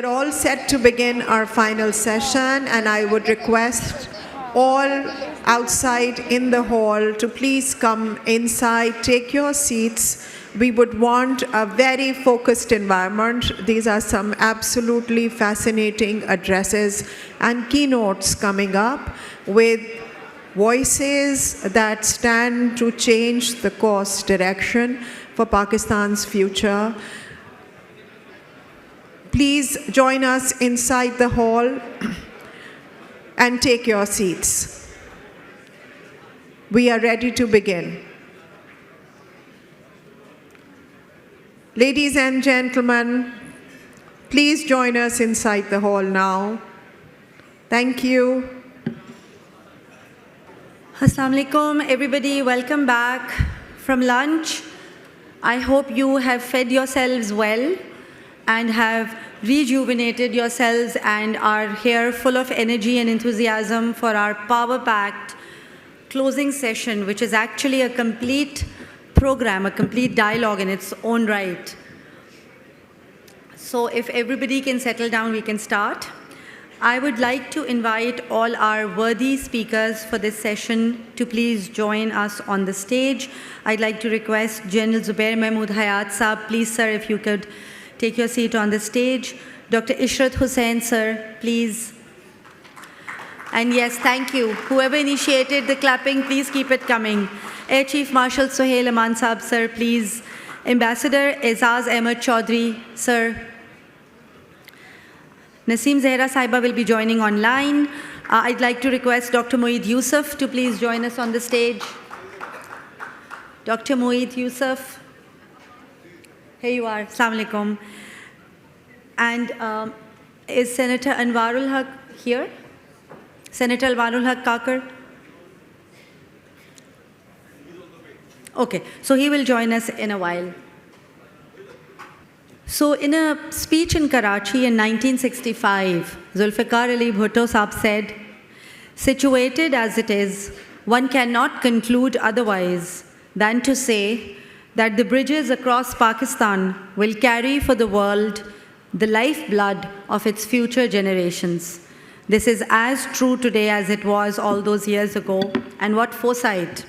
We are all set to begin our final session, and I would request all outside in the hall to please come inside, take your seats. We would want a very focused environment. These are some absolutely fascinating addresses and keynotes coming up with voices that stand to change the course direction for Pakistan's future. Please join us inside the hall and take your seats. We are ready to begin. Ladies and gentlemen, please join us inside the hall now. Thank you. Assalamu alaikum, everybody. Welcome back from lunch. I hope you have fed yourselves well and have rejuvenated yourselves and are here full of energy and enthusiasm for our power-packed closing session, which is actually a complete program, a complete dialogue in its own right. So if everybody can settle down, we can start. I would like to invite all our worthy speakers for this session to please join us on the stage. I'd like to request General Zubair Mahmood Hayat Saab, please sir, if you could take your seat on the stage. Dr. Ishrat Hussain sir, please. And yes, thank you. Whoever initiated the clapping, please keep it coming. Air Chief Marshal Suhail Aman Saab sir, please. Ambassador Aizaz Ahmed Chaudhry sir. Naseem Zahra Saiba will be joining online. I'd like to request Dr. Moeed Yusuf to please join us on the stage. Dr. Moeed Yusuf. Here you are. Assalamu alaikum. And is Senator Anwarul Haq here? Senator Anwarul Haq Kakar? Okay, so he will join us in a while. So in a speech in Karachi in 1965, Zulfikar Ali Bhutto Saab said, "Situated as it is, one cannot conclude otherwise than to say that the bridges across Pakistan will carry for the world the lifeblood of its future generations. This is as true today as it was all those years ago, and what foresight.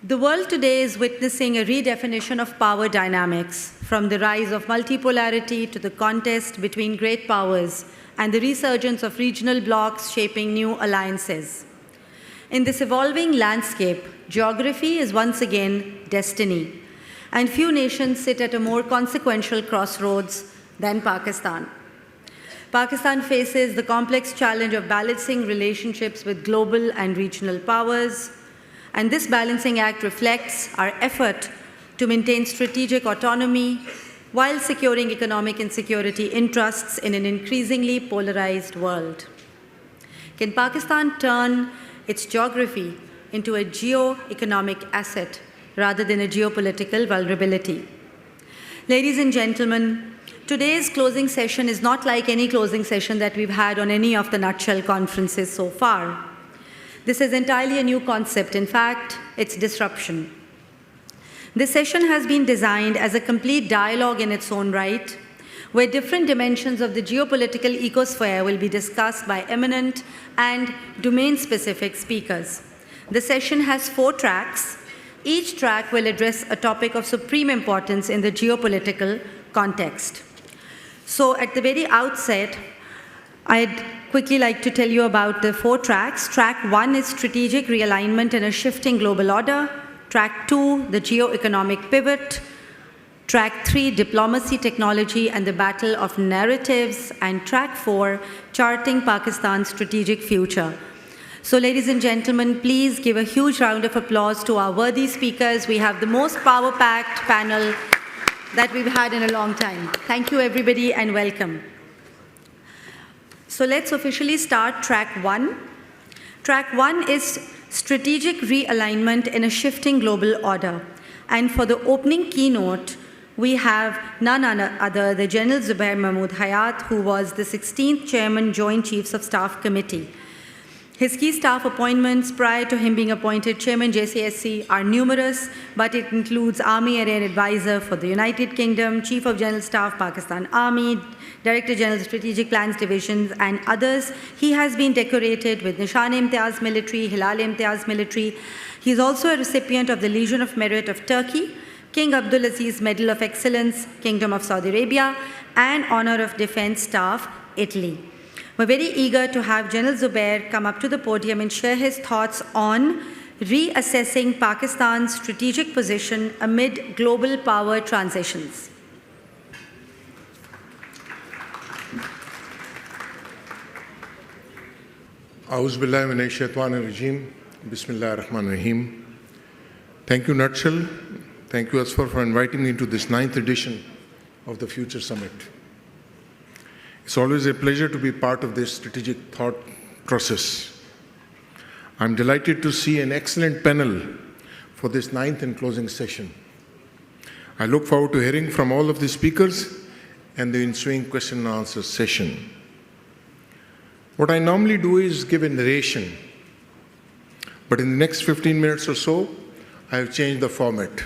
The world today is witnessing a redefinition of power dynamics, from the rise of multipolarity to the contest between great powers and the resurgence of regional blocs shaping new alliances. In this evolving landscape, geography is once again destiny, and few nations sit at a more consequential crossroads than Pakistan. Pakistan faces the complex challenge of balancing relationships with global and regional powers, and this balancing act reflects our effort to maintain strategic autonomy while securing economic and security interests in an increasingly polarized world. Can Pakistan turn its geography into a geo-economic asset rather than a geopolitical vulnerability? Ladies and gentlemen, today's closing session is not like any closing session that we've had on any of the Nutshell conferences so far. This is entirely a new concept. In fact, it's disruption. This session has been designed as a complete dialogue in its own right, where different dimensions of the geopolitical ecosphere will be discussed by eminent and domain-specific speakers. The session has 4 tracks. Each track will address a topic of supreme importance in the geopolitical context. So at the very outset, I'd quickly like to tell you about the 4 tracks. Track 1 is strategic realignment in a shifting global order. Track 2, the geo-economic pivot. Track 3, diplomacy, technology, and the battle of narratives. And track 4, charting Pakistan's strategic future. So ladies and gentlemen, please give a huge round of applause to our worthy speakers. We have the most power-packed panel that we've had in a long time. Thank you, everybody, and welcome. So let's officially start track 1. Track 1 is strategic realignment in a shifting global order. And for the opening keynote, we have none other than General Zubair Mahmood Hayat, who was the 16th Chairman Joint Chiefs of Staff Committee. His key staff appointments prior to him being appointed Chairman JCSC are numerous, but it includes Army Area Advisor for the United Kingdom, Chief of General Staff, Pakistan Army, Director General Strategic Plans Divisions, and others. He has been decorated with Nishan-e-Imtiaz Military, Hilal-e-Imtiaz Military. He is also a recipient of the Legion of Merit of Turkey, King Abdulaziz Medal of Excellence, Kingdom of Saudi Arabia, and Honor of Defense Staff, Italy. We're very eager to have General Zubair come up to the podium and share his thoughts on reassessing Pakistan's strategic position amid global power transitions. A'udhu billahi minash shaitanir rajeem. Bismillahir Rahmanir Rahim. Thank you, Nutshell. Thank you, Asfar, for inviting me into this 9th edition of the Future Summit. It's always a pleasure to be part of this strategic thought process. I'm delighted to see an excellent panel for this 9th and closing session. I look forward to hearing from all of the speakers and the ensuing question and answer session. What I normally do is give a narration, but in the next 15 minutes or so, I have changed the format.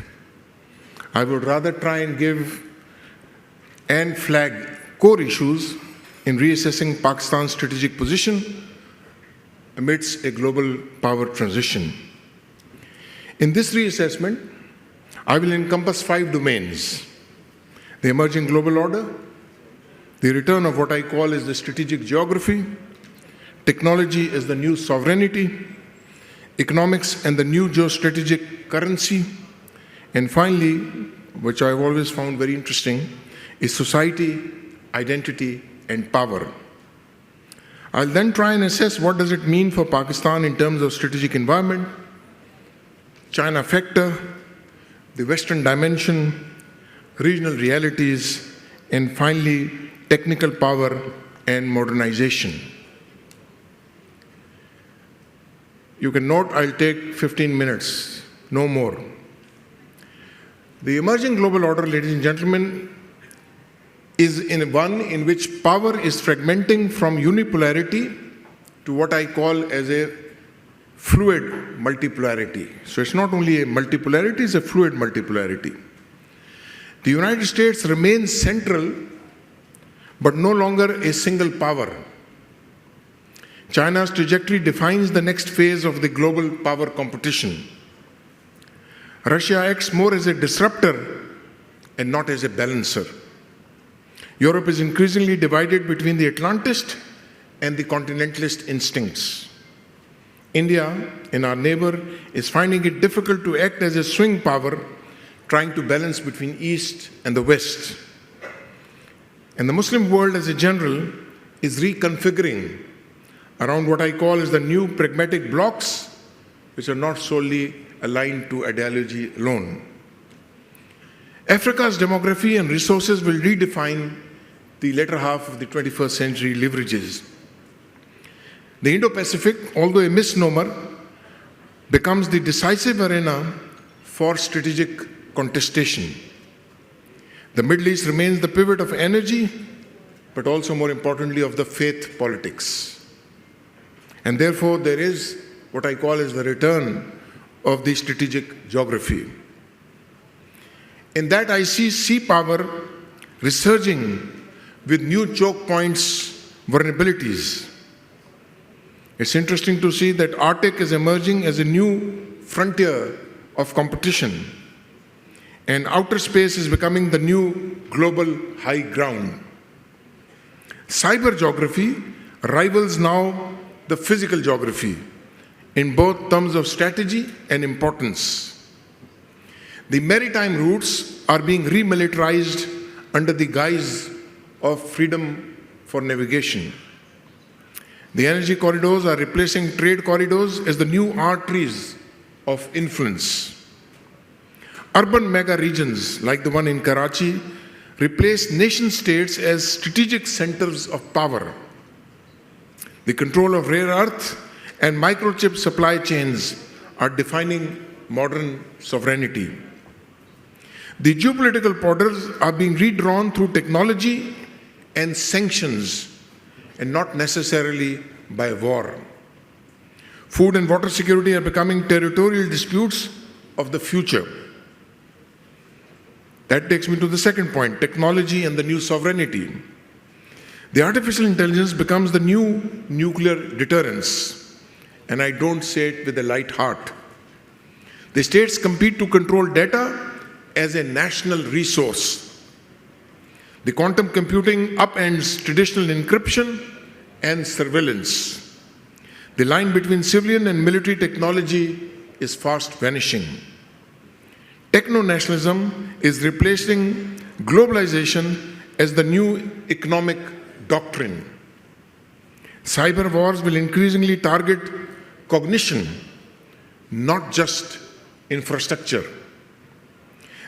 I would rather try and give and flag core issues in reassessing Pakistan's strategic position amidst a global power transition. In this reassessment, I will encompass 5 domains: the emerging global order, the return of what I call as the strategic geography, technology as the new sovereignty, economics and the new geostrategic currency, and finally, which I've always found very interesting, is society, identity, and power. I'll then try and assess what does it mean for Pakistan in terms of strategic environment, China factor, the Western dimension, regional realities, and finally, technical power and modernization. You can note I'll take 15 minutes, no more. The emerging global order, ladies and gentlemen, is one in which power is fragmenting from unipolarity to what I call as a fluid multipolarity. So it's not only a multipolarity, it's a fluid multipolarity. The United States remains central, but no longer a single power. China's trajectory defines the next phase of the global power competition. Russia acts more as a disruptor and not as a balancer. Europe is increasingly divided between the Atlantist and the continentalist instincts. India, in our neighbor, is finding it difficult to act as a swing power, trying to balance between East and the West. And the Muslim world as a general is reconfiguring around what I call as the new pragmatic blocs, which are not solely aligned to ideology alone. Africa's demography and resources will redefine the latter half of the 21st century leverages. The Indo-Pacific, although a misnomer, becomes the decisive arena for strategic contestation. The Middle East remains the pivot of energy, but also more importantly of the faith politics. And therefore there is what I call as the return of the strategic geography. In that I see sea power resurging with new choke points, vulnerabilities. It's interesting to see that Arctic is emerging as a new frontier of competition, and outer space is becoming the new global high ground. Cyber geography rivals now the physical geography in both terms of strategy and importance. The maritime routes are being remilitarized under the guise of freedom for navigation. The energy corridors are replacing trade corridors as the new arteries of influence. Urban mega regions like the one in Karachi replace nation states as strategic centers of power. The control of rare earth and microchip supply chains are defining modern sovereignty. The geopolitical borders are being redrawn through technology and sanctions, and not necessarily by war. Food and water security are becoming territorial disputes of the future. That takes me to the second point, technology and the new sovereignty. The artificial intelligence becomes the new nuclear deterrence, and I don't say it with a light heart. The states compete to control data as a national resource. The quantum computing upends traditional encryption and surveillance. The line between civilian and military technology is fast vanishing. Techno-nationalism is replacing globalization as the new economic doctrine. Cyber wars will increasingly target cognition, not just infrastructure.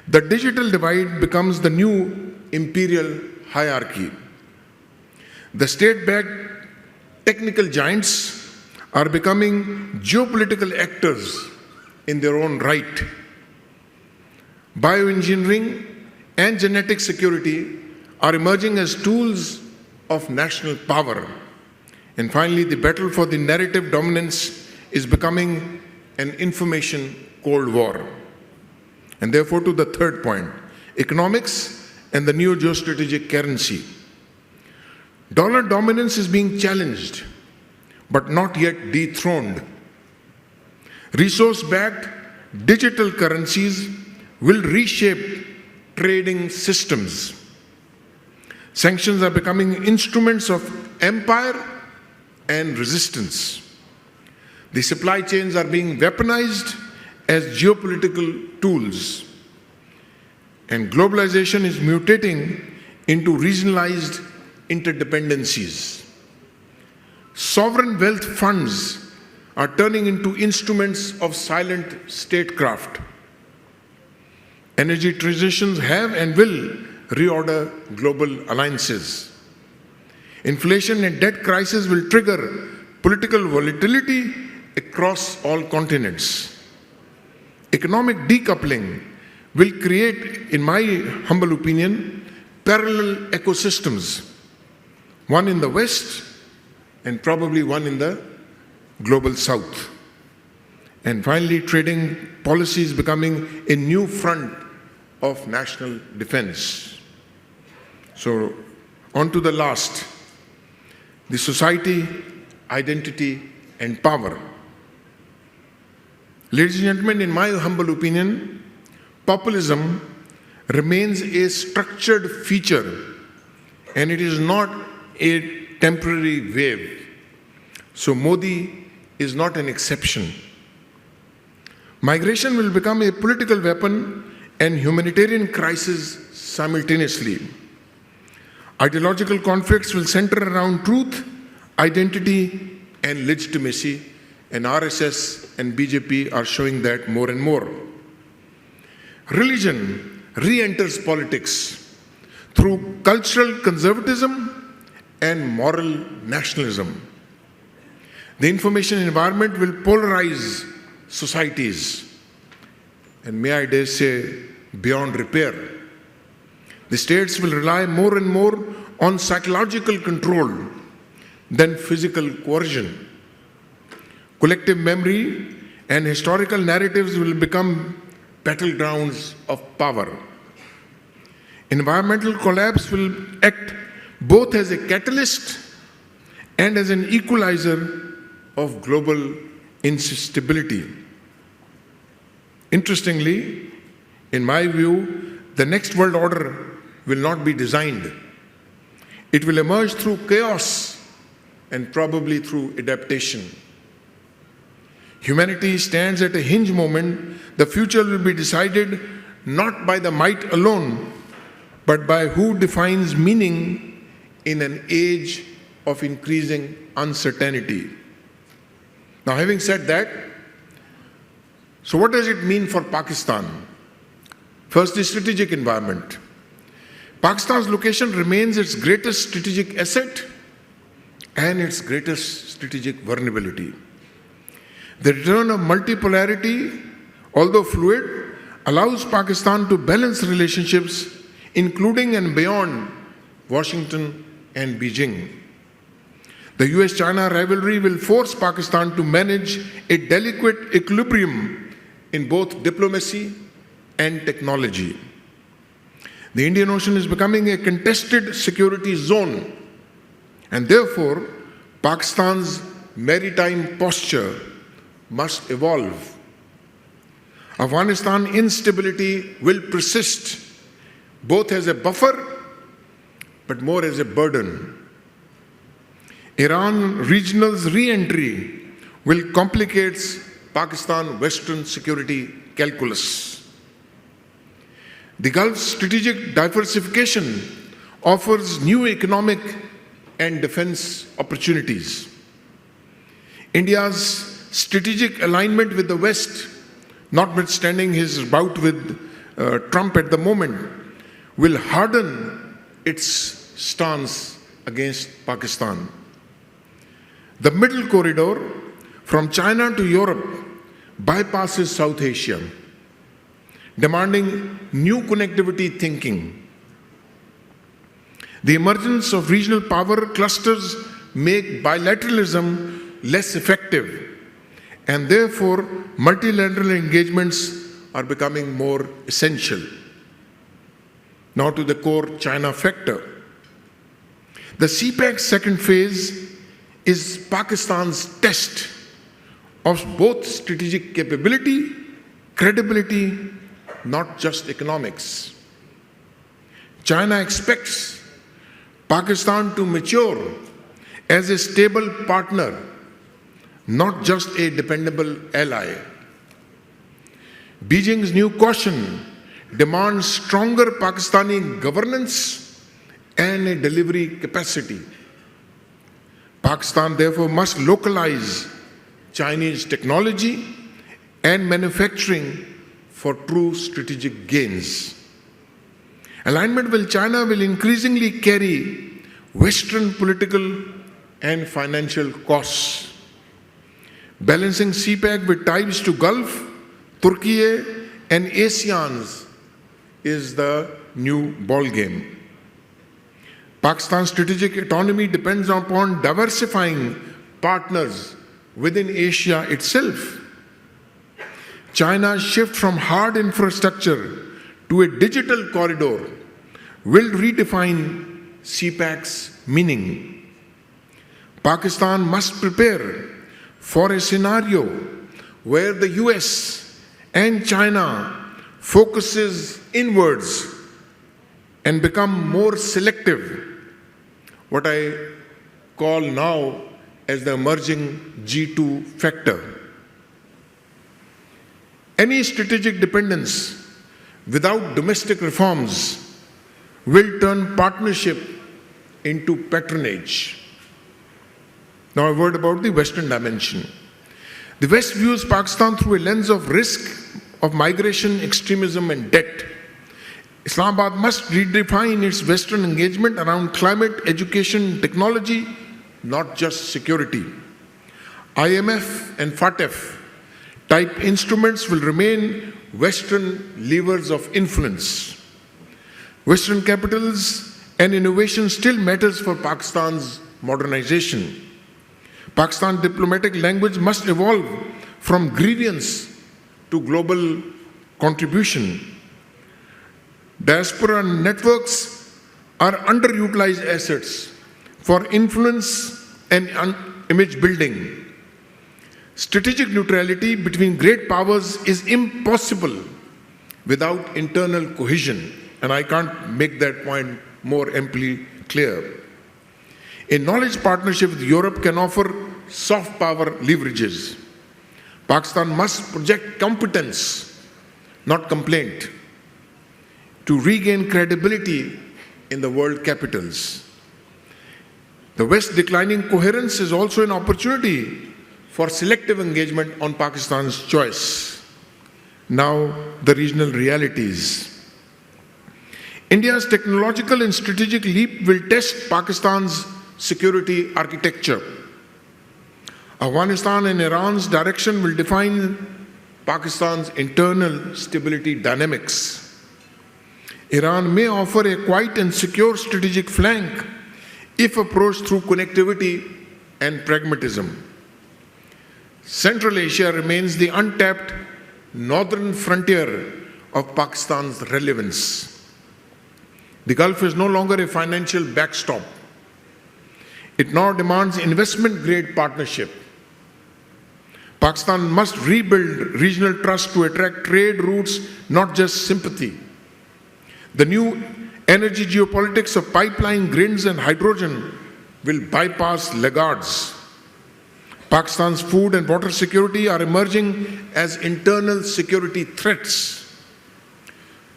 The digital divide becomes the new imperial hierarchy. The state-backed technical giants are becoming geopolitical actors in their own right. Bioengineering and genetic security are emerging as tools of national power. And finally, the battle for the narrative dominance is becoming an information Cold War. And therefore, to the third point, economics and the new geostrategic currency. Dollar dominance is being challenged, but not yet dethroned. Resource-backed digital currencies will reshape trading systems. Sanctions are becoming instruments of empire and resistance. The supply chains are being weaponized as geopolitical tools. And globalization is mutating into regionalized interdependencies. Sovereign wealth funds are turning into instruments of silent statecraft. Energy transitions have and will reorder global alliances. Inflation and debt crisis will trigger political volatility across all continents. Economic decoupling will create, in my humble opinion, parallel ecosystems, one in the West and probably one in the global South. And finally, trading policies becoming a new front of national defense. So, on to the last, the society, identity, and power. Ladies and gentlemen, in my humble opinion, populism remains a structured feature and it is not a temporary wave. So Modi is not an exception. Migration will become a political weapon and humanitarian crisis simultaneously. Ideological conflicts will center around truth, identity, and legitimacy, and RSS and BJP are showing that more and more. Religion re-enters politics through cultural conservatism and moral nationalism. The information environment will polarize societies, and may I dare say, beyond repair. The states will rely more and more on psychological control than physical coercion. Collective memory and historical narratives will become battlegrounds of power. Environmental collapse will act both as a catalyst and as an equalizer of global instability. Interestingly, in my view, the next world order will not be designed. It will emerge through chaos and probably through adaptation. Humanity stands at a hinge moment. The future will be decided not by the might alone, but by who defines meaning in an age of increasing uncertainty. Now, having said that, so what does it mean for Pakistan? First, the strategic environment. Pakistan's location remains its greatest strategic asset and its greatest strategic vulnerability. The return of multipolarity, although fluid, allows Pakistan to balance relationships, including and beyond Washington and Beijing. The US-China rivalry will force Pakistan to manage a delicate equilibrium in both diplomacy and technology. The Indian Ocean is becoming a contested security zone, and therefore Pakistan's maritime posture must evolve. Afghanistan instability will persist, both as a buffer but more as a burden. Iran regional's re-entry will complicate Pakistan-Western security calculus. The Gulf's strategic diversification offers new economic and defense opportunities. India's strategic alignment with the West, notwithstanding his bout with Trump at the moment, will harden its stance against Pakistan. The middle corridor from China to Europe bypasses South Asia, demanding new connectivity thinking. The emergence of regional power clusters make bilateralism less effective, and therefore multilateral engagements are becoming more essential. Now to the core China factor. The CPEC's second phase is Pakistan's test of both strategic capability, credibility, not just economics. China expects Pakistan to mature as a stable partner, not just a dependable ally. Beijing's new caution demands stronger Pakistani governance and a delivery capacity. Pakistan therefore must localize Chinese technology and manufacturing for true strategic gains. Alignment with China will increasingly carry Western political and financial costs. Balancing CPEC with ties to Gulf, Turkey and ASEAN is the new ballgame. Pakistan's strategic autonomy depends upon diversifying partners within Asia itself. China's shift from hard infrastructure to a digital corridor will redefine CPEC's meaning. Pakistan must prepare for a scenario where the US and China focuses inwards and become more selective, what I call now as the emerging G2 factor. Any strategic dependence without domestic reforms will turn partnership into patronage. Now a word about the Western dimension. The West views Pakistan through a lens of risk of migration, extremism and debt. Islamabad must redefine its Western engagement around climate, education, technology, not just security. IMF and FATF type instruments will remain Western levers of influence. Western capitals and innovation still matters for Pakistan's modernization. Pakistan diplomatic language must evolve from grievance to global contribution. Diaspora networks are underutilized assets for influence and image building. Strategic neutrality between great powers is impossible without internal cohesion, and I can't make that point more amply clear. A knowledge partnership with Europe can offer soft power leverages. Pakistan must project competence, not complaint, to regain credibility in the world capitals. The West's declining coherence is also an opportunity for selective engagement on Pakistan's choice. Now, the regional realities. India's technological and strategic leap will test Pakistan's security architecture. Afghanistan and Iran's direction will define Pakistan's internal stability dynamics. Iran may offer a quiet and secure strategic flank if approached through connectivity and pragmatism. Central Asia remains the untapped northern frontier of Pakistan's relevance. The Gulf is no longer a financial backstop. It now demands investment-grade partnership. Pakistan must rebuild regional trust to attract trade routes, not just sympathy. The new energy geopolitics of pipeline, grids, and hydrogen will bypass laggards. Pakistan's food and water security are emerging as internal security threats.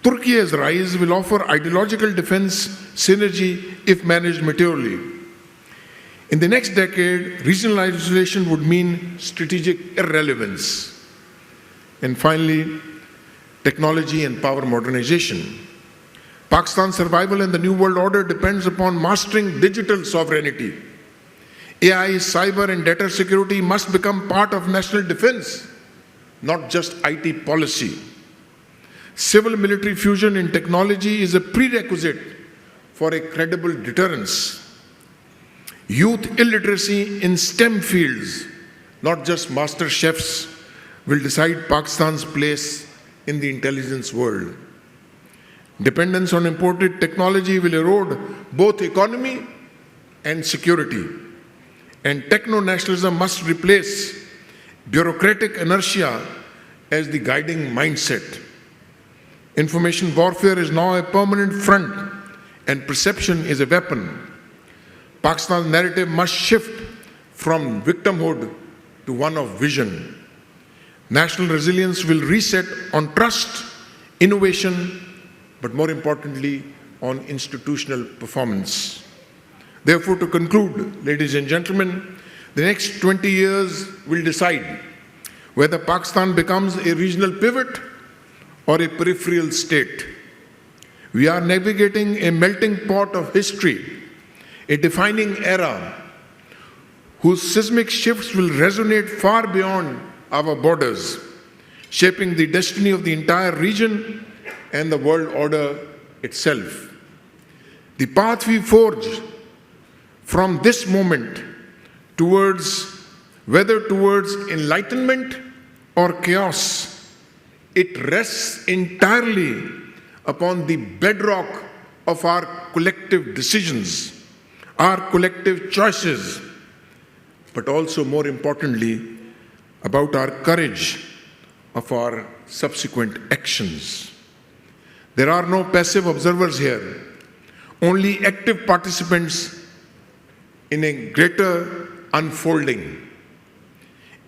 Turkey's rise will offer ideological defense synergy if managed maturely. In the next decade, regional isolation would mean strategic irrelevance. And finally, technology and power modernization. Pakistan's survival in the New World Order depends upon mastering digital sovereignty. AI, cyber, and data security must become part of national defense, not just IT policy. Civil-military fusion in technology is a prerequisite for a credible deterrence. Youth illiteracy in STEM fields, not just master chefs, will decide Pakistan's place in the intelligence world. Dependence on imported technology will erode both economy and security. And techno-nationalism must replace bureaucratic inertia as the guiding mindset. Information warfare is now a permanent front, and perception is a weapon. Pakistan's narrative must shift from victimhood to one of vision. National resilience will reset on trust, innovation, but more importantly, on institutional performance. Therefore, to conclude, ladies and gentlemen, the next 20 years will decide whether Pakistan becomes a regional pivot or a peripheral state. We are navigating a melting pot of history, a defining era whose seismic shifts will resonate far beyond our borders, shaping the destiny of the entire region and the world order itself. The path we forge from this moment towards, whether towards enlightenment or chaos, it rests entirely upon the bedrock of our collective decisions, our collective choices, but also more importantly, about our courage of our subsequent actions. There are no passive observers here, only active participants in a greater unfolding.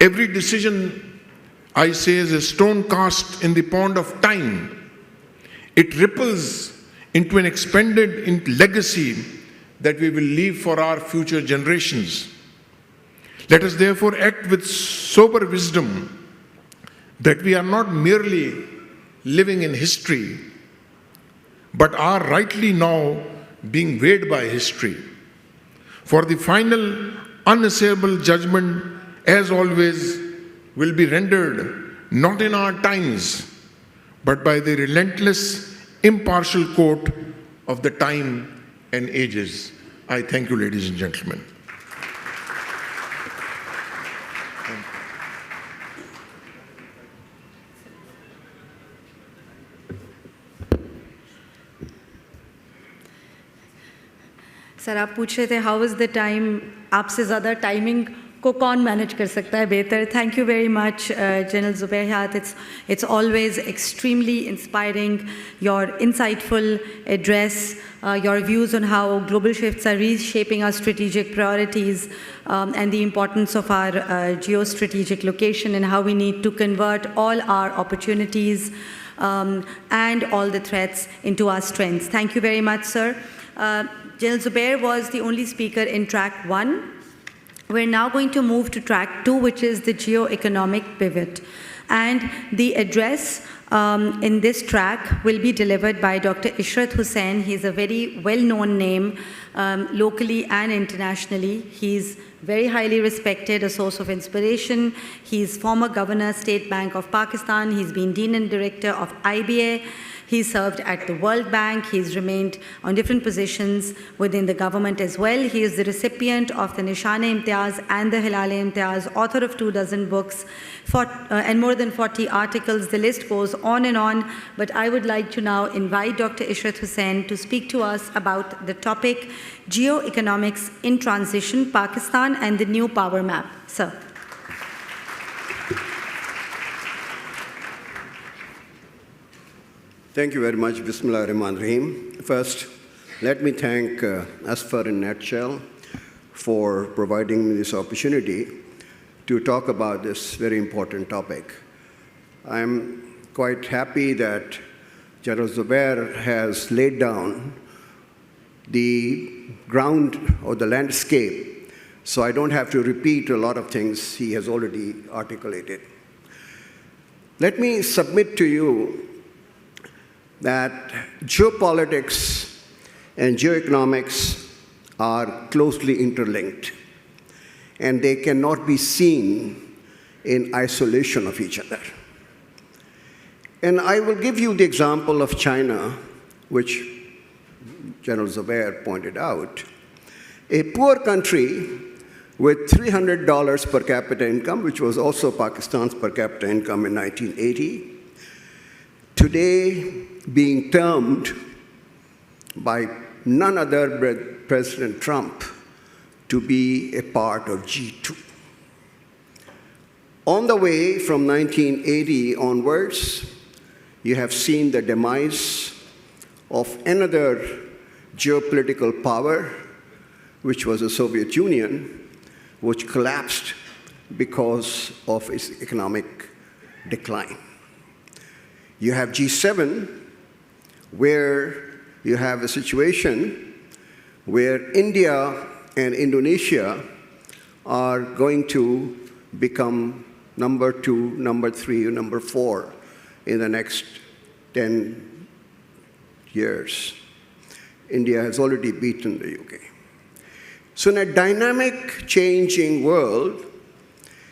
Every decision, I say, is a stone cast in the pond of time. It ripples into an expanded legacy that we will leave for our future generations. Let us therefore act with sober wisdom that we are not merely living in history, but are rightly now being weighed by history. For the final, unassailable judgment, as always, will be rendered not in our times, but by the relentless, impartial court of the time and ages. I thank you, ladies and gentlemen. Sir आप पूछ रहे थे how is the time, आपसे ज़्यादा timing को कौन manage कर सकता है बेहतर. Thank you very much general Zubair Hayat. It's always extremely inspiring, your insightful address, your views on how global shifts are reshaping our strategic priorities and the importance of our geostrategic location and how we need to convert all our opportunities and all the threats into our strengths. Thank you very much, sir. General Zubair was the only speaker in track 1. We're now going to move to track 2, which is the geo-economic pivot. And the address in this track will be delivered by Dr. Ishrat Hussain. He's a very well-known name locally and internationally. He's very highly respected, a source of inspiration. He's former governor, State Bank of Pakistan. He's been Dean and Director of IBA. He's served at the World Bank. He's remained on different positions within the government as well. He is the recipient of the Nishan-e-Imtiaz and the Hilal-e-Imtiaz, author of 24 books and more than 40 articles. The list goes on and on, but I would like to now invite Dr. Ishrat Hussain to speak to us about the topic, Geoeconomics in Transition, Pakistan and the New Power Map. Sir. Thank you very much. Bismillah ar-Rahman ar-Rahim. First, let me thank Asfar and Natshell for providing me this opportunity to talk about this very important topic. I'm quite happy that General Zubair has laid down the ground or the landscape, so I don't have to repeat a lot of things he has already articulated. Let me submit to you that geopolitics and geoeconomics are closely interlinked, and they cannot be seen in isolation of each other. And I will give you the example of China, which General Zubair pointed out. A poor country with $300 per capita income, which was also Pakistan's per capita income in 1980, today being termed by none other than President Trump to be a part of G2. On the way from 1980 onwards, you have seen the demise of another geopolitical power, which was the Soviet Union, which collapsed because of its economic decline. You have G7, where you have a situation where India and Indonesia are going to become number 2, number 3, or number 4 in the next 10 years. India has already beaten the UK. So in a dynamic, changing world,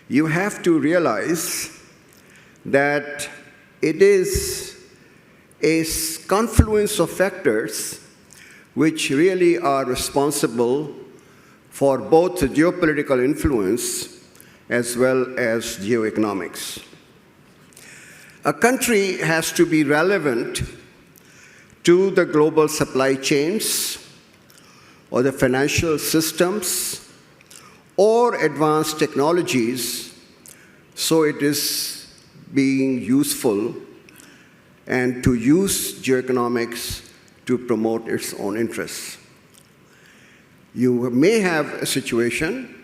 you have to realize that it is a confluence of factors which really are responsible for both the geopolitical influence as well as geoeconomics. A country has to be relevant to the global supply chains or the financial systems or advanced technologies, so it is being useful and to use geoeconomics to promote its own interests. You may have a situation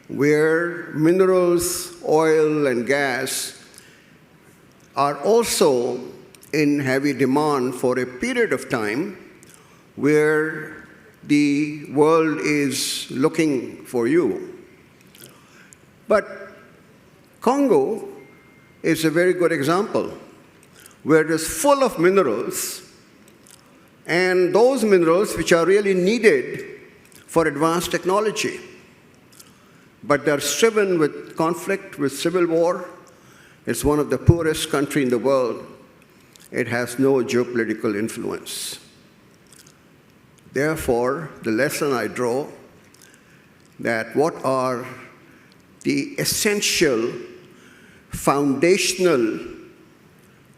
where minerals, oil, and gas are also in heavy demand for a period of time where the world is looking for you. But Congo is a very good example, where it is full of minerals, and those minerals which are really needed for advanced technology. But they're striven with conflict, with civil war. It's one of the poorest countries in the world. It has no geopolitical influence. Therefore, the lesson I draw that what are the essential foundational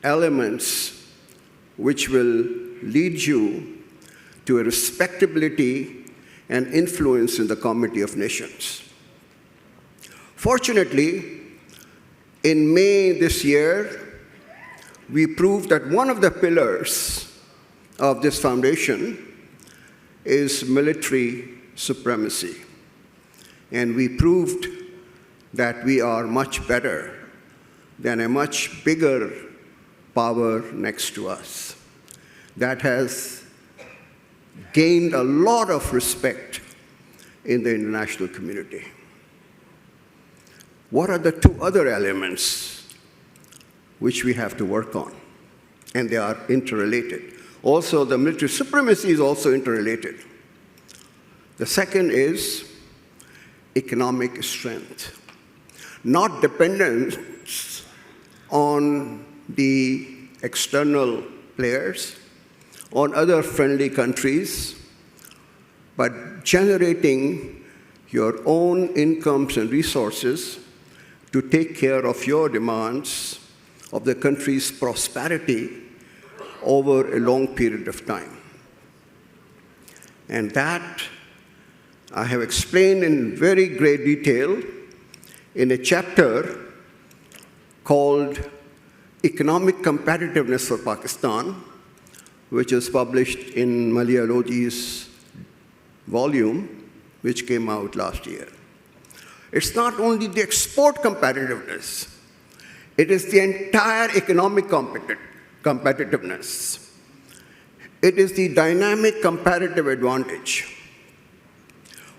elements which will lead you to a respectability and influence in the Committee of Nations. Fortunately, in May this year, we proved that one of the pillars of this foundation is military supremacy. And we proved that we are much better than a much bigger power next to us. That has gained a lot of respect in the international community. What are the two other elements which we have to work on? and they are interrelated. Also, the military supremacy is also interrelated. The second is economic strength, not dependence on the external players, on other friendly countries, but generating your own incomes and resources to take care of your demands of the country's prosperity over a long period of time. And that I have explained in very great detail in a chapter called Economic Competitiveness for Pakistan, which is published in Malia Lodi's volume, which came out last year. It's not only the export competitiveness, it is the entire economic competitiveness. It is the dynamic comparative advantage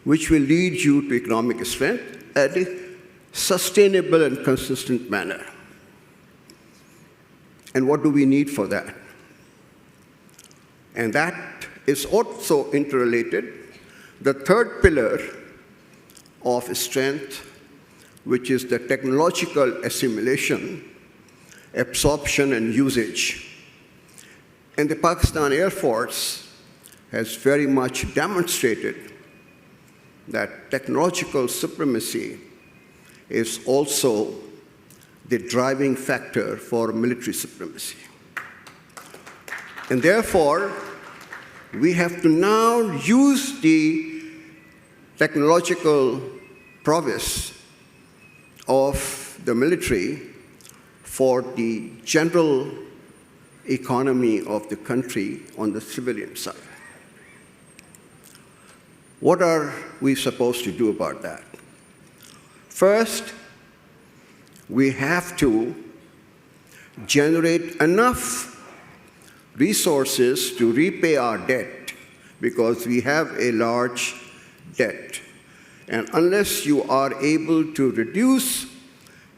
which will lead you to economic strength at a sustainable and consistent manner. And what do we need for that? And that is also interrelated. The third pillar of strength, which is the technological assimilation, absorption, and usage. And the Pakistan Air Force has very much demonstrated that technological supremacy is also the driving factor for military supremacy. And therefore, we have to now use the technological prowess of the military for the general economy of the country on the civilian side. What are we supposed to do about that? First, we have to generate enough resources to repay our debt because we have a large debt. And unless you are able to reduce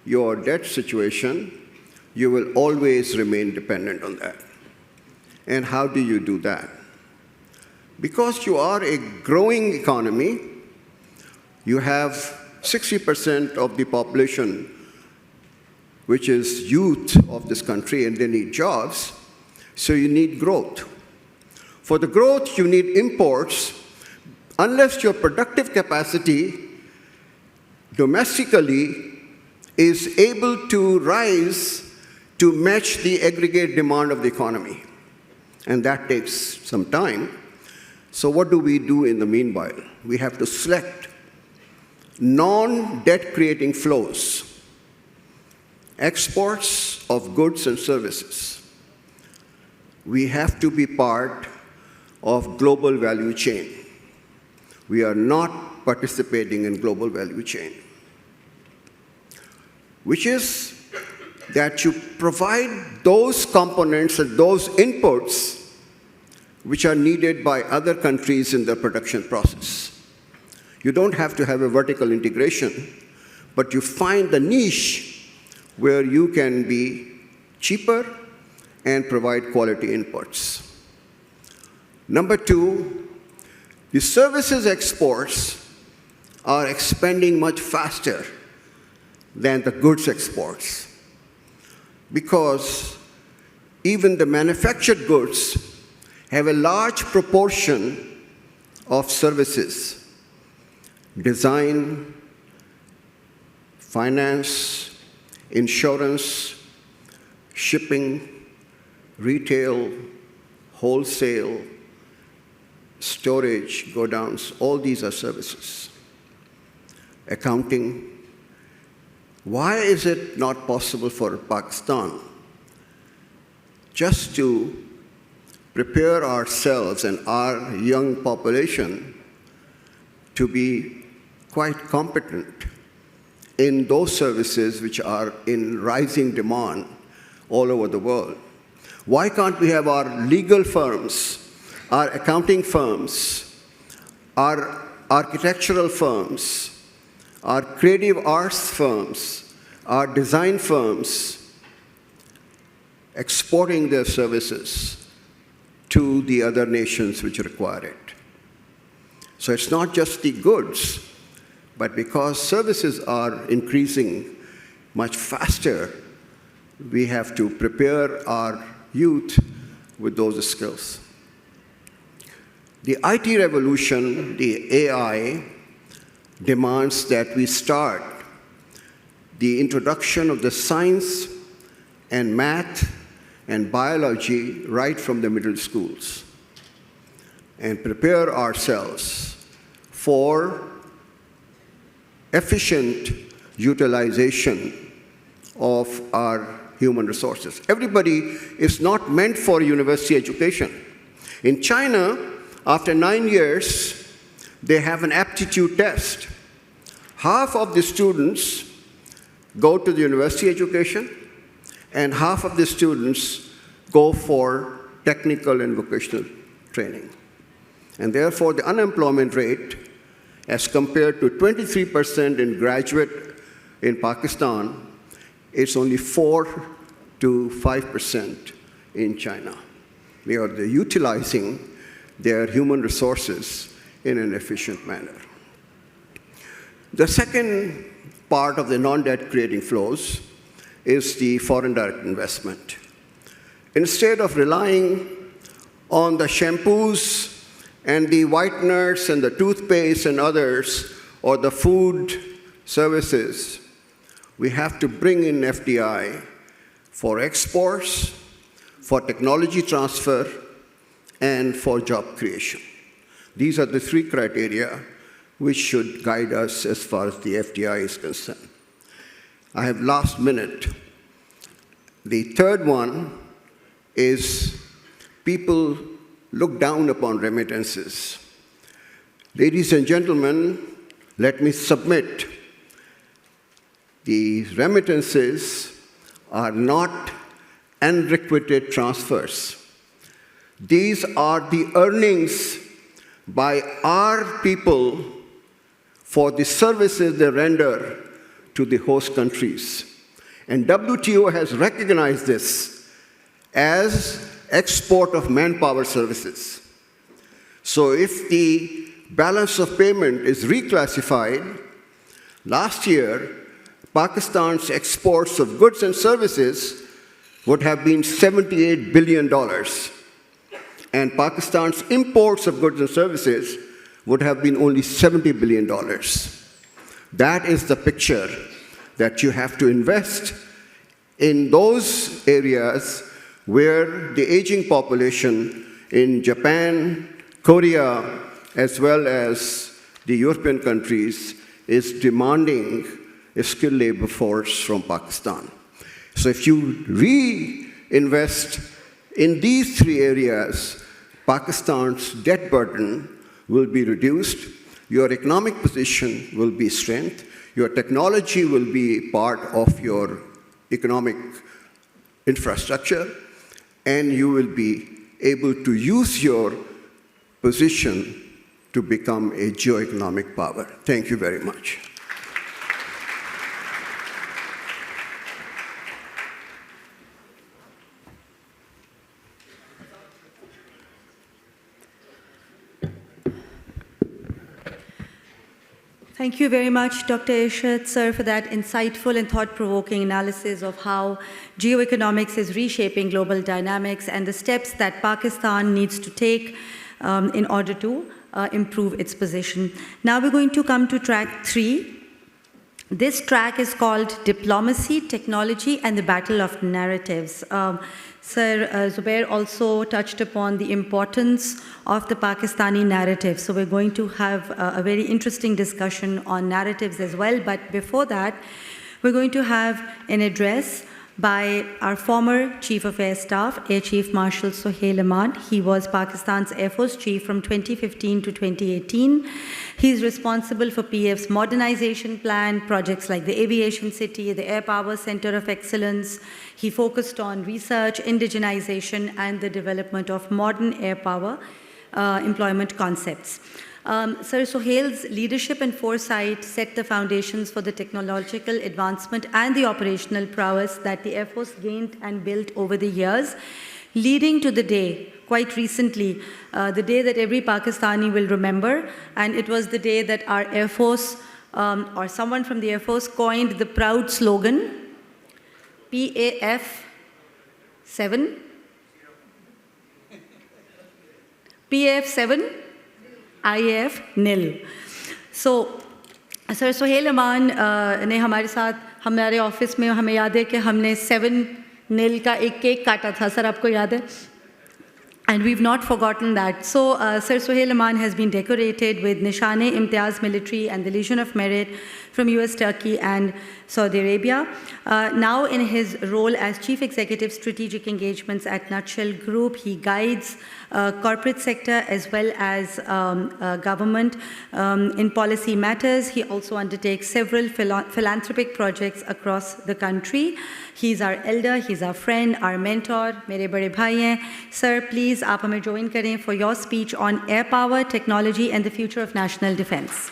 your debt situation, you will always remain dependent on that. And how do you do that? Because you are a growing economy, you have 60% of the population, which is youth of this country, and they need jobs, so you need growth. For the growth, you need imports. Unless your productive capacity domestically is able to rise to match the aggregate demand of the economy. And that takes some time. So what do we do in the meanwhile? We have to select non-debt creating flows, exports of goods and services. We have to be part of global value chain. We are not participating in global value chain, which is that you provide those components and those inputs which are needed by other countries in the production process. You don't have to have a vertical integration, but you find the niche where you can be cheaper and provide quality inputs. Number two, the services exports are expanding much faster than the goods exports because even the manufactured goods have a large proportion of services, design, finance, insurance, shipping, retail, wholesale, storage, godowns, all these are services. Accounting. Why is it not possible for Pakistan just to prepare ourselves and our young population to be quite competent in those services which are in rising demand all over the world? Why can't we have our legal firms, our accounting firms, our architectural firms, our creative arts firms, our design firms exporting their services to the other nations which require it. So it's not just the goods, but because services are increasing much faster, we have to prepare our youth with those skills. The IT revolution, the AI, demands that we start the introduction of the science and math and biology right from the middle schools and prepare ourselves for efficient utilization of our human resources. Everybody is not meant for university education. In China, after 9 years, they have an aptitude test. Half of the students go to the university education, and half of the students go for technical and vocational training. And therefore, the unemployment rate, as compared to 23% in graduate in Pakistan, it's only 4 to 5% in China. We are utilizing their human resources in an efficient manner. The second part of the non-debt creating flows is the foreign direct investment. Instead of relying on the shampoos and the whiteners and the toothpaste and others, or the food services, we have to bring in FDI for exports, for technology transfer, and for job creation. These are the three criteria which should guide us as far as the FDI is concerned. I have last minute. The third one is people look down upon remittances. Ladies and gentlemen, let me submit, the remittances are not unrequited transfers. These are the earnings by our people for the services they render to the host countries. And WTO has recognized this as export of manpower services. So if the balance of payment is reclassified, last year, Pakistan's exports of goods and services would have been $78 billion. And Pakistan's imports of goods and services would have been only $70 billion. That is the picture that you have to invest in those areas where the aging population in Japan, Korea, as well as the European countries is demanding a skilled labor force from Pakistan. So if you reinvest in these three areas, Pakistan's debt burden will be reduced, your economic position will be strengthened, your technology will be part of your economic infrastructure, and you will be able to use your position to become a geoeconomic power. Thank you very much. Thank you very much, Dr. Irshad, sir, for that insightful and thought-provoking analysis of how geoeconomics is reshaping global dynamics and the steps that Pakistan needs to take in order to improve its position. Now we're going to come to track 3. This track is called Diplomacy, Technology, and the Battle of Narratives. Sir Zubair also touched upon the importance of the Pakistani narrative. So we're going to have a very interesting discussion on narratives as well. But before that, we're going to have an address by our former Chief of Air Staff, Air Chief Marshal Sohail Ahmad. He was Pakistan's Air Force Chief from 2015 to 2018. He's responsible for PF's modernization plan, projects like the Aviation City, the Air Power Center of Excellence. He focused on research, indigenization, and the development of modern air power employment concepts. Sir Sohail's leadership and foresight set the foundations for the technological advancement and the operational prowess that the Air Force gained and built over the years, leading to the day, quite recently, the day that every Pakistani will remember, and it was the day that our Air Force, or someone from the Air Force, coined the proud slogan, PAF 7, PAF 7, IAF nil. So, Sir Sohail Aman ने हमारे साथ हमारे office में हमें याद है कि हमने 7-0 का एक केक काटा था, सर आपको याद है? And we've not forgotten that. So, Sir Sohail Aman has been decorated with Nishane-Imtiaz Military and the Legion of Merit from US, Turkey, and Saudi Arabia. Now, in his role as Chief Executive Strategic Engagements at Nutshell Group, he guides corporate sector as well as government in policy matters. He also undertakes several philanthropic projects across the country. He's our elder, he's our friend, our mentor, mere bade bhai hain. Sir, please, aap hame join karen for your speech on air power, technology, and the future of national defense.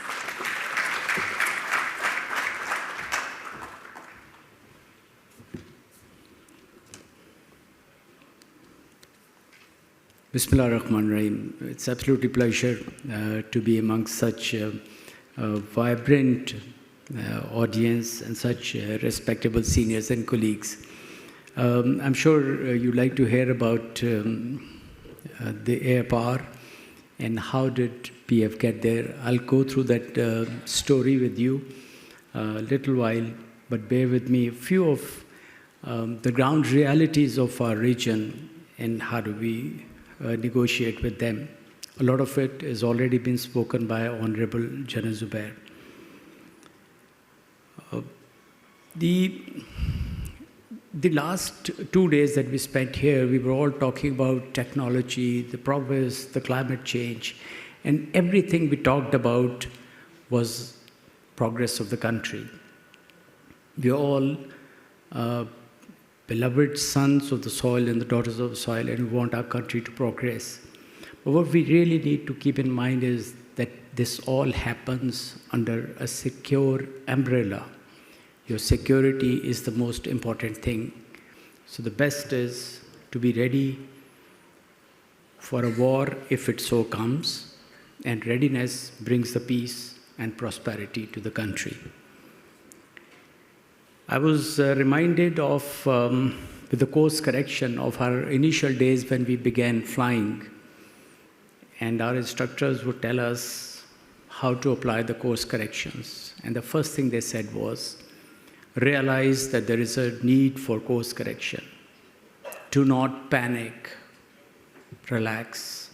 Bismillah ar-Rahman ar-Rahim. It's absolutely a pleasure to be amongst such a vibrant audience and such respectable seniors and colleagues. I'm sure you'd like to hear about the air power and how did PF get there. I'll go through that story with you a little while, but bear with me. A few of the ground realities of our region and how do we negotiate with them. A lot of it has already been spoken by Honorable Jana Zubair. The last 2 days that we spent here, we were all talking about technology, the progress, the climate change, and everything we talked about was progress of the country. We are all beloved sons of the soil and the daughters of the soil, and we want our country to progress. But what we really need to keep in mind is that this all happens under a secure umbrella. Your security is the most important thing. So the best is to be ready for a war if it so comes, and readiness brings the peace and prosperity to the country. I was reminded of, with the course correction of our initial days when we began flying, and our instructors would tell us how to apply the course corrections. And the first thing they said was, realize that there is a need for course correction. Do not panic, relax,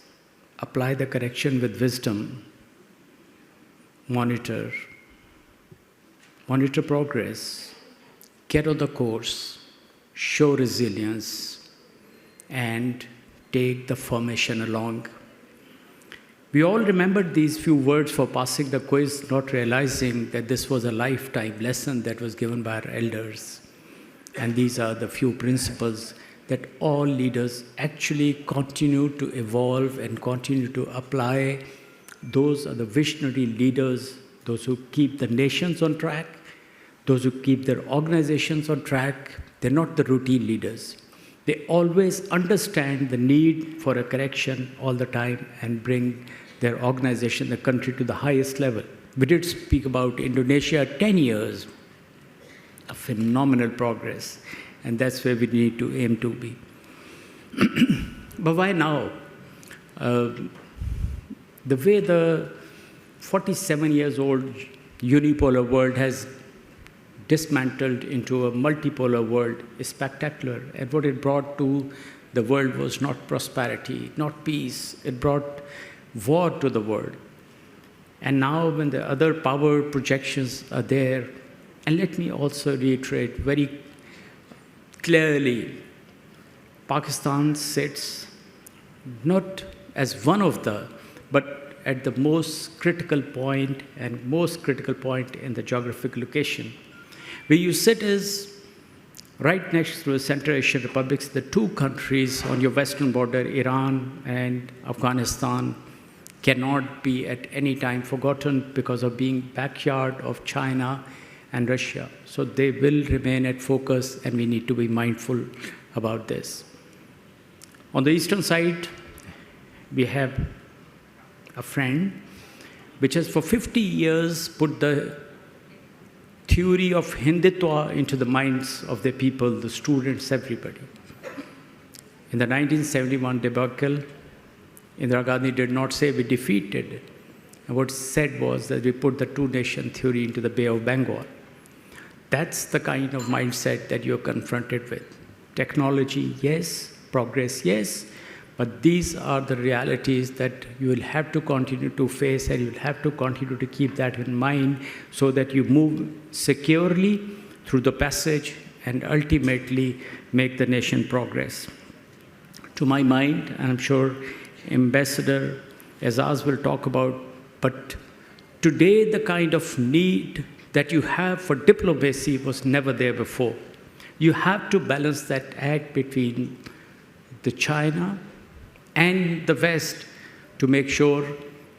apply the correction with wisdom, monitor progress, get on the course, show resilience, and take the formation along. We all remembered these few words for passing the quiz, not realizing that this was a lifetime lesson that was given by our elders. And these are the few principles that all leaders actually continue to evolve and continue to apply. Those are the visionary leaders, those who keep the nations on track, those who keep their organizations on track. They're not the routine leaders. They always understand the need for a correction all the time and bring their organization, the country, to the highest level. We did speak about Indonesia, 10 years of phenomenal progress, and that's where we need to aim to be. But why now? The way the 47 years old unipolar world has dismantled into a multipolar world is spectacular. And what it brought to the world was not prosperity, not peace. It brought war to the world. And now when the other power projections are there, and let me also reiterate very clearly, Pakistan sits not as one of the, but at the most critical point in the geographical location. Where you sit is right next to the Central Asian republics, the two countries on your western border, Iran and Afghanistan, cannot be at any time forgotten because of being backyard of China and Russia. So they will remain at focus, and we need to be mindful about this. On the eastern side, we have a friend which has for 50 years put the theory of Hindutva into the minds of the people, the students, everybody. In the 1971 debacle, Indira Gandhi did not say we defeated it. And what said was that we put the two-nation theory into the Bay of Bengal. That's the kind of mindset that you're confronted with. Technology, yes. Progress, yes. But these are the realities that you will have to continue to face, and you will have to continue to keep that in mind so that you move securely through the passage and ultimately make the nation progress. To my mind, and I'm sure Ambassador Azaz will talk about, but today the kind of need that you have for diplomacy was never there before. You have to balance that act between the China and the West to make sure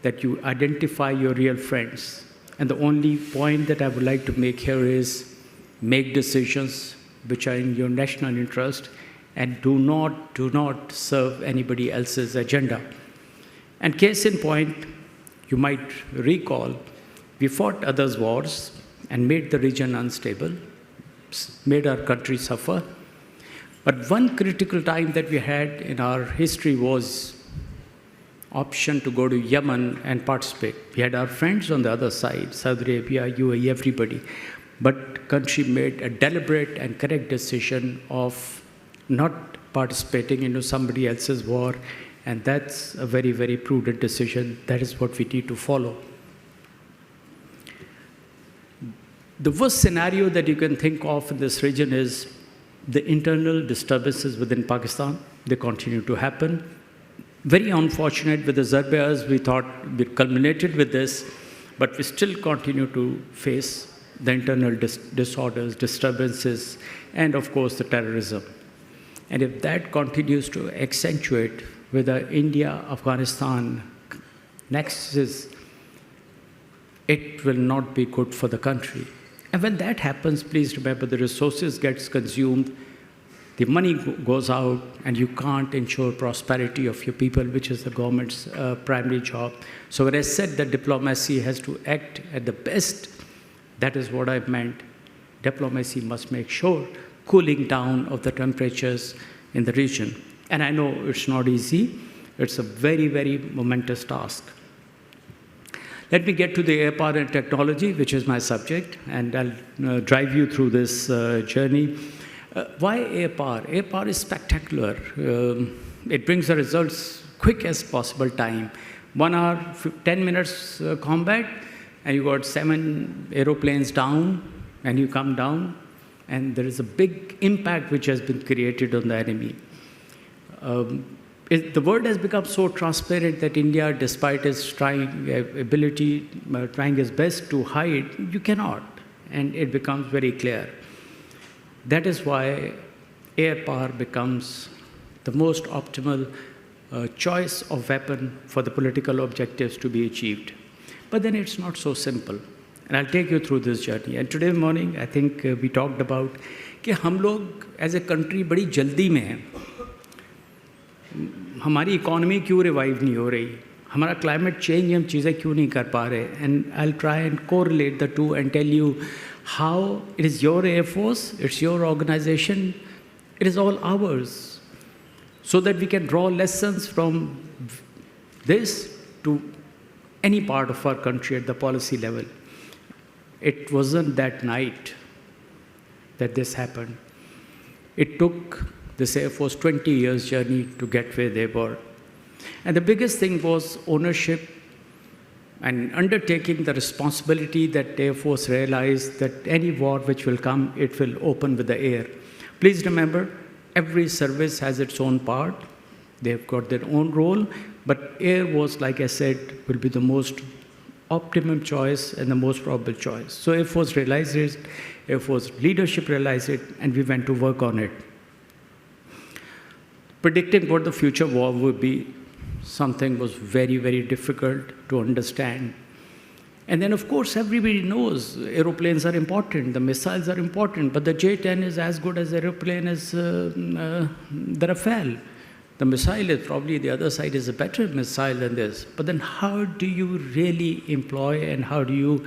that you identify your real friends. And the only point that I would like to make here is make decisions which are in your national interest, and do not serve anybody else's agenda. And case in point, you might recall, we fought others' wars and made the region unstable, made our country suffer. But one critical time that we had in our history was option to go to Yemen and participate. We had our friends on the other side, Saudi Arabia, UAE, everybody. But country made a deliberate and correct decision of not participating into somebody else's war, and that's a very, very prudent decision. That is what we need to follow. The worst scenario that you can think of in this region is the internal disturbances within Pakistan. They continue to happen. Very unfortunate with the Zarbias, we thought we culminated with this, but we still continue to face the internal disorders, disturbances, and of course the terrorism. And if that continues to accentuate with the India-Afghanistan nexus, it will not be good for the country. And when that happens, please remember the resources gets consumed, the money goes out, and you can't ensure prosperity of your people, which is the government's primary job. So when I said that diplomacy has to act at the best, that is what I meant. Diplomacy must make sure cooling down of the temperatures in the region. And I know it's not easy. It's a very, very momentous task. Let me get to the air power and technology, which is my subject, and I'll drive you through this journey. Why air power? Air power is spectacular. It brings the results quick as possible time. 1 hour, 10 minutes combat, and you got 7 aeroplanes down, and you come down, and there is a big impact which has been created on the enemy. The world has become so transparent that India, despite its trying its best to hide, you cannot, and it becomes very clear. That is why air power becomes the most optimal choice of weapon for the political objectives to be achieved. But then it's not so simple. And I'll take you through this journey. And today morning, I think we talked about कि हम लोग as a country बड़ी जल्दी में हैं. हमारी economy क्यों revive नहीं हो रही, हमारा क्लाइमेट चेंज हम चीज़ें क्यों नहीं कर पा रहे. And I will try and correlate the two and tell you how it is your Air Force, it's your organization, it is all ours, so that we can draw lessons from this to any part of our country at the policy level. It wasn't that night that this happened. It took this Air Force 20 years journey to get where they were. And the biggest thing was ownership and undertaking the responsibility that Air Force realized that any war which will come, it will open with the air. Please remember, every service has its own part. They've got their own role, but air was, like I said, will be the most optimum choice and the most probable choice. So Air Force realized it, Air Force leadership realized it, and we went to work on it. Predicting what the future war would be, something was very, very difficult to understand. And then, of course, everybody knows aeroplanes are important, the missiles are important, but the J-10 is as good as aeroplane as the Rafale. The missile is probably, the other side is a better missile than this. But then how do you really employ and how do you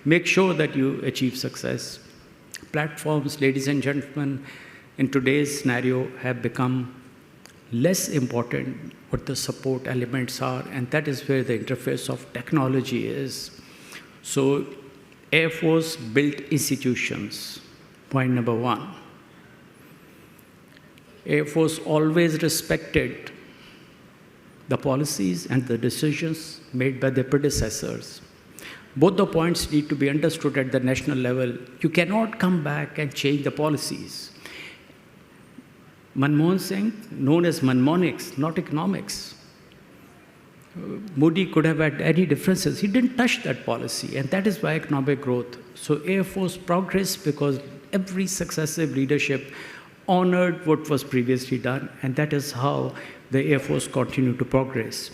make sure that you achieve success? Platforms, ladies and gentlemen, in today's scenario have become less important what the support elements are, and that is where the interface of technology is. So, Air Force built institutions, point number one. Air Force always respected the policies and the decisions made by their predecessors. Both the points need to be understood at the national level. You cannot come back and change the policies. Manmohan Singh, known as Manmonics, not economics. Modi could have had any differences. He didn't touch that policy, and that is why economic growth. So Air Force progressed because every successive leadership honored what was previously done, and that is how the Air Force continued to progress.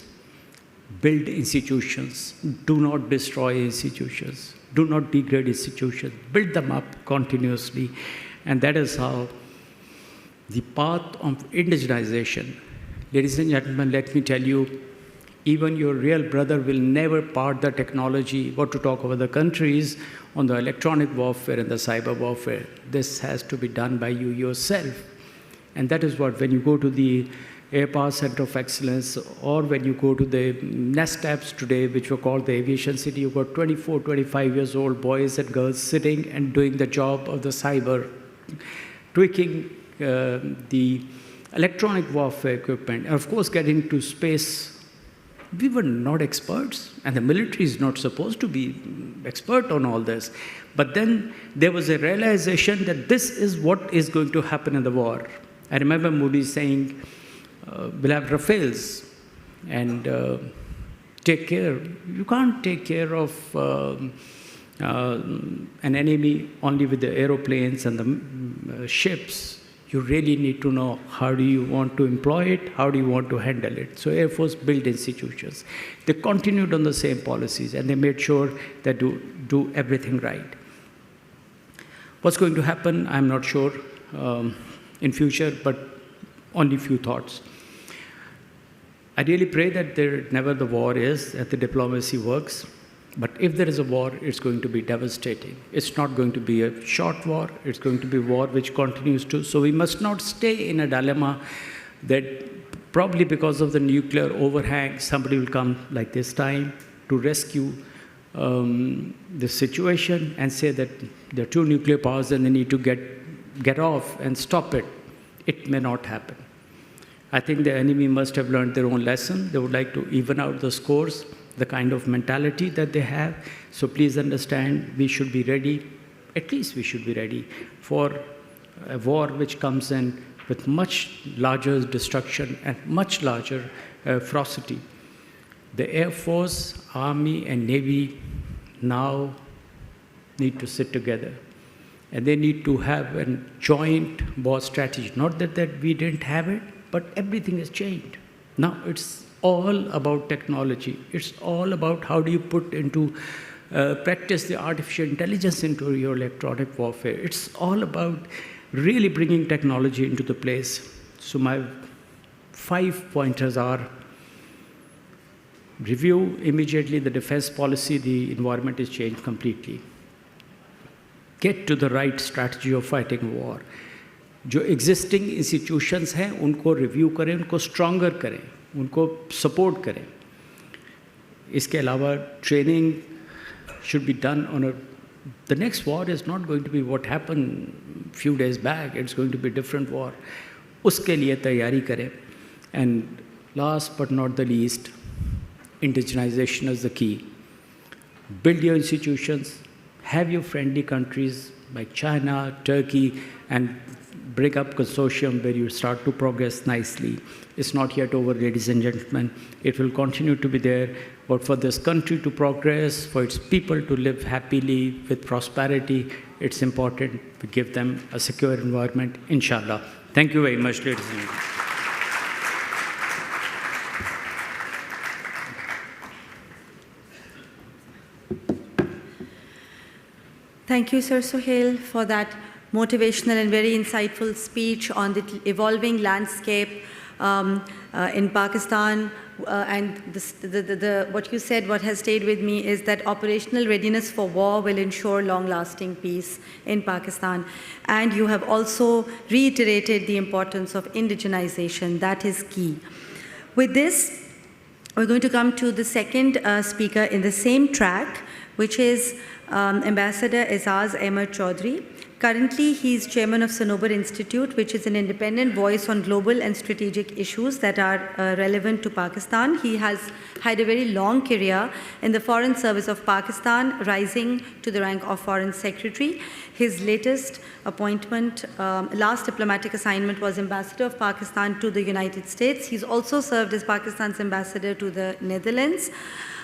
Build institutions. Do not destroy institutions. Do not degrade institutions. Build them up continuously, and that is how the path of indigenization. Ladies and gentlemen, let me tell you, even your real brother will never part the technology, what to talk about the countries, on the electronic warfare and the cyber warfare. This has to be done by you yourself. And that is what, when you go to the Air Power Center of Excellence, or when you go to the NESTAPs today, which were called the Aviation City, you've got 24, 25 years old boys and girls sitting and doing the job of the cyber, tweaking the electronic warfare equipment, and of course getting to space. We were not experts, and the military is not supposed to be expert on all this. But then there was a realization that this is what is going to happen in the war. I remember Modi saying, we'll have Rafales, and take care. You can't take care of an enemy only with the aeroplanes and the ships. You really need to know how do you want to employ it, how do you want to handle it. So Air Force built institutions. They continued on the same policies, and they made sure that do everything right. What's going to happen, I'm not sure in future, but only few thoughts. I really pray that there never the war is, that the diplomacy works. But if there is a war, it's going to be devastating. It's not going to be a short war. It's going to be a war which continues to. So we must not stay in a dilemma that probably because of the nuclear overhang, somebody will come like this time to rescue the situation and say that there are two nuclear powers and they need to get off and stop it. It may not happen. I think the enemy must have learned their own lesson. They would like to even out the scores, the kind of mentality that they have. So please understand, we should be ready, at least we should be ready for a war which comes in with much larger destruction and much larger ferocity. The Air Force, Army, and Navy now need to sit together. And they need to have a joint war strategy. Not that we didn't have it, but everything has changed. Now it's all about technology. It's all about how do you put into practice the artificial intelligence into your electronic warfare. It's all about really bringing technology into the place. So my 5 pointers are: review immediately the defense policy. The environment is changed completely. Get to the right strategy of fighting war. जो existing institutions हैं, उनको review करें, उनको stronger करें, उनको support करें. इसके अलावा training should be done on a. The next war is not going to be what happened a few days back. It's going to be a different war. उसके लिए तैयारी करें. And last but not the least, indigenization is the key. Build your institutions, have your friendly countries like China, Turkey, and break up consortium where you start to progress nicely. It's not yet over, ladies and gentlemen. It will continue to be there. But for this country to progress, for its people to live happily with prosperity, it's important to give them a secure environment, inshallah. Thank you very much, ladies and gentlemen. Thank you, Sir Sohail, for that motivational and very insightful speech on the evolving landscape in Pakistan. And what you said, what has stayed with me, is that operational readiness for war will ensure long-lasting peace in Pakistan. And you have also reiterated the importance of indigenization. That is key. With this, we're going to come to the second speaker in the same track, which is Ambassador Aizaz Ahmed Chaudhry. Currently, he is chairman of Sanobar Institute, which is an independent voice on global and strategic issues that are relevant to Pakistan. He has had a very long career in the Foreign Service of Pakistan, rising to the rank of Foreign Secretary. His latest appointment, last diplomatic assignment, was Ambassador of Pakistan to the United States. He's also served as Pakistan's ambassador to the Netherlands.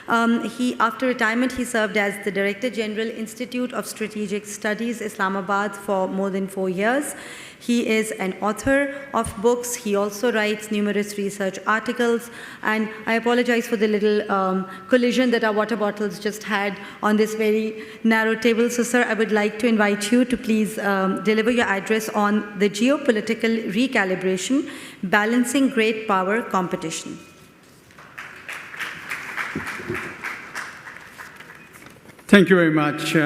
After retirement, he served as the Director General, Institute of Strategic Studies, Islamabad, for more than 4 years. He is an author of books. He also writes numerous research articles. And I apologize for the little collision that our water bottles just had on this very narrow table. So, sir, I would like to invite you to please deliver your address on the geopolitical recalibration, balancing great power competition. Thank you very much.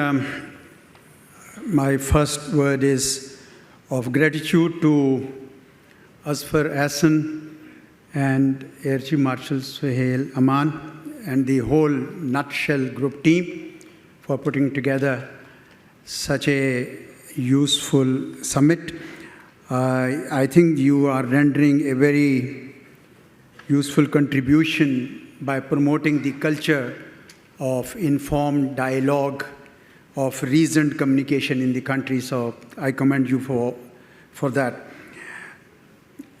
My first word is of gratitude to Asfar Ahsan and Air Chief Marshal Sohail Aman and the whole Nutshell Group team for putting together such a useful summit. I think you are rendering a very useful contribution by promoting the culture of informed dialogue, of reasoned communication in the country. So I commend you for that.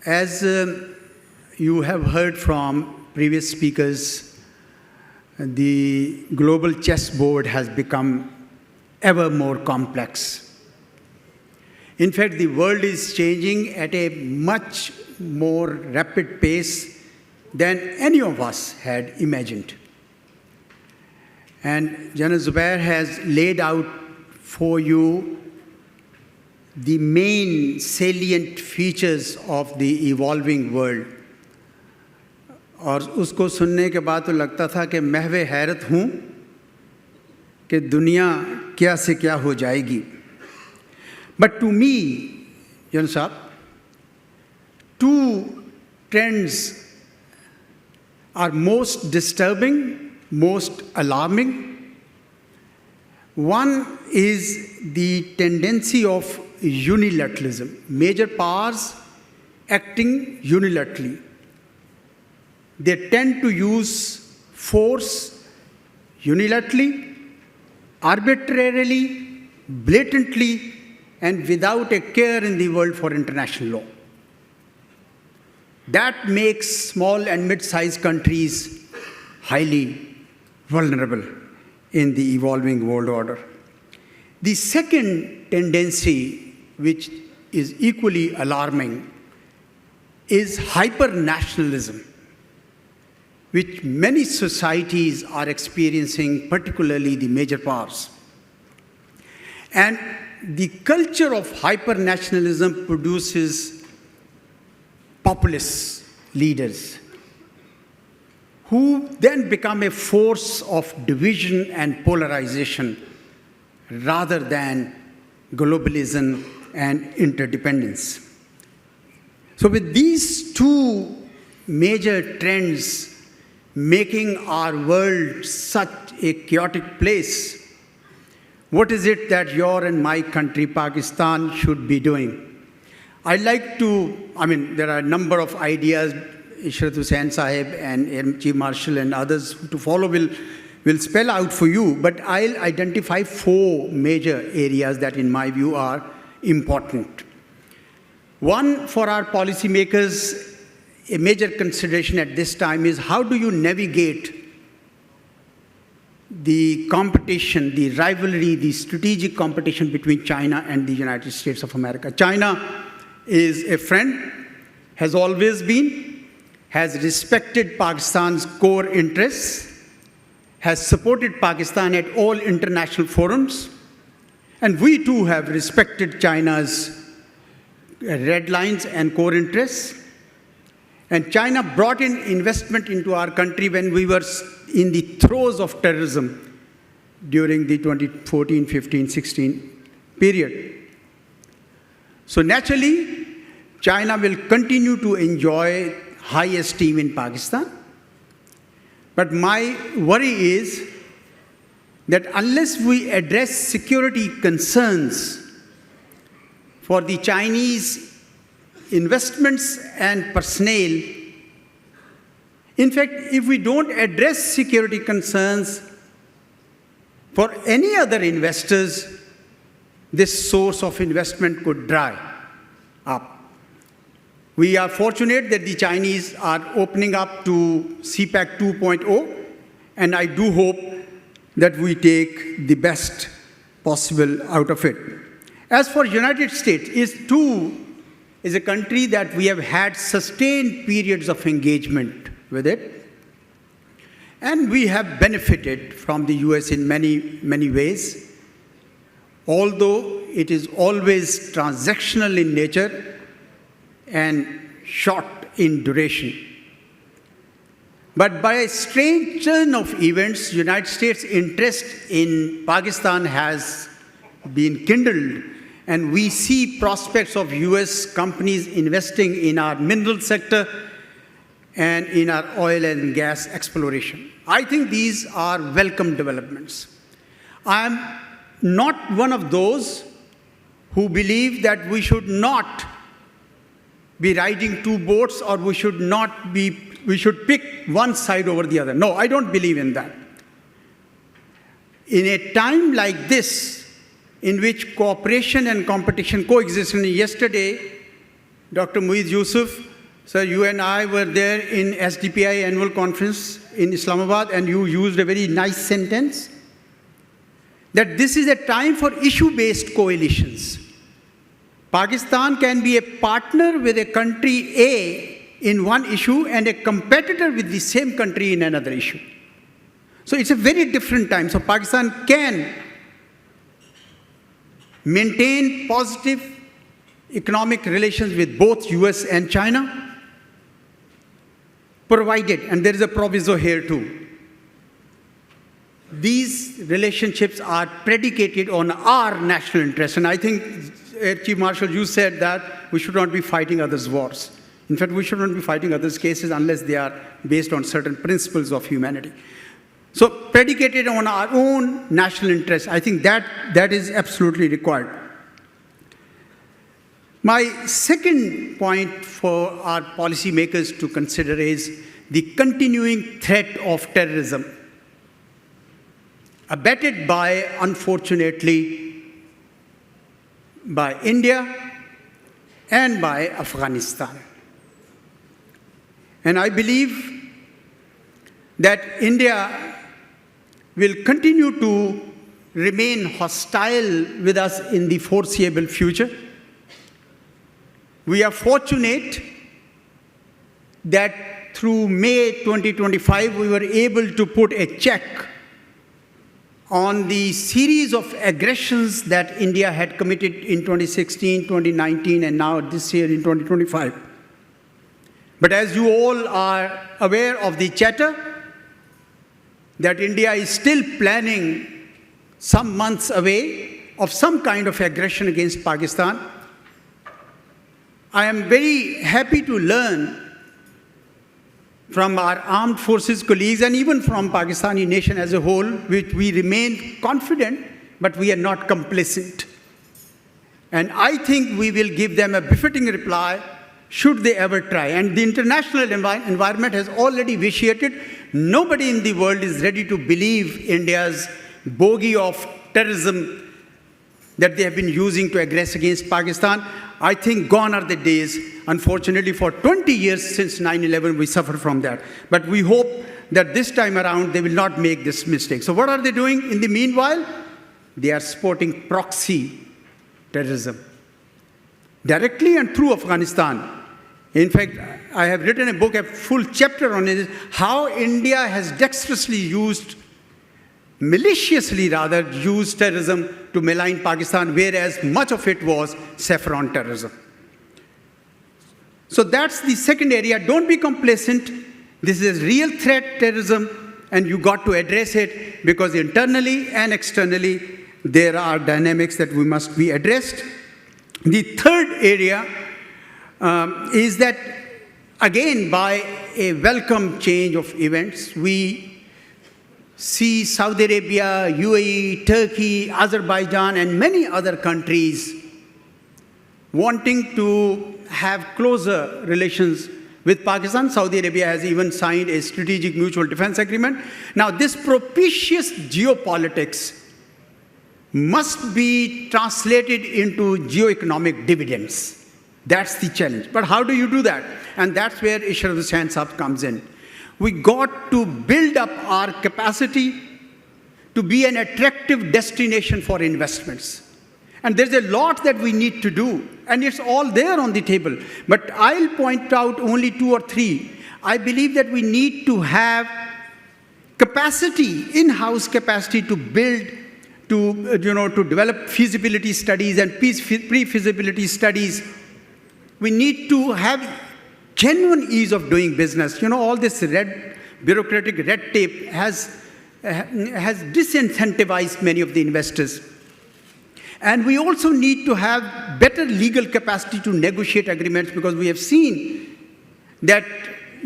As you have heard from previous speakers, the global chessboard has become ever more complex. In fact, the world is changing at a much more rapid pace than any of us had imagined. And General Zubair has laid out for you the main salient features of the evolving world. और उसको सुनने के बाद तो लगता था कि महवे हैरत हूँ कि दुनिया क्या से क्या हो जाएगी. But to me, General Saab, two trends are most disturbing, most alarming. One is the tendency of unilateralism, major powers acting unilaterally. They tend to use force unilaterally, arbitrarily, blatantly, and without a care in the world for international law. That makes small and mid-sized countries highly vulnerable in the evolving world order. The second tendency, which is equally alarming, is hyper-nationalism, which many societies are experiencing, particularly the major powers. And the culture of hyper-nationalism produces populist leaders who then become a force of division and polarization rather than globalism and interdependence. So with these two major trends making our world such a chaotic place, what is it that your and my country, Pakistan, should be doing? I'd like to, there are a number of ideas. Ishrat Hussain Sahib and Chief Marshal and others to follow will spell out for you, but I'll identify 4 major areas that in my view are important. One, for our policymakers, a major consideration at this time is how do you navigate the competition, the rivalry, the strategic competition between China and the United States of America. China is a friend, has always been, has respected Pakistan's core interests, has supported Pakistan at all international forums, And we too have respected China's red lines and core interests. And China brought in investment into our country when we were in the throes of terrorism during the 2014, 15, 16 period. So naturally, China will continue to enjoy high esteem in Pakistan. But my worry is that unless we address security concerns for the Chinese investments and personnel, in fact, if we don't address security concerns for any other investors, this source of investment could dry up. We are fortunate that the Chinese are opening up to CPEC 2.0, and I do hope that we take the best possible out of it. As for United States, is a country that we have had sustained periods of engagement with it, and we have benefited from the US in many, many ways, although it is always transactional in nature and short in duration. But by a strange turn of events, United States' interest in Pakistan has been kindled, and we see prospects of US companies investing in our mineral sector and in our oil and gas exploration. I think these are welcome developments. I am not one of those who believe that we should not be riding two boats, or we should pick one side over the other. No, I don't believe in that. In a time like this, in which cooperation and competition coexist, and yesterday, Dr. Muiz Yusuf, sir, you and I were there in SDPI annual conference in Islamabad, and you used a very nice sentence, that this is a time for issue-based coalitions. Pakistan can be a partner with a country A in one issue and a competitor with the same country in another issue. So it's a very different time. So Pakistan can maintain positive economic relations with both US and China, provided, and there is a proviso here too, these relationships are predicated on our national interests. And I think, Chief Marshal, you said that we should not be fighting others' wars. In fact, we should not be fighting others' cases unless they are based on certain principles of humanity. So predicated on our own national interests, I think that is absolutely required. My second point for our policymakers to consider is the continuing threat of terrorism, abetted by, unfortunately, by India and by Afghanistan. And I believe that India will continue to remain hostile with us in the foreseeable future. We are fortunate that through May 2025, we were able to put a check on the series of aggressions that India had committed in 2016, 2019, and now this year in 2025. But as you all are aware of the chatter, that India is still planning some months away of some kind of aggression against Pakistan, I am very happy to learn from our armed forces colleagues and even from Pakistani nation as a whole, which we remain confident, but we are not complacent. And I think we will give them a befitting reply should they ever try. And the international environment has already vitiated. Nobody in the world is ready to believe India's bogey of terrorism that they have been using to aggress against Pakistan. I think gone are the days. Unfortunately, for 20 years since 9/11, we suffered from that. But we hope that this time around, they will not make this mistake. So what are they doing in the meanwhile? They are supporting proxy terrorism, directly and through Afghanistan. In fact, I have written a book, a full chapter on it, how India has dexterously used maliciously rather used terrorism to malign Pakistan, whereas much of it was saffron terrorism. So that's the second area. Don't be complacent. This is a real threat, terrorism, and you got to address it because internally and externally there are dynamics that we must be addressed. The third area is that, again, by a welcome change of events, we see Saudi Arabia, UAE, Turkey, Azerbaijan, and many other countries wanting to have closer relations with Pakistan. Saudi Arabia has even signed a strategic mutual defense agreement. Now, this propitious geopolitics must be translated into geoeconomic dividends. That's the challenge. But how do you do that? And that's where Ishrat Hussain Sahab comes in. We got to build up our capacity to be an attractive destination for investments. And there's a lot that we need to do, and it's all there on the table. But I'll point out only 2 or 3. I believe that we need to have capacity, in-house capacity to build, to develop feasibility studies and pre-feasibility studies. We need to have genuine ease of doing business. All this bureaucratic red tape has disincentivized many of the investors. And we also need to have better legal capacity to negotiate agreements, because we have seen that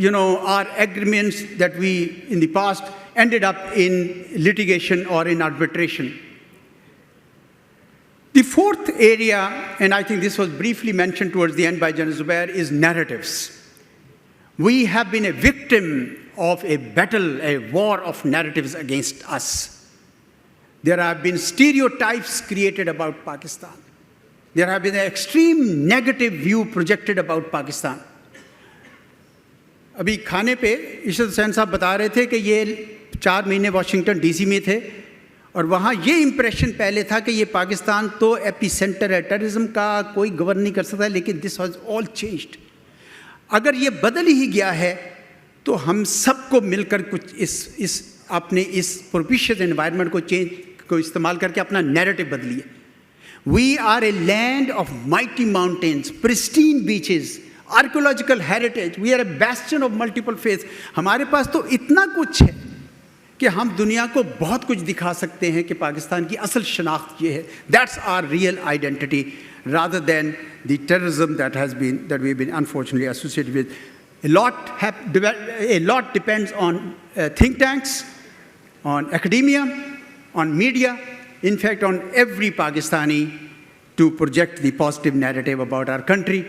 our agreements that we in the past ended up in litigation or in arbitration. The fourth area, and I think this was briefly mentioned towards the end by General Zubair, is narratives. We have been a victim of a battle, a war of narratives against us. There have been stereotypes created about Pakistan. There have been an extreme negative view projected about Pakistan. अभी खाने पे इशरत हुसैन साहब बता रहे थे कि ये 4 महीने वाशिंगटन डीसी में थे और वहाँ ये इम्प्रेशन पहले था कि ये पाकिस्तान तो एपी सेंटर है टेररिज्म का, कोई गवर्न नहीं कर सकता, लेकिन दिस वाज ऑल चेंज्ड. अगर ये बदल ही गया है तो हम सबको मिलकर कुछ अपने इस प्रोपिशियस एनवायरनमेंट को इस्तेमाल करके अपना नैरेटिव बदलिए. We are a land of mighty mountains, pristine beaches, archaeological heritage, we are a bastion of multiple faith. हमारे पास तो इतना कुछ है कि हम दुनिया को बहुत कुछ दिखा सकते हैं कि पाकिस्तान की असल शनाख्त ये है. That's our real identity, rather than the terrorism that we've been unfortunately associated with. A lot depends on think tanks, on academia, on media, in fact on every Pakistani to project the positive narrative about our country.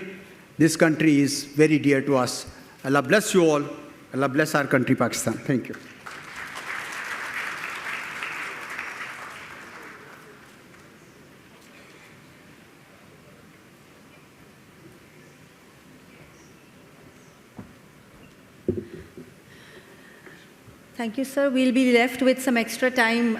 This country is very dear to us. Allah bless you all. Allah bless our country, Pakistan. Thank you. Thank you, sir. We'll be left with some extra time,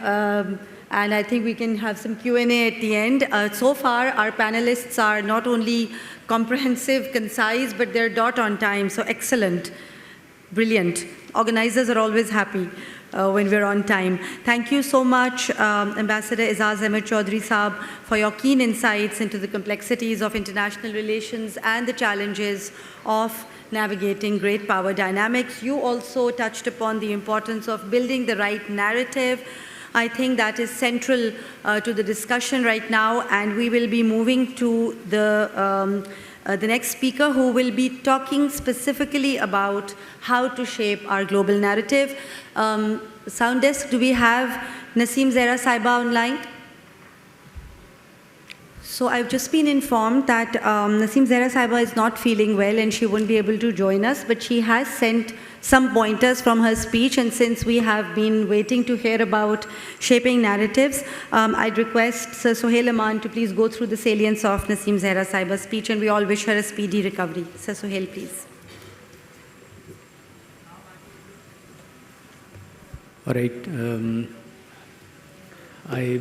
and I think we can have some Q&A at the end. So far, our panelists are not only comprehensive, concise, but they're dot on time, so excellent, brilliant. Organizers are always happy when we're on time. Thank you so much, Ambassador Izaz Ahmed Chaudhry Saab, for your keen insights into the complexities of international relations and the challenges of navigating great power dynamics. You also touched upon the importance of building the right narrative. I think that is central to the discussion right now, and we will be moving to the next speaker, who will be talking specifically about how to shape our global narrative. Sound desk, do we have Naseem Zehra Saiba online? So I've just been informed that Naseem Zehra Saiba is not feeling well and she won't be able to join us, but she has sent some pointers from her speech, and since we have been waiting to hear about shaping narratives, I'd request Sir Sohail Aman to please go through the salience of Naseem Zehra Saiba's speech, and we all wish her a speedy recovery. Sir Sohail, please. All right. I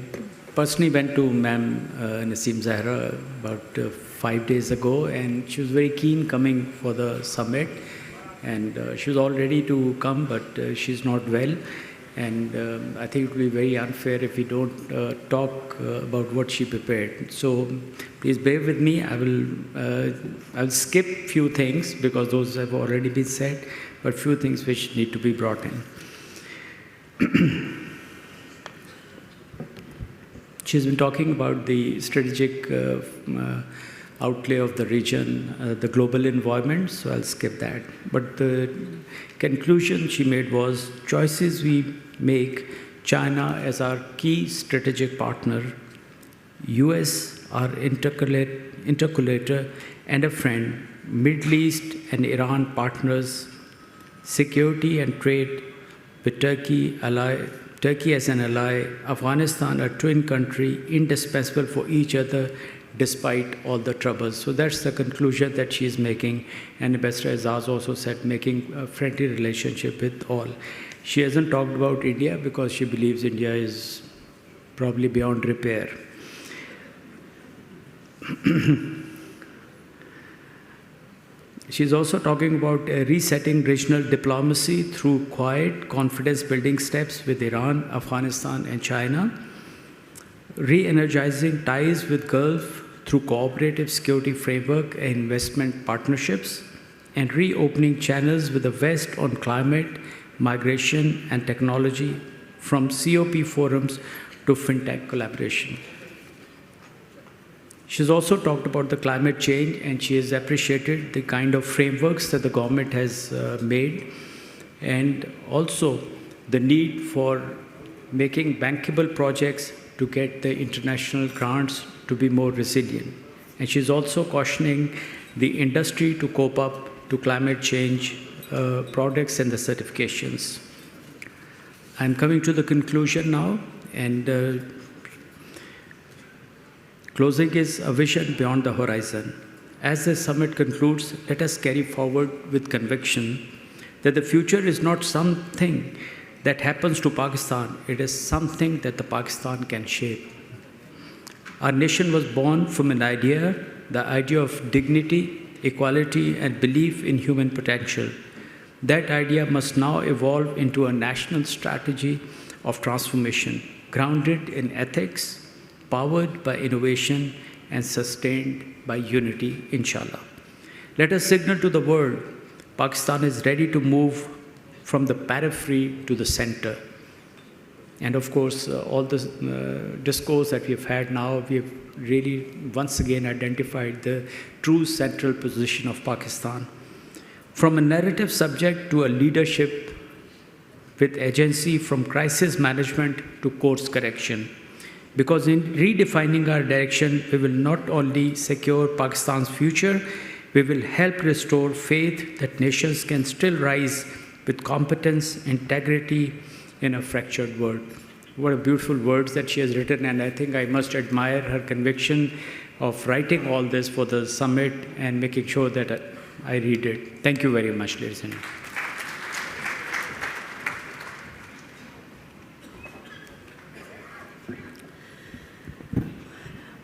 personally went to Ma'am Naseem Zehra about 5 days ago, and she was very keen coming for the summit, and she was all ready to come, but she's not well. And I think it will be very unfair if we don't talk about what she prepared. So please bear with me. I'll skip few things because those have already been said, but few things which need to be brought in. She's been talking about the strategic outlay of the region, the global environment, so I'll skip that. But the conclusion she made was choices we make, China as our key strategic partner, US our interculator and a friend, Middle East and Iran partners, security and trade with Turkey as an ally, Afghanistan a twin country, indispensable for each other despite all the troubles. So that's the conclusion that she is making. And Ambassador Azaz also said making a friendly relationship with all. She hasn't talked about India because she believes India is probably beyond repair. She's also talking about resetting regional diplomacy through quiet, confidence-building steps with Iran, Afghanistan, and China, re-energizing ties with Gulf through cooperative security framework and investment partnerships, and reopening channels with the West on climate, migration, and technology, from COP forums to fintech collaboration. She's also talked about the climate change, and she has appreciated the kind of frameworks that the government has made, and also the need for making bankable projects to get the international grants to be more resilient. And she's also cautioning the industry to cope up to climate change products and the certifications. I'm coming to the conclusion now, and closing is a vision beyond the horizon. As the summit concludes, let us carry forward with conviction that the future is not something that happens to Pakistan, it is something that the Pakistan can shape. Our nation was born from an idea, the idea of dignity, equality, and belief in human potential. That idea must now evolve into a national strategy of transformation, grounded in ethics, powered by innovation, and sustained by unity, inshallah. Let us signal to the world, Pakistan is ready to move from the periphery to the center. And of course, all the discourse that we've had now, we've really once again identified the true central position of Pakistan. From a narrative subject to a leadership with agency, from crisis management to course correction. Because in redefining our direction, we will not only secure Pakistan's future, we will help restore faith that nations can still rise with competence, integrity in a fractured world. What a beautiful words that she has written, and I think I must admire her conviction of writing all this for the summit and making sure that I read it. Thank you very much, ladies and gentlemen.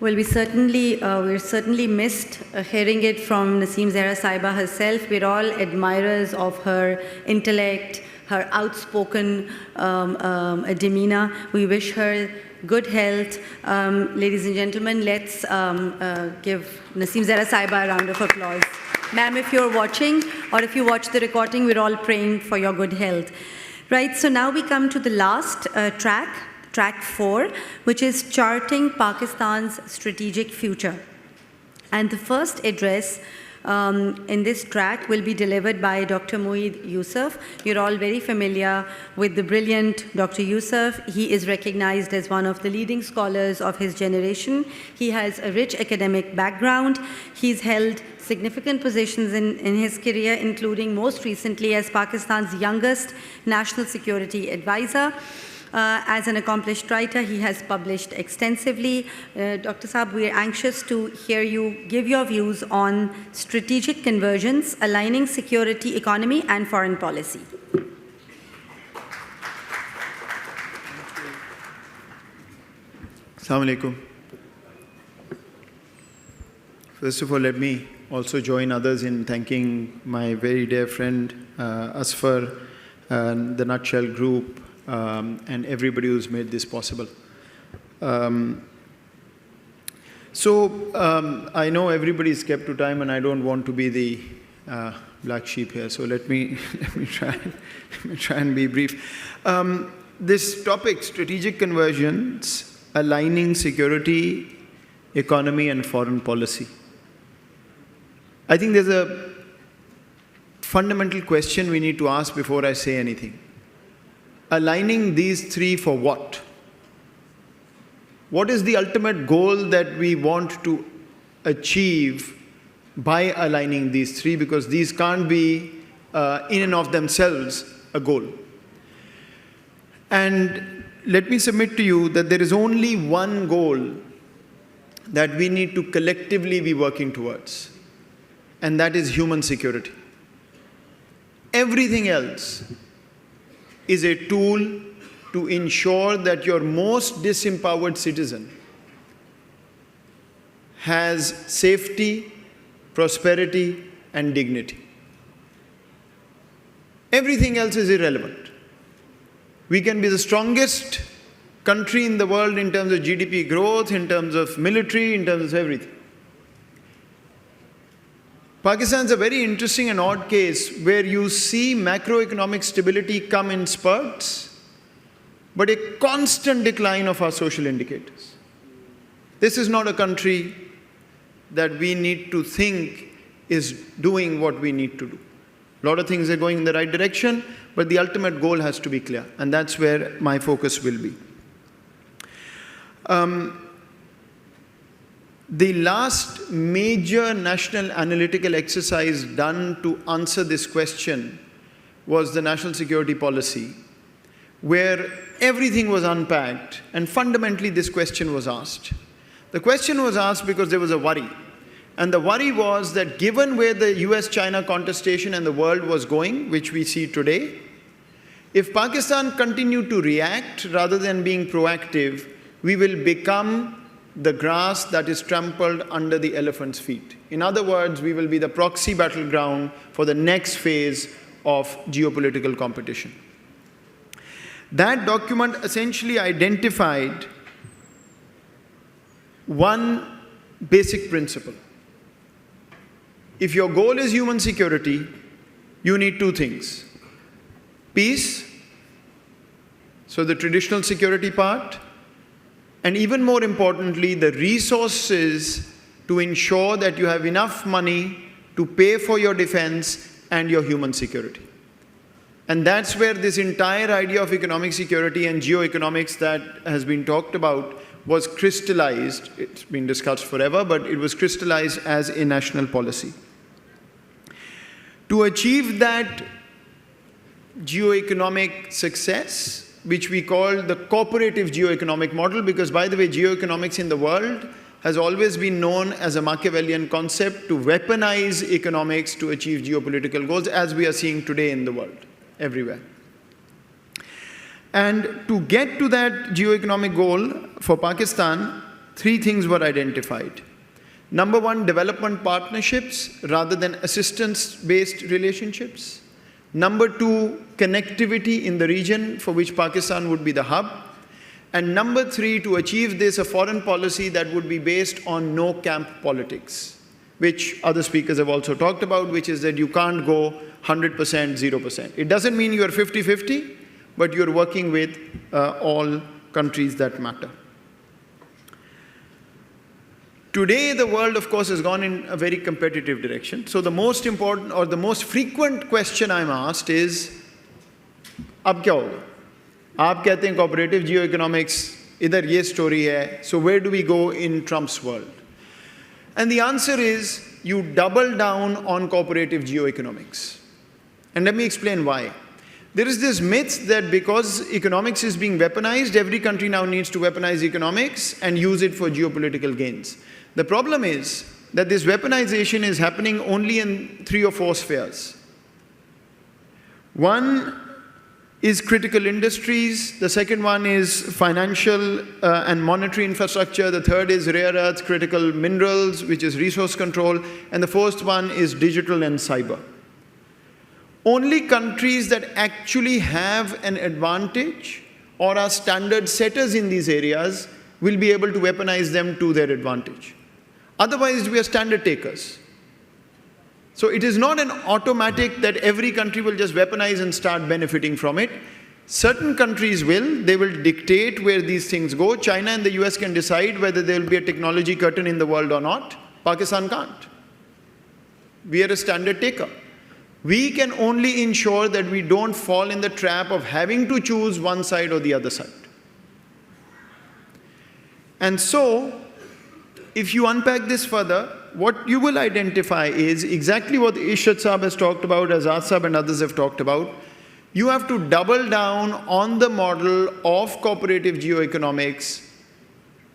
Well, we're certainly missed hearing it from Naseem Zahra Sahiba herself. We're all admirers of her intellect, her outspoken demeanor. We wish her good health. Ladies and gentlemen, let's give Naseem Zahra Sahiba a round of applause. Ma'am, if you're watching or if you watch the recording, we're all praying for your good health. Right, so now we come to the last track 4, which is charting Pakistan's strategic future. And the first address in this track will be delivered by Dr. Moeed Yusuf. You're all very familiar with the brilliant Dr. Yusuf. He is recognized as one of the leading scholars of his generation. He has a rich academic background. He's held significant positions in his career, including most recently as Pakistan's youngest national security advisor. As an accomplished writer, he has published extensively. Dr. Saab, we are anxious to hear you give your views on strategic convergence, aligning security, economy, and foreign policy. Assalamu alaikum. First of all, let me also join others in thanking my very dear friend Asfar and the Nutshell Group and everybody who's made this possible. I know everybody's kept to time, and I don't want to be the black sheep here. So let me try and be brief. This topic, strategic convergence, aligning security, economy, and foreign policy. I think there's a fundamental question we need to ask before I say anything. Aligning these three for what? What is the ultimate goal that we want to achieve by aligning these three? Because these can't be, in and of themselves, a goal. And let me submit to you that there is only one goal that we need to collectively be working towards, and that is human security. Everything else is a tool to ensure that your most disempowered citizen has safety, prosperity, and dignity. Everything else is irrelevant. We can be the strongest country in the world in terms of GDP growth, in terms of military, in terms of everything. Pakistan is a very interesting and odd case where you see macroeconomic stability come in spurts, but a constant decline of our social indicators. This is not a country that we need to think is doing what we need to do. A lot of things are going in the right direction, but the ultimate goal has to be clear, and that's where my focus will be. The last major national analytical exercise done to answer this question was the national security policy, where everything was unpacked, and fundamentally this question was asked. The question was asked because there was a worry. And the worry was that given where the US-China contestation and the world was going, which we see today, if Pakistan continued to react rather than being proactive, we will become the grass that is trampled under the elephant's feet. In other words, we will be the proxy battleground for the next phase of geopolitical competition. That document essentially identified one basic principle. If your goal is human security, you need two things. Peace, so the traditional security part, and even more importantly, the resources to ensure that you have enough money to pay for your defense and your human security. And that's where this entire idea of economic security and geoeconomics that has been talked about was crystallized. It's been discussed forever, but it was crystallized as a national policy. To achieve that geoeconomic success, which we call the cooperative geoeconomic model, because by the way, geoeconomics in the world has always been known as a Machiavellian concept to weaponize economics to achieve geopolitical goals, as we are seeing today in the world, everywhere. And to get to that geoeconomic goal for Pakistan, three things were identified. Number one, development partnerships rather than assistance-based relationships. Number two, connectivity in the region for which Pakistan would be the hub. And number three, to achieve this, a foreign policy that would be based on no-camp politics, which other speakers have also talked about, which is that you can't go 100%, 0%. It doesn't mean you're 50-50, but you're working with all countries that matter. Today, the world, of course, has gone in a very competitive direction. So the most important or the most frequent question I'm asked is, अब क्या होगा? आप कहते हैं cooperative geoeconomics, इधर ये story है, so where do we go in Trump's world? And the answer is, you double down on cooperative geoeconomics. And let me explain why. There is this myth that because economics is being weaponized, every country now needs to weaponize economics and use it for geopolitical gains. The problem is that this weaponization is happening only in 3 or 4 spheres. One is critical industries, the second one is financial and monetary infrastructure, the third is rare earths, critical minerals, which is resource control, and the fourth one is digital and cyber. only countries that actually have an advantage or are standard setters in these areas will be able to weaponize them to their advantage. Otherwise, we are standard takers. So it is not an automatic that every country will just weaponize and start benefiting from it. Certain countries will. They will dictate where these things go. China and the US can decide whether there will be a technology curtain in the world or not. Pakistan can't. We are a standard taker. We can only ensure that we don't fall in the trap of having to choose one side or the other side. And so, if you unpack this further, what you will identify is exactly what Ishrat Saab has talked about, Azad Saab and others have talked about. You have to double down on the model of cooperative geoeconomics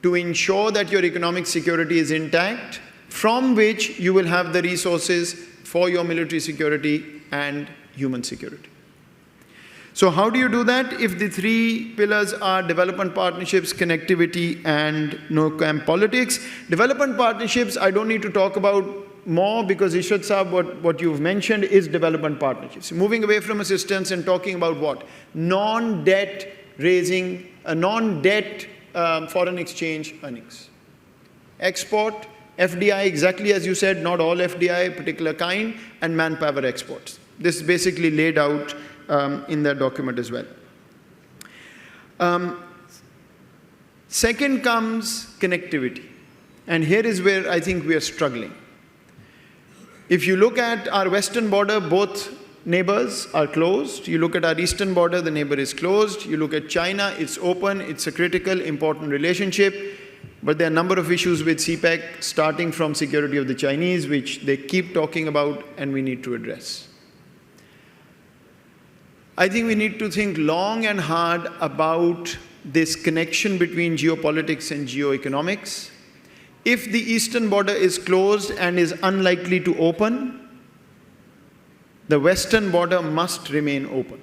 to ensure that your economic security is intact, from which you will have the resources for your military security and human security. So how do you do that? If the three pillars are development partnerships, connectivity, and no-camp politics. Development partnerships, I don't need to talk about more because Ishrat Saab, what you've mentioned is development partnerships. Moving away from assistance and talking about what? Non-debt raising, non-debt foreign exchange earnings. Export, FDI, exactly as you said, not all FDI, particular kind, and manpower exports. This is basically laid out in that document as well. Second comes connectivity. And here is where I think we are struggling. If you look at our western border, both neighbors are closed. You look at our eastern border, the neighbor is closed. You look at China, it's open, it's a critical, important relationship. But there are a number of issues with CPEC, starting from security of the Chinese, which they keep talking about and we need to address. I think we need to think long and hard about this connection between geopolitics and geoeconomics. If the eastern border is closed and is unlikely to open, the western border must remain open.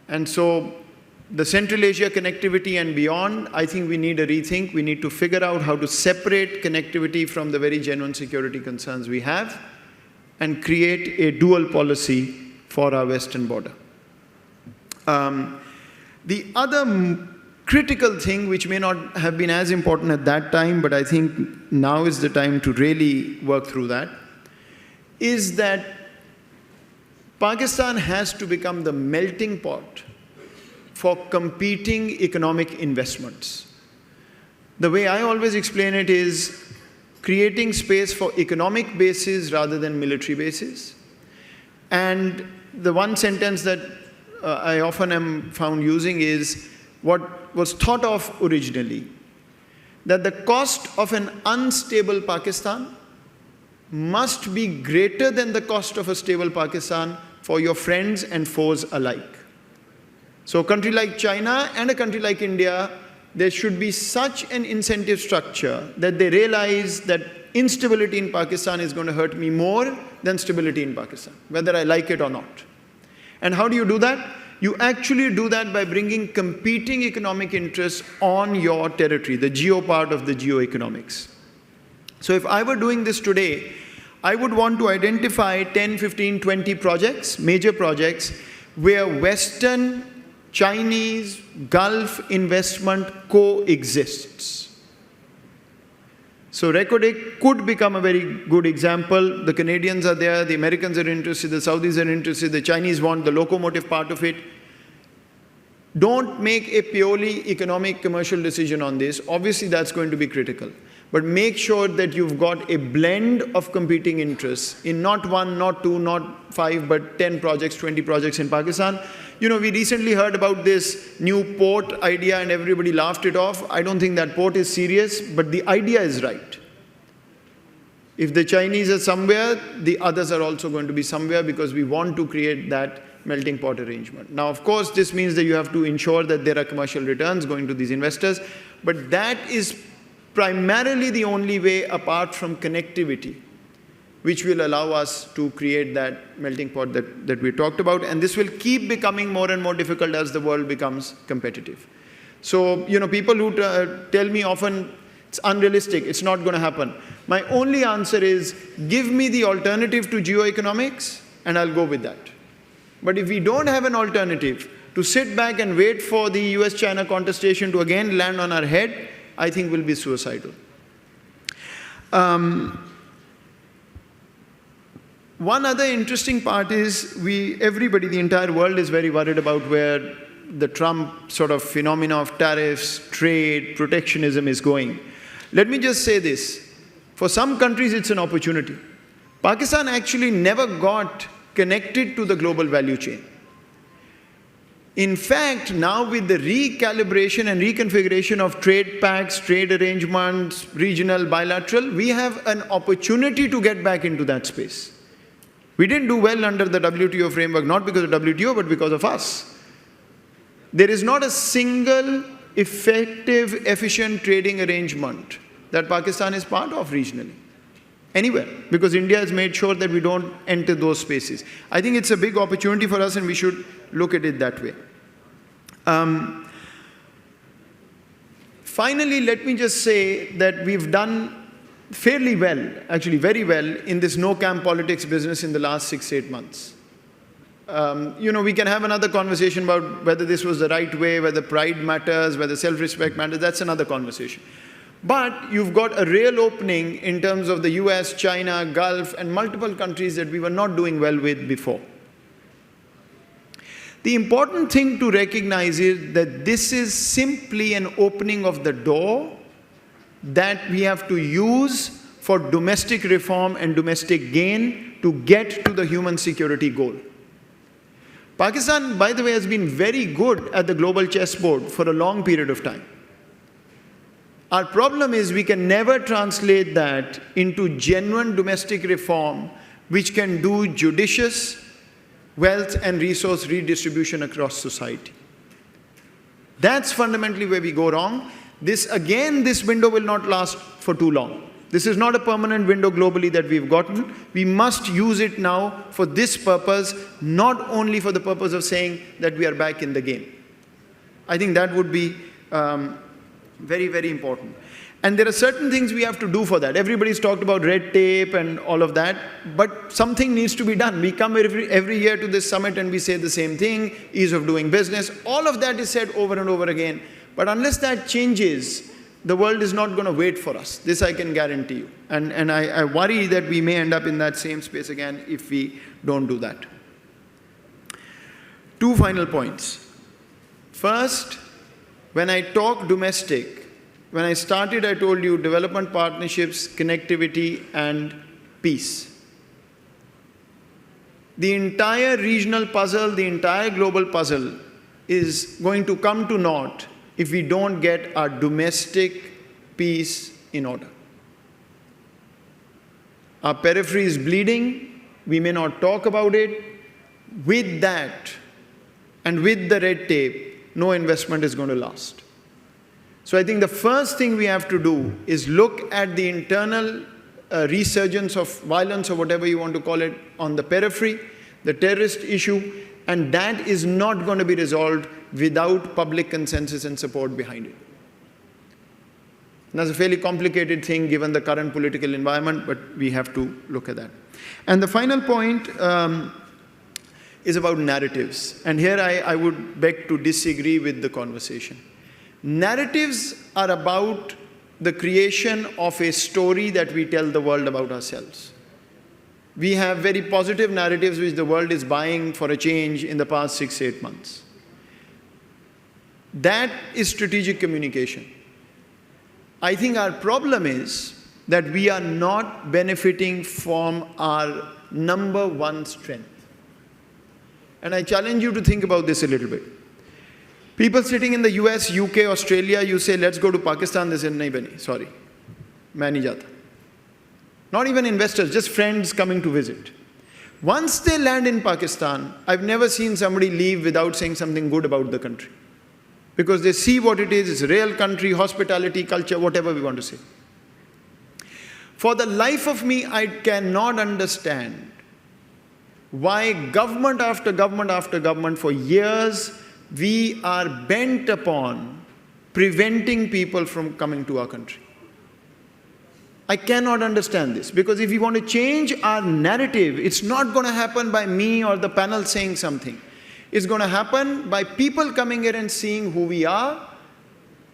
And so the Central Asia connectivity and beyond, I think we need a rethink. We need to figure out how to separate connectivity from the very genuine security concerns we have and create a dual policy for our western border. The other critical thing, which may not have been as important at that time, but I think now is the time to really work through that, is that Pakistan has to become the melting pot for competing economic investments. The way I always explain it is creating space for economic bases rather than military bases. And the one sentence that I often am found using is what was thought of originally, that the cost of an unstable Pakistan must be greater than the cost of a stable Pakistan for your friends and foes alike. So a country like China and a country like India, there should be such an incentive structure that they realize that instability in Pakistan is going to hurt me more than stability in Pakistan, whether I like it or not. And how do you do that? You actually do that by bringing competing economic interests on your territory, the geo part of the geoeconomics. So if I were doing this today, I would want to identify 10, 15, 20 projects, major projects, where Western, Chinese, Gulf investment coexists. So Reko could become a very good example. The Canadians are there, the Americans are interested, the Saudis are interested, the Chinese want the locomotive part of it. Don't make a purely economic commercial decision on this. Obviously, that's going to be critical. But make sure that you've got a blend of competing interests in not one, not two, not five, but 10 projects, 20 projects in Pakistan. You know, we recently heard about this new port idea and everybody laughed it off. I don't think that port is serious, but the idea is right. If the Chinese are somewhere, the others are also going to be somewhere because we want to create that melting pot arrangement. Now, of course, this means that you have to ensure that there are commercial returns going to these investors, but that is primarily the only way apart from connectivity, which will allow us to create that melting pot that we talked about. And this will keep becoming more and more difficult as the world becomes competitive. So, you know, people who tell me often, it's unrealistic, it's not going to happen. My only answer is, give me the alternative to geoeconomics, and I'll go with that. But if we don't have an alternative, to sit back and wait for the US-China contestation to again land on our head, I think will be suicidal. One other interesting part is everybody, the entire world is very worried about where the Trump sort of phenomena of tariffs, trade, protectionism is going. Let me just say this. For some countries, it's an opportunity. Pakistan actually never got connected to the global value chain. In fact, now with the recalibration and reconfiguration of trade pacts, trade arrangements, regional, bilateral, we have an opportunity to get back into that space. We didn't do well under the WTO framework, not because of WTO, but because of us. There is not a single effective, efficient trading arrangement that Pakistan is part of regionally, anywhere, because India has made sure that we don't enter those spaces. I think it's a big opportunity for us, and we should look at it that way. Finally, let me just say that we've done fairly well, actually very well, in this no-camp politics business in the last 6-8 months. We can have another conversation about whether this was the right way, whether pride matters, whether self-respect matters. That's another conversation. But you've got a real opening in terms of the US, China, Gulf, and multiple countries that we were not doing well with before. The important thing to recognize is that this is simply an opening of the door that we have to use for domestic reform and domestic gain to get to the human security goal. Pakistan, by the way, has been very good at the global chessboard for a long period of time. Our problem is we can never translate that into genuine domestic reform which can do judicious wealth and resource redistribution across society. That's fundamentally where we go wrong. This window will not last for too long. This is not a permanent window globally that we've gotten. We must use it now for this purpose, not only for the purpose of saying that we are back in the game. I think that would be very, very important. And there are certain things we have to do for that. Everybody's talked about red tape and all of that, but something needs to be done. We come every year to this summit and we say the same thing, ease of doing business. All of that is said over and over again. But unless that changes, the world is not going to wait for us. This I can guarantee you. And I worry that we may end up in that same space again if we don't do that. 2 final points. First, when I talk domestic, when I started, I told you development partnerships, connectivity, and peace. The entire regional puzzle, the entire global puzzle is going to come to naught if we don't get our domestic peace in order. Our periphery is bleeding. We may not talk about it. With that, and with the red tape, no investment is going to last. So I think the first thing we have to do is look at the internal resurgence of violence, or whatever you want to call it, on the periphery, the terrorist issue, and that is not going to be resolved without public consensus and support behind it. And that's a fairly complicated thing given the current political environment, but we have to look at that. And the final point is about narratives. And here I would beg to disagree with the conversation. Narratives are about the creation of a story that we tell the world about ourselves. We have very positive narratives which the world is buying for a change in the past 6-8 months. That is strategic communication. I think our problem is that we are not benefiting from our number one strength. And I challenge you to think about this a little bit. People sitting in the US, UK, Australia, you say, let's go to Pakistan, they say, nahi bani, sorry, main nahi jata. Not even investors, just friends coming to visit. Once they land in Pakistan, I've never seen somebody leave without saying something good about the country. Because they see what it is, it's a real country, hospitality, culture, whatever we want to say. For the life of me, I cannot understand why government after government after government for years, we are bent upon preventing people from coming to our country. I cannot understand this, because if we want to change our narrative, it's not going to happen by me or the panel saying something. It's going to happen by people coming here and seeing who we are,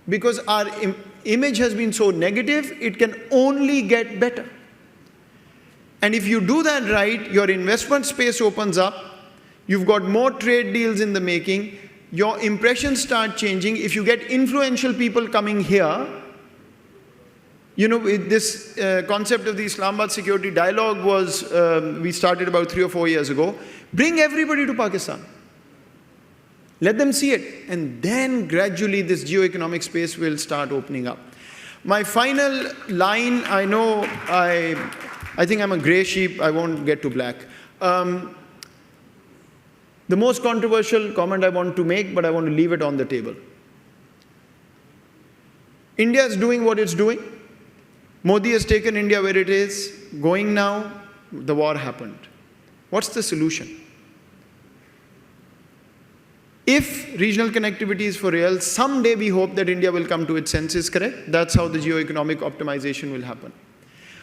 because our image has been so negative, it can only get better. And if you do that right, your investment space opens up, you've got more trade deals in the making, your impressions start changing. If you get influential people coming here, you know, this concept of the Islamabad security dialogue was, we started about 3 or 4 years ago. Bring everybody to Pakistan. Let them see it. And then gradually this geoeconomic space will start opening up. My final line, I know I think I'm a grey sheep, I won't get to black. The most controversial comment I want to make, but I want to leave it on the table. India is doing what it's doing. Modi has taken India where it is going now. The war happened. What's the solution? If regional connectivity is for real, someday we hope that India will come to its senses, correct? That's how the geoeconomic optimization will happen.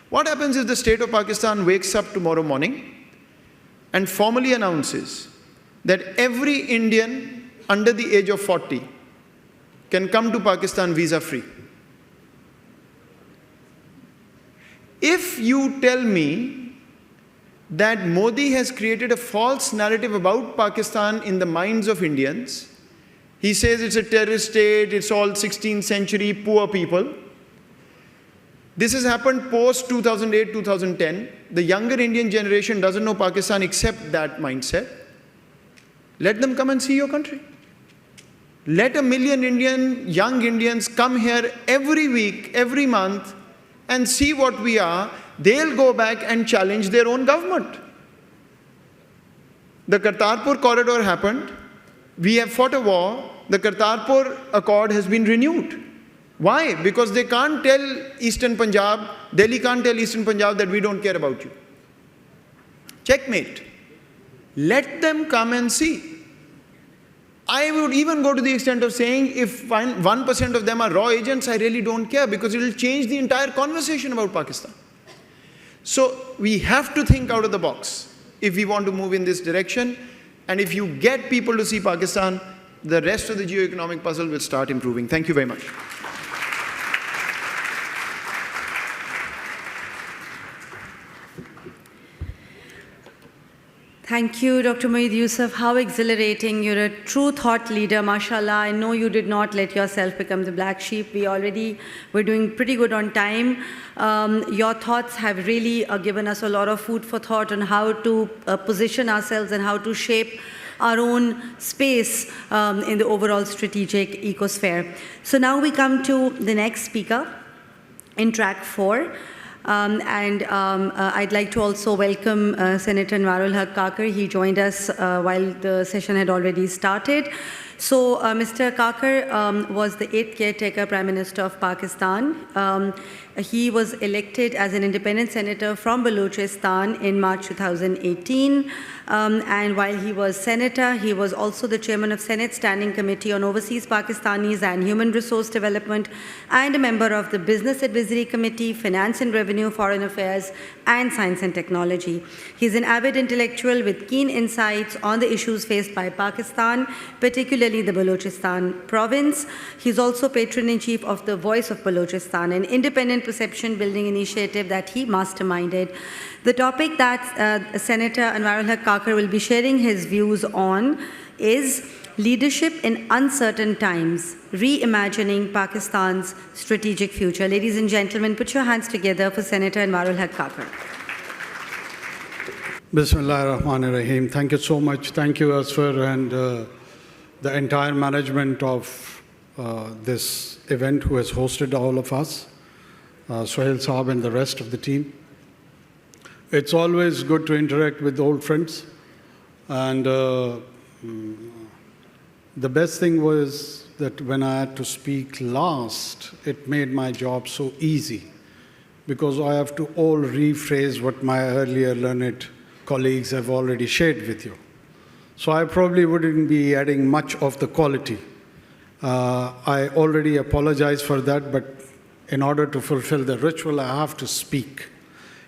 What happens if the state of Pakistan wakes up tomorrow morning and formally announces that every Indian under the age of 40 can come to Pakistan visa-free? If you tell me that Modi has created a false narrative about Pakistan in the minds of Indians, he says it's a terrorist state, it's all 16th century poor people. This has happened post-2008, 2010. The younger Indian generation doesn't know Pakistan except that mindset. Let them come and see your country. Let 1 million young Indians come here every week, every month, and see what we are. They'll go back and challenge their own government. The Kartarpur corridor happened. We have fought a war. The Kartarpur Accord has been renewed. Why? Because they can't tell Eastern Punjab, Delhi can't tell Eastern Punjab that we don't care about you. Checkmate. Let them come and see. I would even go to the extent of saying if 1% of them are raw agents, I really don't care, because it will change the entire conversation about Pakistan. So we have to think out of the box if we want to move in this direction. And if you get people to see Pakistan, the rest of the geoeconomic puzzle will start improving. Thank you very much. Thank you, Dr. Moeed Yusuf. How exhilarating. You're a true thought leader, mashallah. I know you did not let yourself become the black sheep. We're doing pretty good on time. Your thoughts have really given us a lot of food for thought on how to position ourselves and how to shape our own space in the overall strategic ecosphere. So now we come to the next speaker in track 4. I'd like to also welcome Senator Anwarul Haq Kakar. He joined us while the session had already started. So Mr. Kakar was the 8th caretaker Prime Minister of Pakistan. He was elected as an independent senator from Balochistan in March 2018. And while he was senator, he was also the chairman of Senate Standing Committee on Overseas Pakistanis and Human Resource Development, and a member of the Business Advisory Committee, Finance and Revenue, Foreign Affairs, and Science and Technology. He's an avid intellectual with keen insights on the issues faced by Pakistan, particularly the Balochistan province. He's also patron-in-chief of the Voice of Balochistan, an independent perception-building initiative that he masterminded. The topic that Senator Anwarul Haq Kakar will be sharing his views on is leadership in uncertain times, reimagining Pakistan's strategic future. Ladies and gentlemen, put your hands together for Senator Anwarul Haq Kakar. Bismillah ar-Rahman ar-Rahim. Thank you so much. Thank you, Asfar, and the entire management of this event who has hosted all of us, Sohail Saab and the rest of the team. It's always good to interact with old friends. And the best thing was that when I had to speak last, it made my job so easy, because I have to all rephrase what my earlier learned colleagues have already shared with you. So I probably wouldn't be adding much of the quality. I already apologize for that, but in order to fulfill the ritual, I have to speak.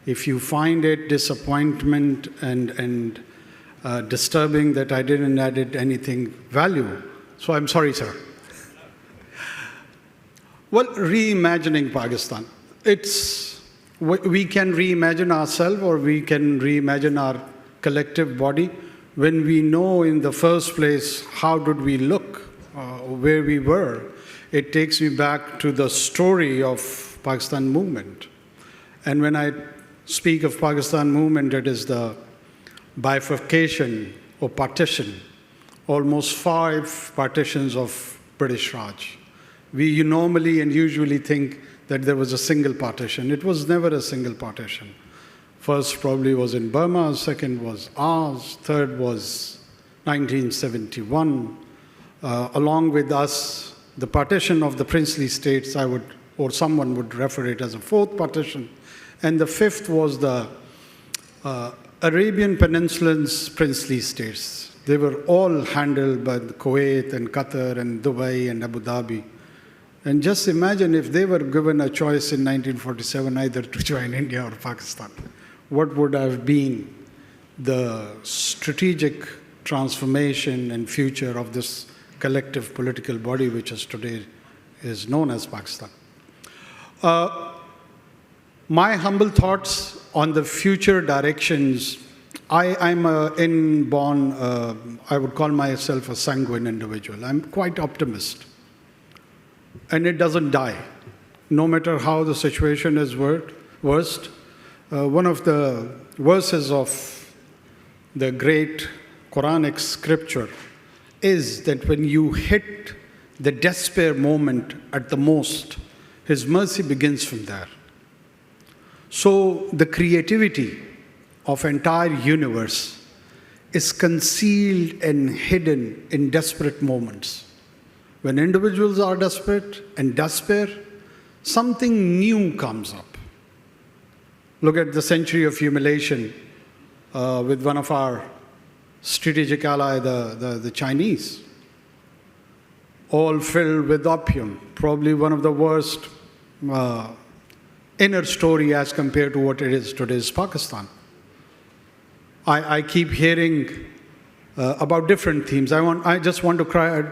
If you find it disappointment and disturbing that I didn't add anything value, so I'm sorry, sir. Well, reimagining Pakistan. We can reimagine ourselves, or we can reimagine our collective body when we know in the first place how did we look, where we were. It takes me back to the story of Pakistan movement. And when I speak of Pakistan movement, it is the bifurcation or partition, almost 5 partitions of British Raj. We normally and usually think that there was a single partition. It was never a single partition. First probably was in Burma, second was ours, third was 1971. Along with us, the partition of the princely states, someone would refer it as a 4th partition. And the 5th was the Arabian Peninsula's princely states. They were all handled by Kuwait and Qatar and Dubai and Abu Dhabi. And just imagine if they were given a choice in 1947 either to join India or Pakistan. What would have been the strategic transformation and future of this collective political body which is today is known as Pakistan? My humble thoughts on the future directions. I'm an inborn, I would call myself a sanguine individual. I'm quite optimist. And it doesn't die, no matter how the situation is worst. One of the verses of the great Quranic scripture is that when you hit the despair moment at the most, His mercy begins from there. So the creativity of entire universe is concealed and hidden in desperate moments. When individuals are desperate and despair, something new comes up. Look at the century of humiliation with one of our strategic ally, the Chinese, all filled with opium, probably one of the worst inner story as compared to what it is today's Pakistan. I keep hearing about different themes. I just want to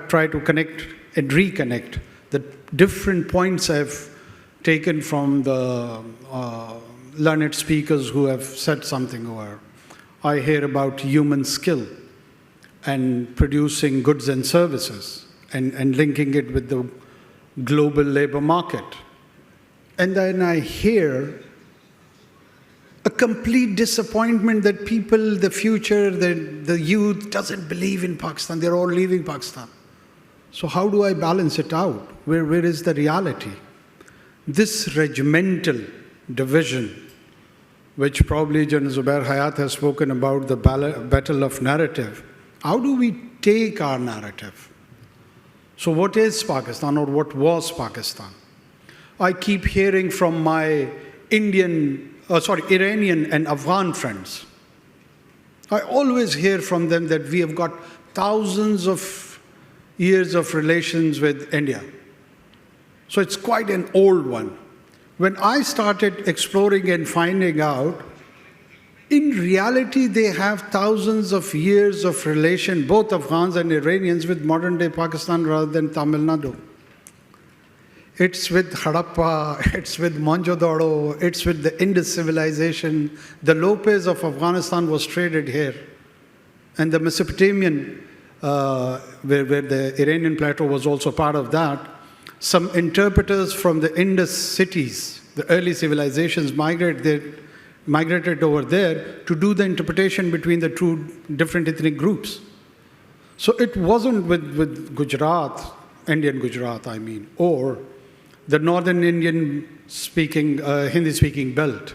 try to connect and reconnect the different points I've taken from the learned speakers who have said something over. I hear about human skill and producing goods and services and linking it with the global labor market. And then I hear a complete disappointment that people, the future, the youth doesn't believe in Pakistan. They're all leaving Pakistan. So how do I balance it out? Where is the reality? This regimental division, which probably General Zubair Hayat has spoken about, the battle of narrative. How do we take our narrative? So what is Pakistan, or what was Pakistan? I keep hearing from my Iranian and Afghan friends. I always hear from them that we have got thousands of years of relations with India. So it's quite an old one. When I started exploring and finding out, in reality, they have thousands of years of relation, both Afghans and Iranians, with modern-day Pakistan rather than Tamil Nadu. It's with Harappa, it's with Mohenjo-daro, it's with the Indus civilization. The Lopez of Afghanistan was traded here. And the Mesopotamian, where the Iranian plateau was also part of that, some interpreters from the Indus cities, the early civilizations, migrated over there to do the interpretation between the two different ethnic groups. So it wasn't with Gujarat, Indian Gujarat, I mean, or the northern Indian speaking, Hindi speaking belt,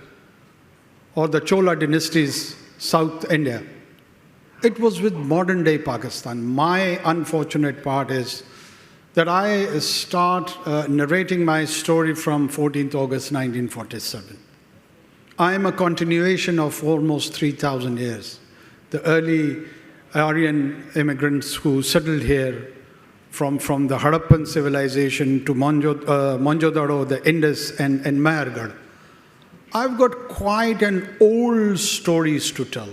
or the Chola dynasties, South India. It was with modern day Pakistan. My unfortunate part is that I start narrating my story from 14th August 1947. I am a continuation of almost 3,000 years. The early Aryan immigrants who settled here from the Harappan civilization to Mohenjo-daro, the Indus, and Mehergarh. I've got quite an old stories to tell.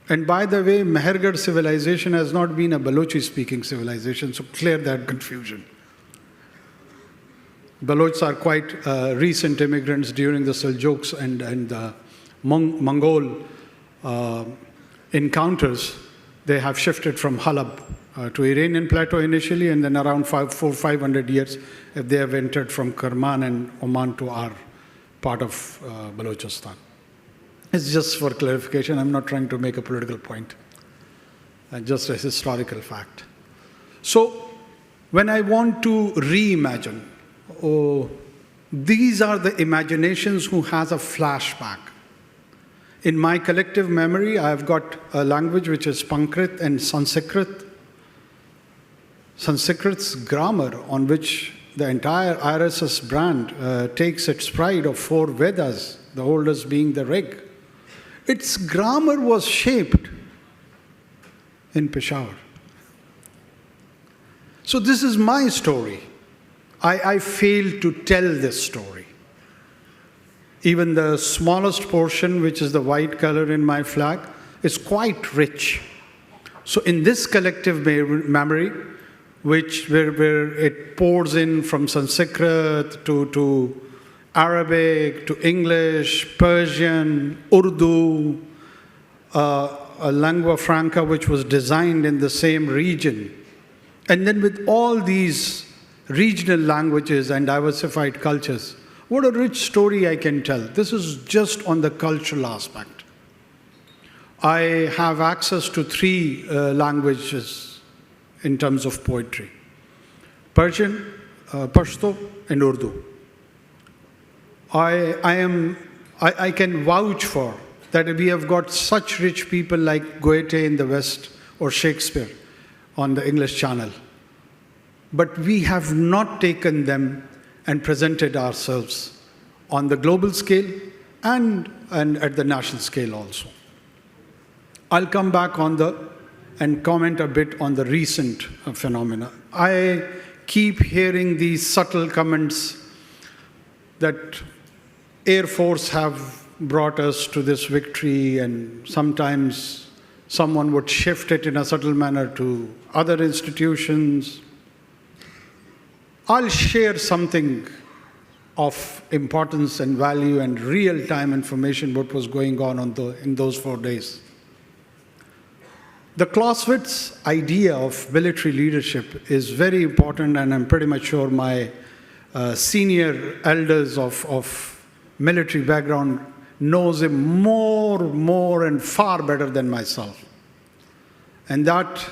And by the way, Mehergarh civilization has not been a Balochi-speaking civilization, so clear that confusion. Balochs are quite recent immigrants during the Seljuks and the Mongol encounters. They have shifted from Halab to Iranian plateau initially, and then around 500 years, they have entered from Kerman and Oman to our part of Balochistan. It's just for clarification. I'm not trying to make a political point. Just a historical fact. So when I want to reimagine, these are the imaginations who has a flashback. In my collective memory, I've got a language which is Pankrit and Sanskrit. Sanskrit's grammar, on which the entire RSS brand takes its pride of 4 Vedas, the oldest being the Rig. Its grammar was shaped in Peshawar. So this is my story. I failed to tell this story. Even the smallest portion, which is the white color in my flag, is quite rich. So in this collective memory, where it pours in from Sanskrit to Arabic, to English, Persian, Urdu, a lingua franca which was designed in the same region. And then with all these regional languages and diversified cultures, what a rich story I can tell. This is just on the cultural aspect. I have access to 3 languages in terms of poetry: Persian, Pashto, and Urdu. I can vouch for that we have got such rich people like Goethe in the West or Shakespeare on the English Channel. But we have not taken them and presented ourselves on the global scale and at the national scale also. I'll come back and comment a bit on the recent phenomena. I keep hearing these subtle comments that Air Force have brought us to this victory, and sometimes someone would shift it in a subtle manner to other institutions. I'll share something of importance and value and real-time information what was going on in those 4 days. The Clausewitz idea of military leadership is very important, and I'm pretty much sure my senior elders of military background knows him more and far better than myself. And that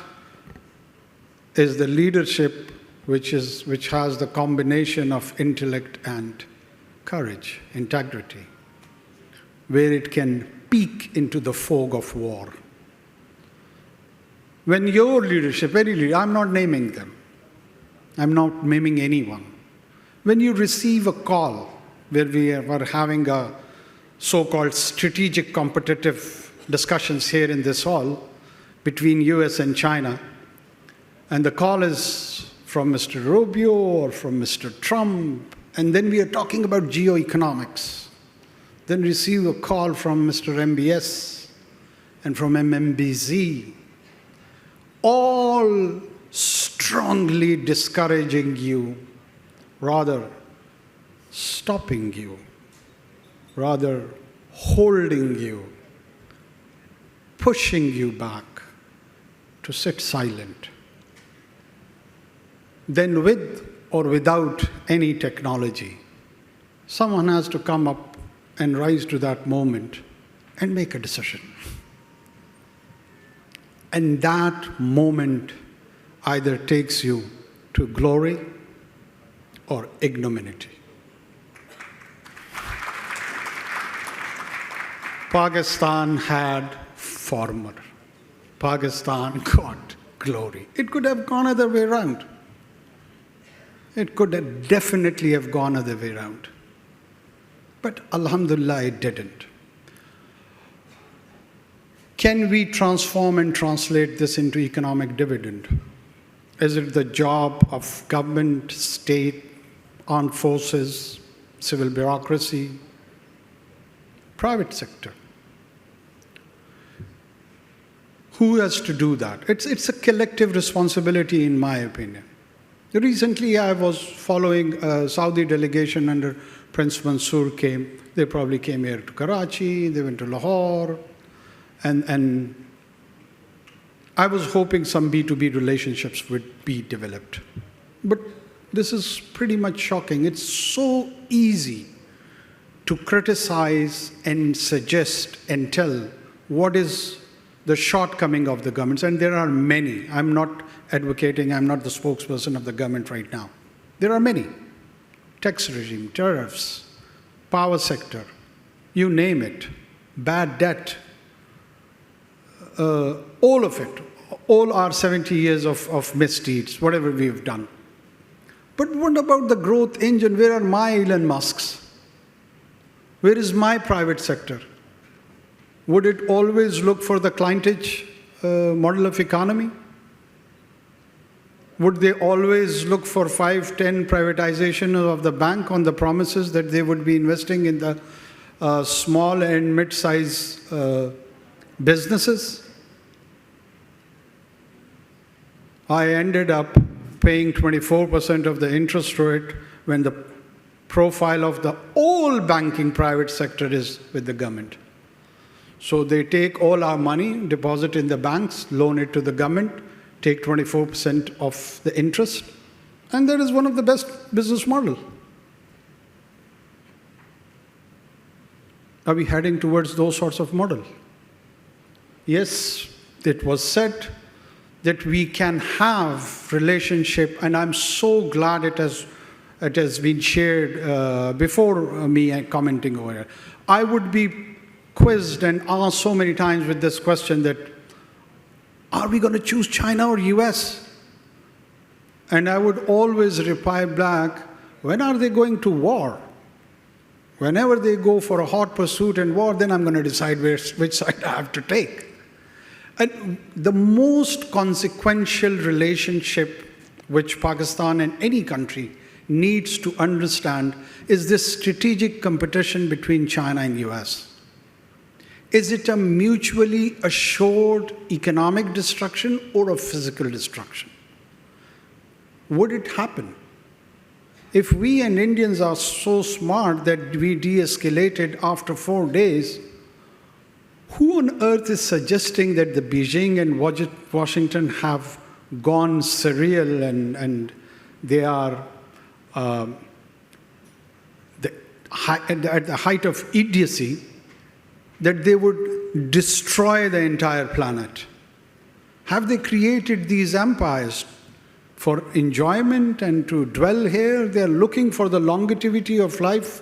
is the leadership which has the combination of intellect and courage, integrity, where it can peek into the fog of war. When your leadership, I'm not naming them, I'm not naming anyone. When you receive a call where we were having a so-called strategic competitive discussions here in this hall between US and China, and the call is from Mr. Rubio or from Mr. Trump, and then we are talking about geoeconomics. Then receive a call from Mr. MBS and from MMBZ, all strongly discouraging you, rather stopping you, rather holding you, pushing you back to sit silent. Then with or without any technology, someone has to come up and rise to that moment and make a decision. And that moment either takes you to glory or ignominy. Pakistan had former. Pakistan got glory. It could have gone other way around. It could have definitely have gone other way around. But alhamdulillah, it didn't. Can we transform and translate this into economic dividend? Is it the job of government, state, armed forces, civil bureaucracy, private sector? Who has to do that? It's a collective responsibility, in my opinion. Recently, I was following a Saudi delegation under Prince Mansour came. They probably came here to Karachi, they went to Lahore, and I was hoping some B2B relationships would be developed. But this is pretty much shocking. It's so easy to criticize and suggest and tell what is the shortcoming of the governments, and there are many. I'm not advocating, I'm not the spokesperson of the government right now. There are many. Tax regime, tariffs, power sector, you name it, bad debt, all of it, all our 70 years of misdeeds, whatever we've done. But what about the growth engine? Where are my Elon Musks? Where is my private sector? Would it always look for the clientage model of economy? Would they always look for 5, 10 privatization of the bank on the promises that they would be investing in the small and mid-size businesses? I ended up paying 24% of the interest rate when the profile of the whole banking private sector is with the government. So they take all our money, deposit in the banks, loan it to the government, take 24% of the interest, and that is one of the best business models. Are we heading towards those sorts of models? Yes, it was said that we can have relationship, and I'm so glad it has been shared before me commenting over it. I would be quizzed and asked so many times with this question that, are we going to choose China or US? And I would always reply back, when are they going to war? Whenever they go for a hot pursuit and war, then I'm going to decide which side I have to take. And the most consequential relationship which Pakistan and any country needs to understand is this strategic competition between China and US. Is it a mutually assured economic destruction or a physical destruction? Would it happen? If we and Indians are so smart that we de-escalated after 4 days, who on earth is suggesting that the Beijing and Washington have gone surreal and they are at the height of idiocy, that they would destroy the entire planet? Have they created these empires for enjoyment and to dwell here? They are looking for the longevity of life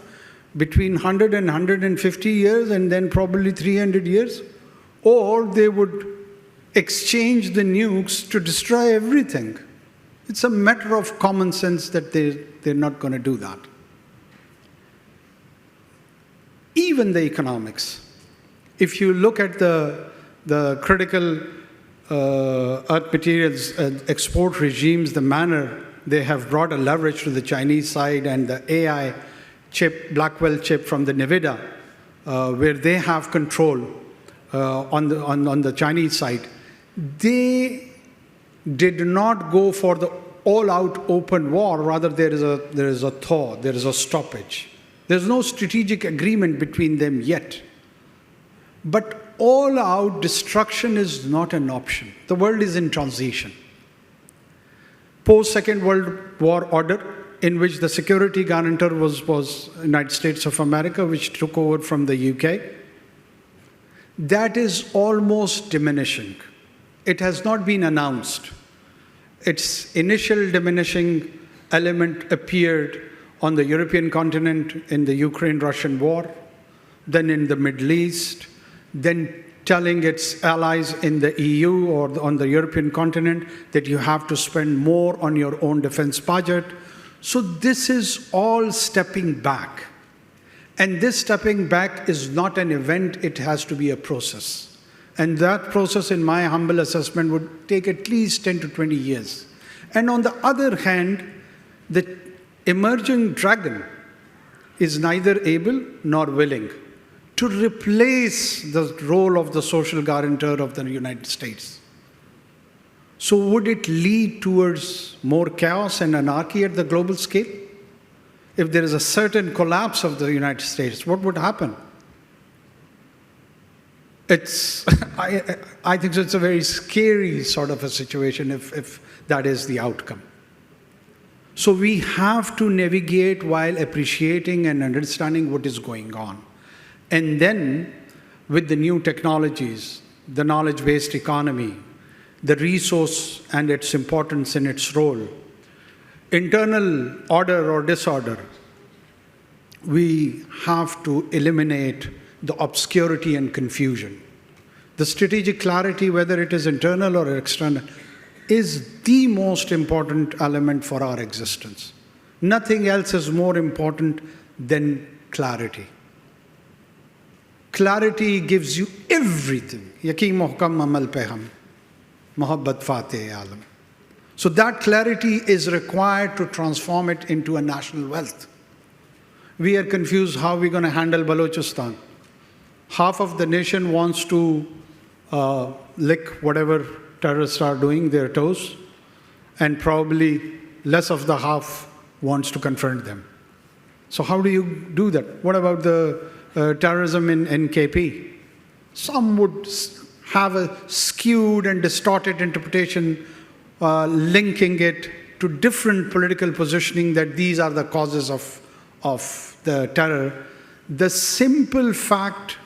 between 100 and 150 years and then probably 300 years. Or they would exchange the nukes to destroy everything. It's a matter of common sense that they're not going to do that. Even the economics. If you look at the critical earth materials export regimes, the manner they have brought a leverage to the Chinese side, and the AI chip, Blackwell chip from the NVIDIA, where they have control on the Chinese side, they did not go for the all-out open war. Rather, there is a thaw, there is a stoppage. There's no strategic agreement between them yet. But all-out destruction is not an option. The world is in transition. Post-Second World War order, in which the security guarantor was United States of America, which took over from the UK, that is almost diminishing. It has not been announced. Its initial diminishing element appeared on the European continent in the Ukraine-Russian war, then in the Middle East, then telling its allies in the EU or on the European continent that you have to spend more on your own defense budget. So this is all stepping back. And this stepping back is not an event, it has to be a process. And that process, in my humble assessment, would take at least 10 to 20 years. And on the other hand, the emerging dragon is neither able nor willing to replace the role of the social guarantor of the United States. So would it lead towards more chaos and anarchy at the global scale? If there is a certain collapse of the United States, what would happen? I think it's a very scary sort of a situation if that is the outcome. So we have to navigate while appreciating and understanding what is going on. And then, with the new technologies, the knowledge-based economy, the resource and its importance and its role, internal order or disorder, we have to eliminate the obscurity and confusion. The strategic clarity, whether it is internal or external, is the most important element for our existence. Nothing else is more important than clarity. Clarity gives you everything. Yaqeen muhkam amal pe hum, mohabbat fateh alam. So that clarity is required to transform it into a national wealth. We are confused how we're going to handle Balochistan. Half of the nation wants to lick whatever terrorists are doing, their toes, and probably less of the half wants to confront them. So how do you do that? What about the terrorism in NKP? Some would have a skewed and distorted interpretation, linking it to different political positioning that these are the causes of the terror. The simple fact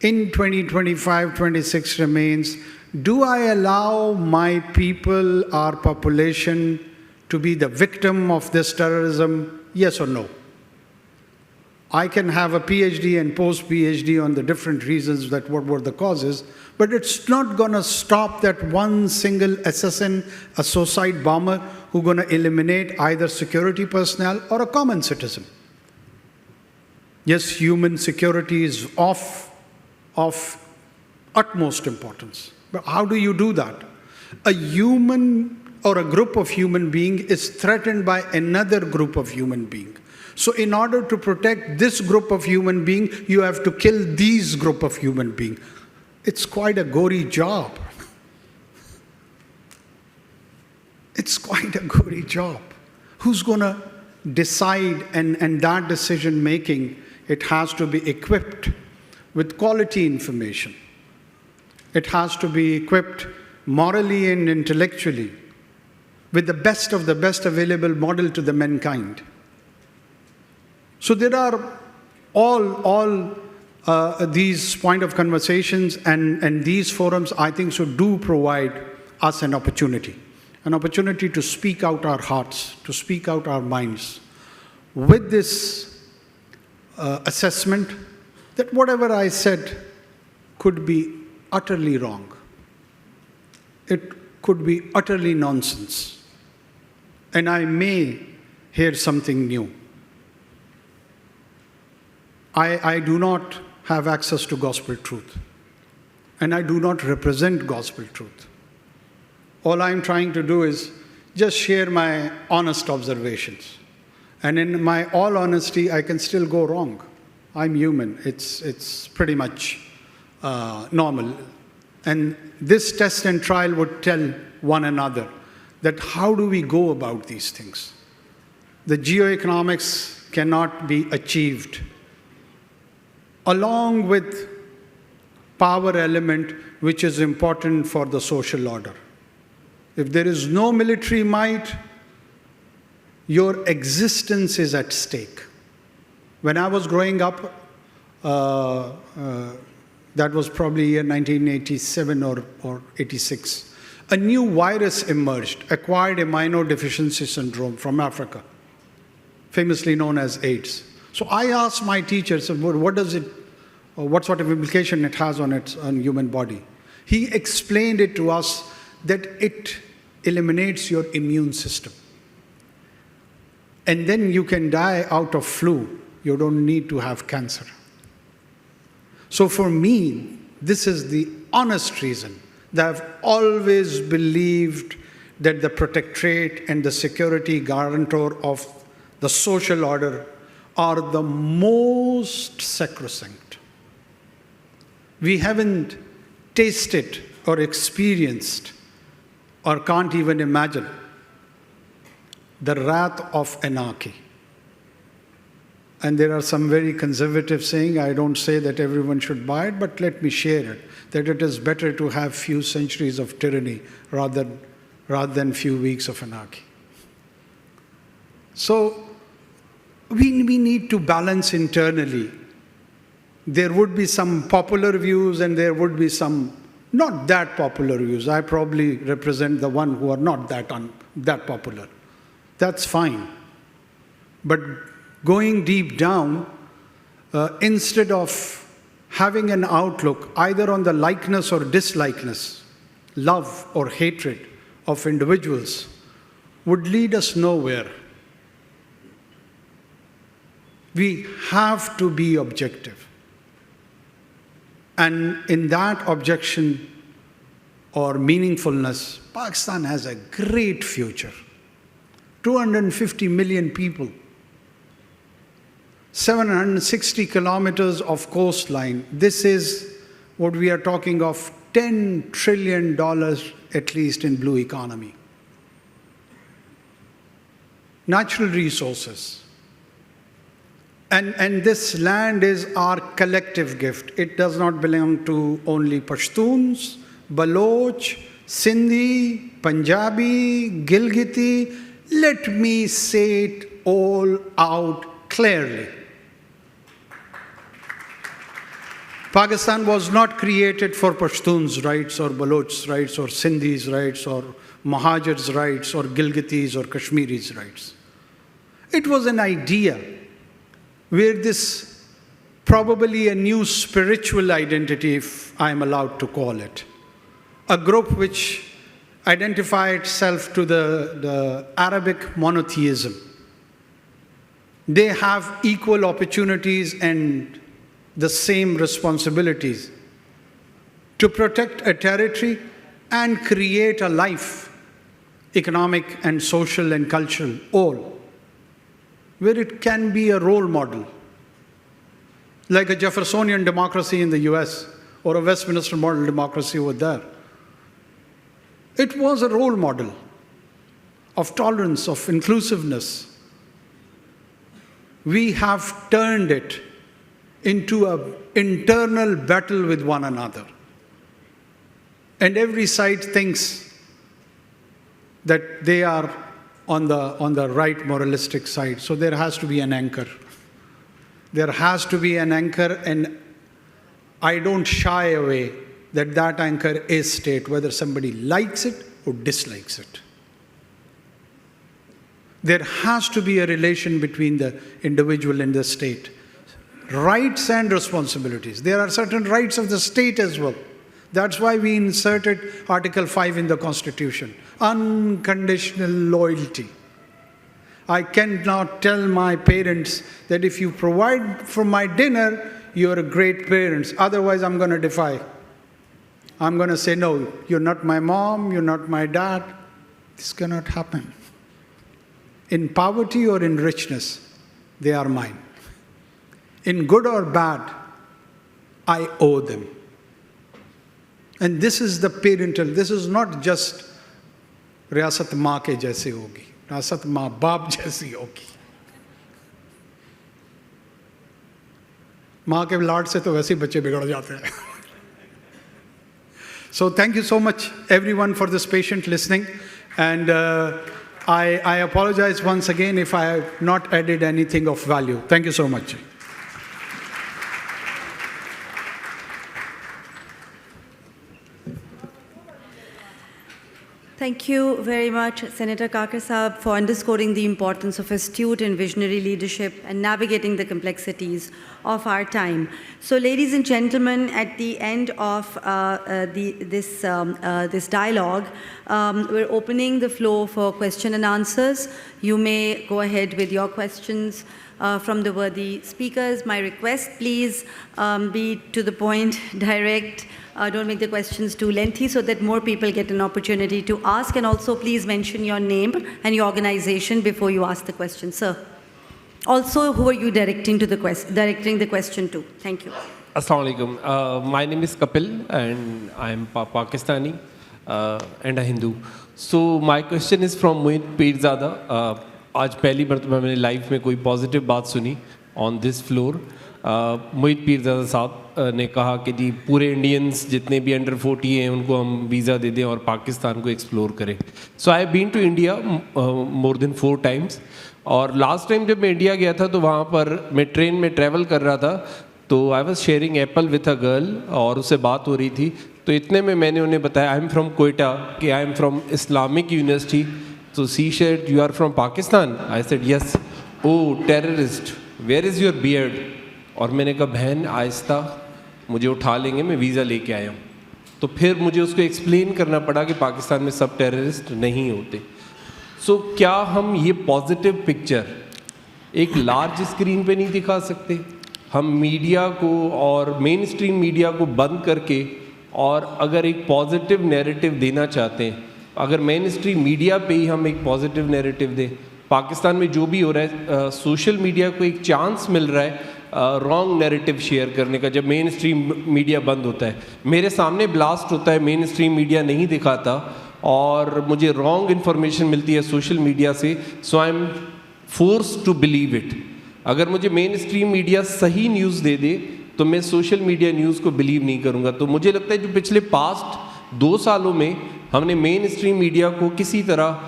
in 2025-26 remains, do I allow my people, our population, to be the victim of this terrorism? Yes or no? I can have a PhD and post-PhD on the different reasons that what were the causes, but it's not going to stop that one single assassin, a suicide bomber, who's going to eliminate either security personnel or a common citizen. Yes, human security is of utmost importance. But how do you do that? A human or a group of human beings is threatened by another group of human beings. So in order to protect this group of human beings, you have to kill these group of human beings. It's quite a gory job. It's quite a gory job. Who's going to decide? And that decision making, it has to be equipped with quality information. It has to be equipped morally and intellectually with the best of the best available model to the mankind. So there are all these point of conversations and these forums, I think, should do provide us an opportunity to speak out our hearts, to speak out our minds with this assessment that whatever I said could be utterly wrong. It could be utterly nonsense. And I may hear something new. I do not have access to gospel truth. And I do not represent gospel truth. All I'm trying to do is just share my honest observations. And in my all honesty, I can still go wrong. I'm human. It's pretty much normal. And this test and trial would tell one another that how do we go about these things? The geoeconomics cannot be achieved along with power element, which is important for the social order. If there is no military might, your existence is at stake. When I was growing up, that was probably year 1987 or 86, a new virus emerged, acquired immunodeficiency syndrome from Africa, famously known as AIDS. So I asked my teachers, what sort of implication it has on human body. He explained it to us that it eliminates your immune system. And then you can die out of flu. You don't need to have cancer. So for me, this is the honest reason that I've always believed that the protectorate and the security guarantor of the social order are the most sacrosanct. We haven't tasted or experienced or can't even imagine the wrath of anarchy. And there are some very conservative saying, I don't say that everyone should buy it, but let me share it, that it is better to have few centuries of tyranny rather than few weeks of anarchy. So we need to balance internally. There would be some popular views and there would be some not that popular views. I probably represent the one who are not that popular. That's fine. But going deep down, instead of having an outlook either on the likeness or dislikeness, love or hatred of individuals, would lead us nowhere. We have to be objective. And in that objection or meaningfulness, Pakistan has a great future. 250 million people, 760 kilometers of coastline. This is what we are talking of, $10 trillion at least in blue economy. Natural resources. And this land is our collective gift. It does not belong to only Pashtuns, Baloch, Sindhi, Punjabi, Gilgiti. Let me say it all out clearly. Pakistan was not created for Pashtuns' rights or Baloch's rights or Sindhi's rights or Mahajir's rights or Gilgitis or Kashmiri's rights. It was an idea where this probably a new spiritual identity, if I'm allowed to call it, a group which identified itself to the Arabic monotheism. They have equal opportunities and the same responsibilities to protect a territory and create a life, economic and social and cultural, all, where it can be a role model, like a Jeffersonian democracy in the US or a Westminster model democracy over there. It was a role model of tolerance, of inclusiveness. We have turned it into an internal battle with one another. And every side thinks that they are on the right moralistic side. So there has to be an anchor. There has to be an anchor, and I don't shy away that anchor is state, whether somebody likes it or dislikes it. There has to be a relation between the individual and the state. Rights and responsibilities. There are certain rights of the state as well. That's why we inserted Article 5 in the Constitution. Unconditional loyalty. I cannot tell my parents that if you provide for my dinner, you're a great parents. Otherwise, I'm going to defy. I'm going to say, no, you're not my mom, you're not my dad. This cannot happen. In poverty or in richness, they are mine. In good or bad, I owe them. And this is the parental, this is not just रियासत माँ के जैसे होगी, रियासत माँ बाप जैसी होगी. माँ के लाड से तो वैसे ही बच्चे बिगड़ जाते हैं. So thank you so much everyone for this patient listening, and I apologize once again if I have not added anything of value. Thank you so much. Thank you very much, Senator Kakar Saab, for underscoring the importance of astute and visionary leadership and navigating the complexities of our time. So, ladies and gentlemen, at the end of this dialogue, we're opening the floor for question and answers. You may go ahead with your questions from the worthy speakers. My request, please be to the point, direct. Don't make the questions too lengthy so that more people get an opportunity to ask. And also, please mention your name and your organization before you ask the question. Sir. Also, who are you directing the question to? Thank you. Assalamu alaikum. My name is Kapil and I am Pakistani and a Hindu. So my question is from Mohit Pirzada. आज पहली मरतबा मैंने life में कोई positive बात सुनी on this floor. मोहित पीरज़ादा साहब ने कहा कि जी पूरे इंडियंस जितने भी अंडर 40 हैं उनको हम वीज़ा दे दें और पाकिस्तान को एक्सप्लोर करें. So I have been to India more than 4 times. और लास्ट टाइम जब मैं इंडिया गया था तो वहाँ पर मैं ट्रेन में ट्रैवल कर रहा था तो I was sharing Apple with a girl और उससे बात हो रही थी. तो इतने में मैंने उन्हें बताया आई एम फ्रॉम कोयटा कि I am from Islamic university. So she said, you are from Pakistan? I said, yes. Oh, terrorist. Where is your beard? और मैंने कहा बहन आहिस्ता मुझे उठा लेंगे मैं वीज़ा लेके आया हूँ. तो फिर मुझे उसको एक्सप्लेन करना पड़ा कि पाकिस्तान में सब टेररिस्ट नहीं होते. सो क्या हम ये पॉजिटिव पिक्चर एक लार्ज स्क्रीन पे नहीं दिखा सकते? हम मीडिया को और मेन स्ट्रीम मीडिया को बंद करके और अगर एक पॉजिटिव नैरेटिव देना चाहते हैं, अगर मेन स्ट्रीम मीडिया पे ही हम एक पॉजिटिव नैरेटिव दें, पाकिस्तान में जो भी हो रहा है सोशल मीडिया को एक चांस मिल रहा है रॉन्ग नैरेटिव शेयर करने का जब मेन स्ट्रीम मीडिया बंद होता है. मेरे सामने ब्लास्ट होता है, मेन स्ट्रीम मीडिया नहीं दिखाता और मुझे रॉन्ग इन्फॉर्मेशन मिलती है सोशल मीडिया से. So I am force to believe it. अगर मुझे मेन स्ट्रीम मीडिया सही न्यूज़ दे दे तो मैं सोशल मीडिया न्यूज़ को बिलीव नहीं करूँगा. तो मुझे लगता है जो पिछले पास्ट 2 सालों में हमने मेन स्ट्रीम मीडिया को किसी तरह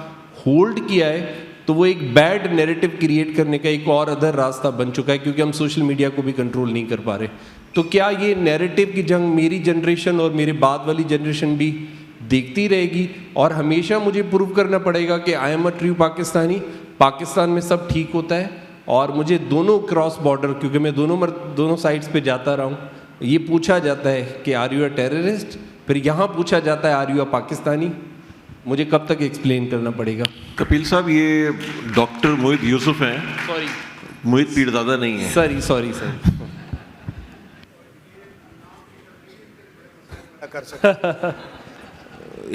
होल्ड किया है तो वो एक बैड नैरेटिव क्रिएट करने का एक और अदर रास्ता बन चुका है क्योंकि हम सोशल मीडिया को भी कंट्रोल नहीं कर पा रहे. तो क्या ये नैरेटिव की जंग मेरी जनरेशन और मेरे बाद वाली जनरेशन भी देखती रहेगी और हमेशा मुझे प्रूव करना पड़ेगा कि I am a true Pakistani, Pakistan में सब ठीक होता है और मुझे दोनों क्रॉस बॉर्डर क्योंकि मैं दोनों साइड्स पे जाता रहा हूँ, ये पूछा जाता है कि आर यू अ टेररिस्ट, फिर यहाँ पूछा जाता है आर यू अ पाकिस्तानी. मुझे कब तक एक्सप्लेन करना पड़ेगा? कपिल साहब ये डॉक्टर मोहित यूसुफ हैं. सॉरी मोहित पीरज़ादा नहीं है. Sorry sir.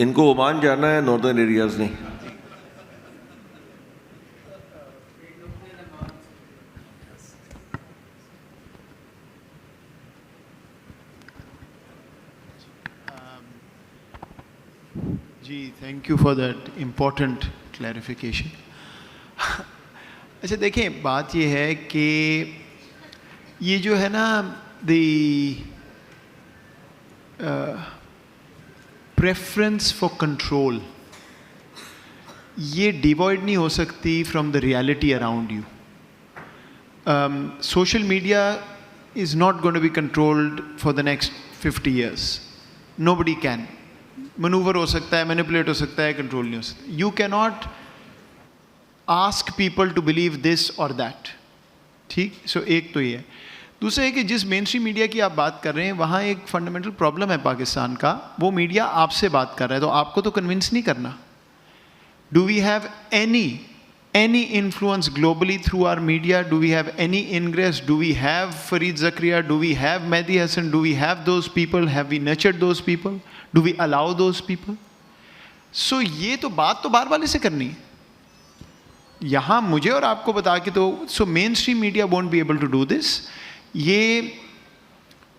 इनको ओमान जाना है, नॉर्दर्न एरियाज नहीं. जी thank you for that important clarification. अच्छा देखें, बात ये है कि ये जो है ना द प्रेफरेंस फॉर कंट्रोल ये डिवॉइड नहीं हो सकती from the reality around you. Social media is not going to be controlled for the next 50 years. Nobody can. Manoeuvre हो सकता है, मैनिपुलेट हो सकता है, कंट्रोल नहीं हो सकता. You cannot ask people to believe this और दैट. ठीक. सो एक तो ये है. दूसरा है कि जिस मेन स्ट्रीम मीडिया की आप बात कर रहे हैं वहाँ एक फंडामेंटल प्रॉब्लम है पाकिस्तान का. वो मीडिया आपसे बात कर रहा है तो आपको तो कन्विंस नहीं करना. Do we have any influence globally through our media? Do we have any ingress? Do we have Fareed Zakaria? Do we have Mehdi Hassan? Do we have those people? Have we nurtured those people? Do we allow those people? So ये तो बात तो बार वाले से करनी है. यहाँ मुझे और आपको बता के तो so mainstream media won't be able to do this. ये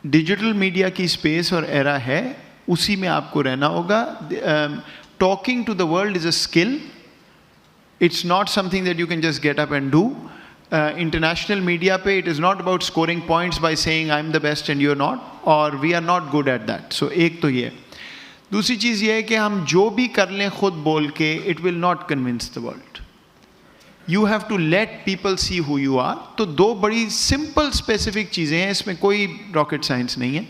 डिजिटल मीडिया की स्पेस और एरा है, उसी में आपको रहना होगा. Talking to the world is a skill. It's not something that you can just get up and do. International media pe, it is not about scoring points by saying I'm the best and you're not, or we are not good at that. So एक तो ये. दूसरी चीज़ ये है कि हम जो भी कर लें खुद बोल के, it will not convince the world. You have to let people see who you are. तो 2 बड़ी simple specific चीज़ें हैं, इसमें कोई rocket science नहीं है.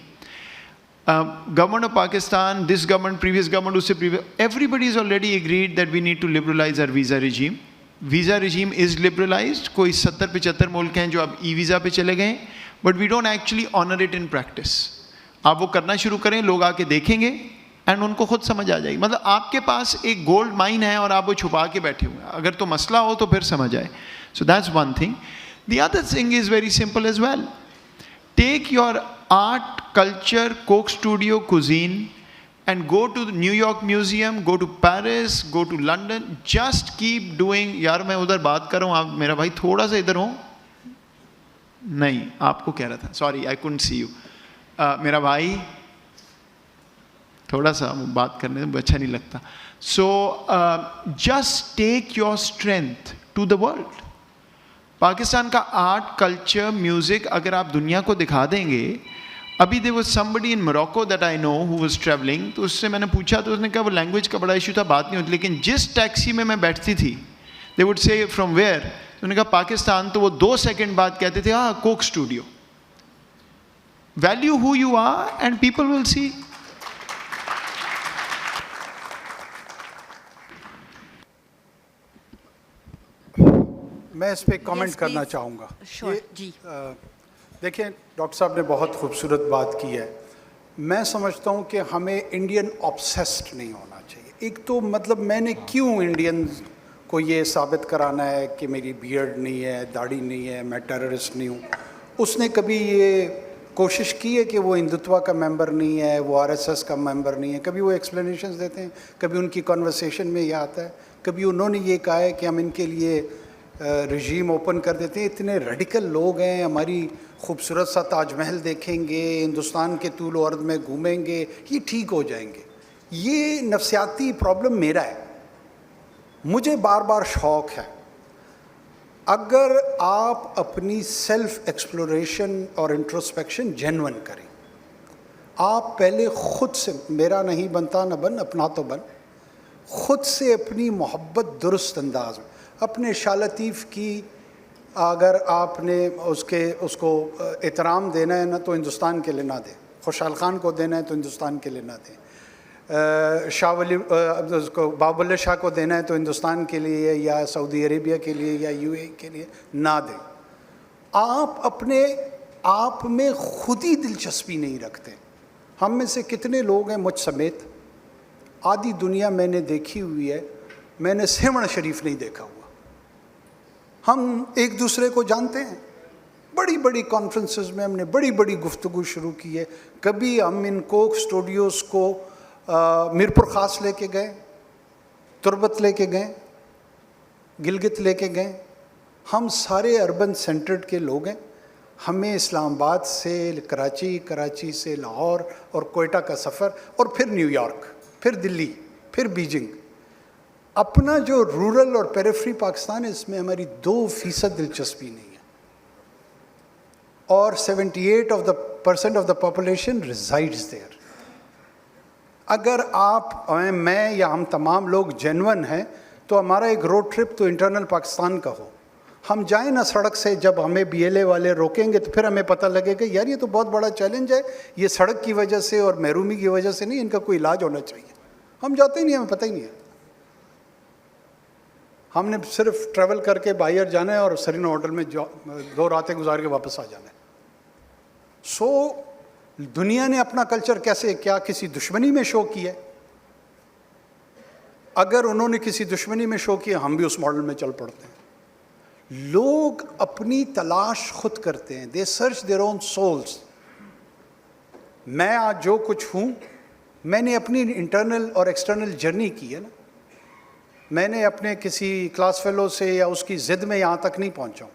Government of Pakistan, this government, previous government, usse previous, everybody has already agreed that we need to liberalize our visa regime. Visa regime is liberalized. कोई 70-75 मुल्क हैं जो अब e-visa पे चले गए, but we don't actually honor it in practice. आप वो करना शुरू करें, लोग आके देखेंगे एंड उनको खुद समझ आ जाएगी. मतलब आपके पास एक गोल्ड माइन है और आप वो छुपा के बैठे हुए हैं. अगर तो मसला हो तो फिर समझ आए. So that's one thing. The other thing is very simple as well. Take your art, culture, Coke Studio, cuisine, and go to the New York Museum, go to Paris, go to London. Just keep doing. यार मैं उधर बात कर रहा हूँ, आप मेरा भाई थोड़ा सा इधर हो. नहीं, आपको कह रहा था. Sorry, I couldn't see you. मेरा भाई थोड़ा सा बात करने में अच्छा नहीं लगता. So just take your strength to the world. Pakistan का आर्ट, कल्चर, म्यूजिक अगर आप दुनिया को दिखा देंगे. अभी there was somebody in Morocco that I know who was traveling, तो उससे मैंने पूछा तो उसने कहा वो लैंग्वेज का बड़ा इशू था, बात नहीं होती, लेकिन जिस टैक्सी में मैं बैठती थी they would say from where, तो उन्होंने कहा पाकिस्तान, तो वो 2 सेकंड बाद कहते थे हाँ Coke studio. Value who you are and people will see. मैं इस पे कमेंट करना चाहूँगा. जी. देखिए डॉक्टर साहब ने बहुत खूबसूरत बात की है. मैं समझता हूँ कि हमें इंडियन ऑब्सेस्ड नहीं होना चाहिए. एक तो मतलब मैंने क्यों इंडियन को ये साबित कराना है कि मेरी बियर्ड नहीं है, दाढ़ी नहीं है, मैं टेररिस्ट नहीं हूँ. उसने कभी ये कोशिश की है कि वो हिंदुत्व का मेंबर नहीं है, वो आरएसएस का मेंबर नहीं है. कभी वो एक्सप्लेनेशंस देते हैं, कभी उनकी कन्वर्सेशन में ये आता है, कभी उन्होंने ये कहा है कि हम इनके लिए रजीम ओपन कर देते हैं. इतने रेडिकल लोग हैं, हमारी खूबसूरत सा ताजमहल देखेंगे, हिंदुस्तान के तूल अर्द में घूमेंगे, ये ठीक हो जाएंगे. ये नफ्सियाती प्रॉब्लम मेरा है. मुझे बार बार शौक़ है, अगर आप अपनी सेल्फ एक्सप्लोरेशन और इंट्रोस्पेक्शन जेन्युइन करें, आप पहले ख़ुद से, मेरा नहीं बनता न बन, अपना तो बन, ख़ुद से अपनी मोहब्बत दुरुस्त अंदाज में, अपने शाह लतीफ़ की अगर आपने उसको एहतराम देना है ना तो हिंदुस्तान के लिए ना दें, खुशहाल ख़ान को देना है तो हिंदुस्तान के लिए ना दें, शाह वली उसको बाबुल्ले शाह को देना है तो हिंदुस्तान के लिए या सऊदी अरेबिया के लिए या यूएई के लिए ना दें. आप अपने आप में खुद ही दिलचस्पी नहीं रखते. हम में से कितने लोग हैं, मुझ समेत, आधी दुनिया मैंने देखी हुई है, मैंने सेवण शरीफ नहीं देखा हुआ. हम एक दूसरे को जानते हैं, बड़ी बड़ी कॉन्फ्रेंसेस में हमने बड़ी बड़ी गुफ्तगू शुरू की है. कभी हम इन कोक स्टूडियोज़ को मीरपुर ख़ास लेके गए, तुरबत लेके गए, गिलगित लेके गए. हम सारे अर्बन सेंटर्ड के लोग हैं. हमें इस्लामाबाद से कराची, कराची से लाहौर और कोयटा का सफ़र, और फिर न्यूयॉर्क, फिर दिल्ली, फिर बीजिंग. अपना जो रूरल और पेरिफेरी पाकिस्तान है, इसमें हमारी 2% दिलचस्पी नहीं है. और 78% of the population resides there. अगर आप, मैं या हम तमाम लोग जेन्युइन हैं, तो हमारा एक रोड ट्रिप तो इंटरनल पाकिस्तान का हो. हम जाएं ना सड़क से, जब हमें BLA वाले रोकेंगे तो फिर हमें पता लगेगा यार ये तो बहुत बड़ा चैलेंज है, ये सड़क की वजह से और महरूमी की वजह से नहीं, इनका कोई इलाज होना चाहिए. हम जाते ही नहीं, हमें पता ही नहीं है. हमने सिर्फ ट्रैवल करके बाहर जाना है और सरीना होटल में 2 रातें गुजार के वापस आ जाना है. सो दुनिया ने अपना कल्चर कैसे, क्या किसी दुश्मनी में शो किया है? अगर उन्होंने किसी दुश्मनी में शो किया, हम भी उस मॉडल में चल पड़ते हैं. लोग अपनी तलाश खुद करते हैं. दे सर्च देयर ओन सोल्स. मैं आज जो कुछ हूँ, मैंने अपनी इंटरनल और एक्सटर्नल जर्नी की है ना. मैंने अपने किसी क्लास फेलो से या उसकी ज़िद में यहाँ तक नहीं पहुँचा हूँ.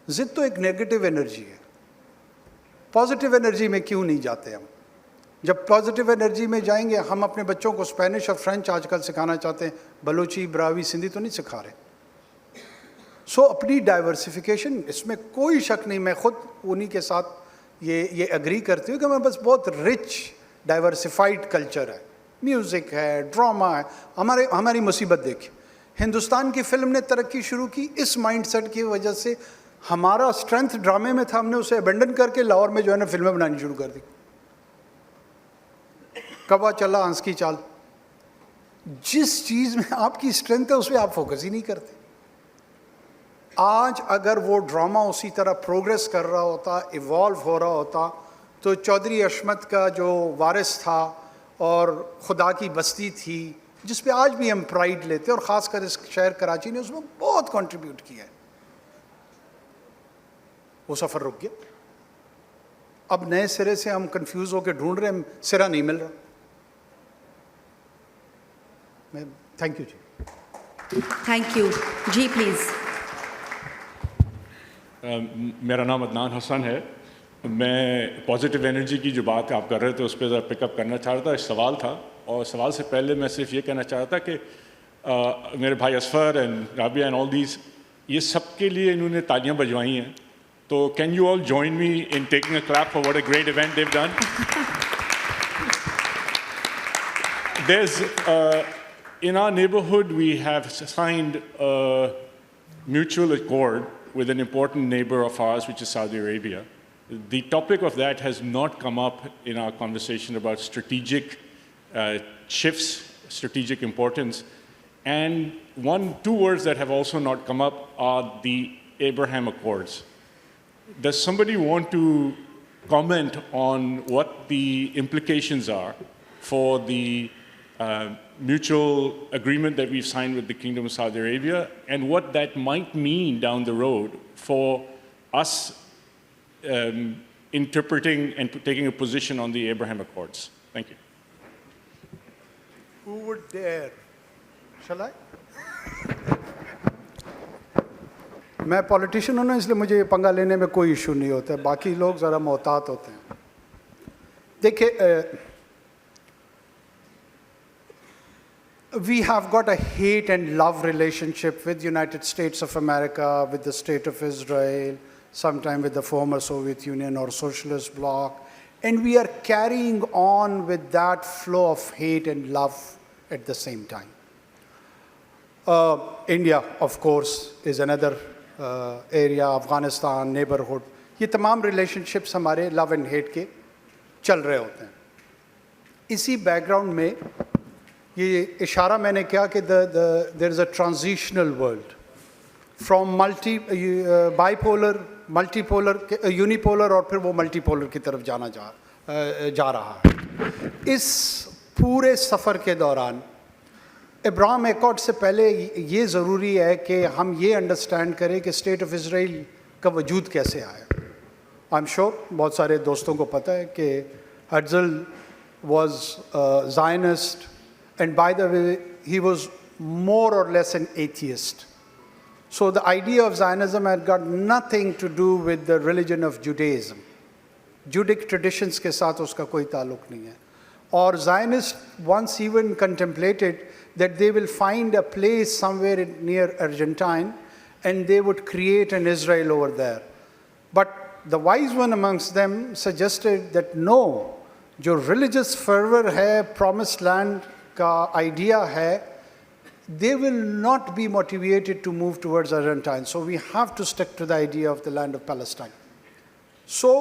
ज़िद तो एक नेगेटिव एनर्जी है. पॉजिटिव एनर्जी में क्यों नहीं जाते हम? जब पॉजिटिव एनर्जी में जाएंगे, हम अपने बच्चों को स्पेनिश और फ्रेंच आजकल सिखाना चाहते हैं, बलूची, ब्रावी, सिंधी तो नहीं सिखा रहे. सो अपनी डाइवर्सिफिकेशन, इसमें कोई शक नहीं. मैं खुद उन्हीं के साथ ये एग्री करती हूँ कि हमारे पास बहुत रिच डाइवर्सिफाइड कल्चर है. म्यूज़िक है, ड्रामा है. हमारी मुसीबत देखिए, हिंदुस्तान की फिल्म ने तरक्की शुरू की इस माइंडसेट की वजह से. हमारा स्ट्रेंथ ड्रामे में था, हमने उसे अबेंडन करके लाहौर में जो है ना फिल्में बनानी शुरू कर दी. कवा चला हंस की चाल. जिस चीज़ में आपकी स्ट्रेंथ है उस पर आप फोकस ही नहीं करते. आज अगर वो ड्रामा उसी तरह प्रोग्रेस कर रहा होता, इवॉल्व हो रहा होता, तो चौधरी अशमत का जो वारिस था और खुदा की बस्ती थी, जिस पे आज भी हम प्राइड लेते हैं, और ख़ासकर इस शहर कराची ने उसमें बहुत कंट्रीब्यूट किया है. وہ سفر رک گیا. اب نئے سرے سے ہم کنفیوز ہو کے ڈھونڈ رہے ہیں, سرا نہیں مل رہا. تھینک یو جی. Thank you. جی پلیز. میرا نام عدنان حسن ہے. میں پازیٹیو انرجی کی جو بات آپ کر رہے تھے اس پہ ذرا پک اپ کرنا چاہ رہا تھا. ایک سوال تھا, اور سوال سے پہلے میں صرف یہ کہنا چاہ رہا تھا کہ میرے بھائی Asfar and Rabia and all these, یہ سب کے لیے انہوں نے تالیاں بجوائی ہیں. تو can you all join me in taking a clip for what a great event Dev done. There's in our neighborhood we have signed a mutual accord with an important neighbor of ours, which is Saudi Arabia. The topic of that has not come up in our conversation about strategic shifts, strategic importance. And two words that have also not come up are the Abraham Accords. Does somebody want to comment on what the implications are for the mutual agreement that we've signed with the Kingdom of Saudi Arabia, and what that might mean down the road for us interpreting and taking a position on the Abraham Accords? Thank you. Who would dare? Shall I? میں politician ہوں نا, اس لیے مجھے یہ پنگا لینے میں کوئی issue نہیں ہوتا ہے. باقی لوگ ذرا محتاط ہوتے ہیں. دیکھیں, we have got a hate and love relationship with United States of America, with the state of Israel, sometime with the former Soviet Union or socialist bloc, and we are carrying on with that flow of hate and love at the same time. India, of course, is another area, Afghanistan, neighborhood. یہ تمام relationships ہمارے لو and heat کے چل رہے ہوتے ہیں. اسی back ground میں یہ اشارہ میں نے کیا کہ there is a transitional world from bipolar, multipolar, unipolar, اور پھر وہ ملٹی پولر کی طرف جا رہا ہے. اس پورے سفر کے دوران ابراہیم ایکارڈ سے پہلے یہ ضروری ہے کہ ہم یہ انڈرسٹینڈ کریں کہ اسٹیٹ آف اسرائیل کا وجود کیسے آیا. آئی ایم شیور بہت سارے دوستوں کو پتہ ہے کہ Herzl was Zionist, and by the way he was more or less an atheist. So the idea of Zionism had got nothing to do with the religion of Judaism. Judaic traditions ke saath uska koi taluk nahi hai. Or Zionists once even contemplated that they will find a place somewhere near Argentine and they would create an Israel over there. But the wise one amongst them suggested that no, jo religious fervor hai, promised land کا idea ہے, they will not be motivated to move towards Argentine. So we have to stick to the idea of the land of Palestine. So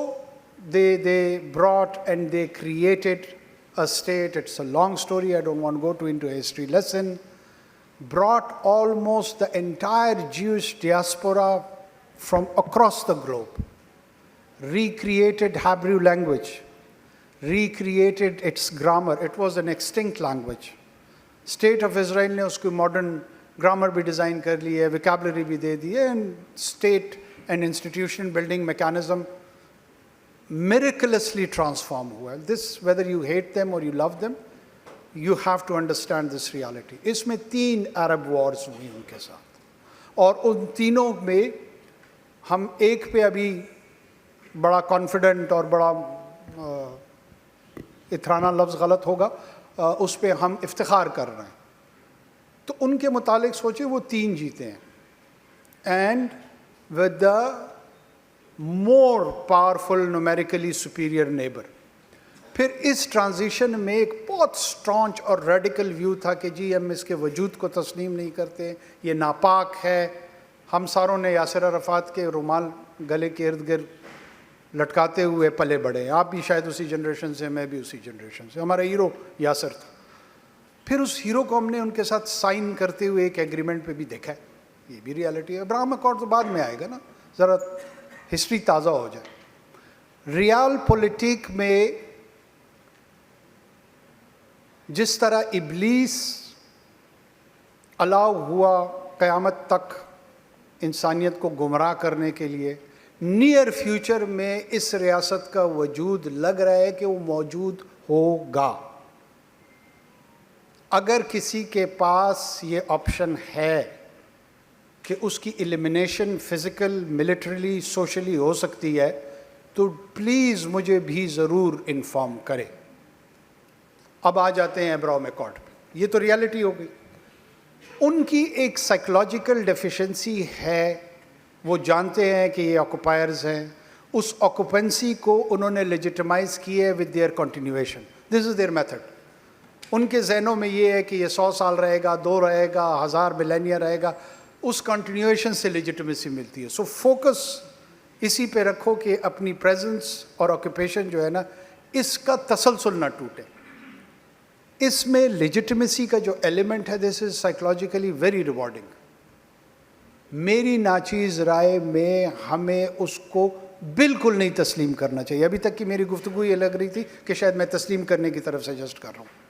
they brought and they created a state. It's a long story. I don't want to go into a history lesson. Brought almost the entire Jewish diaspora from across the globe. Recreated Hebrew language. Recreated its grammar. It was an extinct language. State of Israel نے اس کو modern grammar بھی design کر لی ہے, vocabulary بھی دے دی ہے, and state and institution building mechanism miraculously transform ہوا. This, whether you hate them or you love them, you have to understand this reality. اس میں 3 عرب wars ہوئی ان کے ساتھ, اور ان تینوں میں ہم ایک پہ ابھی بڑا کانفیڈنٹ اور بڑا اترانا لفظ غلط ہوگا, اس پہ ہم افتخار کر رہے ہیں. تو ان کے متعلق سوچیں, وہ 3 جیتے ہیں, and with the more powerful numerically superior neighbour. پھر اس ٹرانزیشن میں ایک بہت اسٹرانچ اور ریڈیکل ویو تھا کہ جی ہم اس کے وجود کو تسلیم نہیں کرتے, یہ ناپاک ہے. ہم ساروں نے یاسر عرفات کے رومال گلے کے ارد گرد لٹکاتے ہوئے پلے بڑے ہیں. آپ بھی شاید اسی جنریشن سے, میں بھی اسی جنریشن سے. ہمارا ہیرو یاسر تھا. پھر اس ہیرو کو ہم نے ان کے ساتھ سائن کرتے ہوئے ایک ایگریمنٹ پہ بھی دیکھا ہے. یہ بھی ریالٹی ہے. ابراہیم اکارڈ تو بعد میں آئے گا نا, ذرا ہسٹری تازہ ہو جائے. ریال پولیٹک میں جس طرح ابلیس الاؤ ہوا قیامت تک انسانیت کو گمراہ کرنے کے لیے, نیئر فیوچر میں اس ریاست کا وجود لگ رہا ہے کہ وہ موجود ہوگا. اگر کسی کے پاس یہ آپشن ہے کہ اس کی ایلیمینیشن فزیکل, ملٹریلی, سوشلی ہو سکتی ہے تو پلیز مجھے بھی ضرور انفارم کرے. اب آ جاتے ہیں ابراہم اکارڈ پہ. یہ تو ریالٹی ہو گئی. ان کی ایک سائیکلوجیکل ڈیفیشنسی ہے. وہ جانتے ہیں کہ یہ آکوپائرز ہیں. اس آکوپنسی کو انہوں نے لیجیٹمائز کی ہے with their continuation. This is their method. ان کے ذہنوں میں یہ ہے کہ یہ 100 سال رہے گا, 2 رہے گا, 1000 ملینیا رہے گا. اس کنٹینیویشن سے لیجیٹمیسی ملتی ہے. سو فوکس اسی پہ رکھو کہ اپنی پریزنس اور آکوپیشن جو ہے نا, اس کا تسلسل نہ ٹوٹے. اس میں لیجیٹمیسی کا جو ایلیمنٹ ہے, دس از سائیکلوجیکلی ویری ریوارڈنگ. میری ناچیز رائے میں ہمیں اس کو بالکل نہیں تسلیم کرنا چاہیے. ابھی تک کی میری گفتگو یہ لگ رہی تھی کہ شاید میں تسلیم کرنے کی طرف سجیسٹ کر رہا ہوں.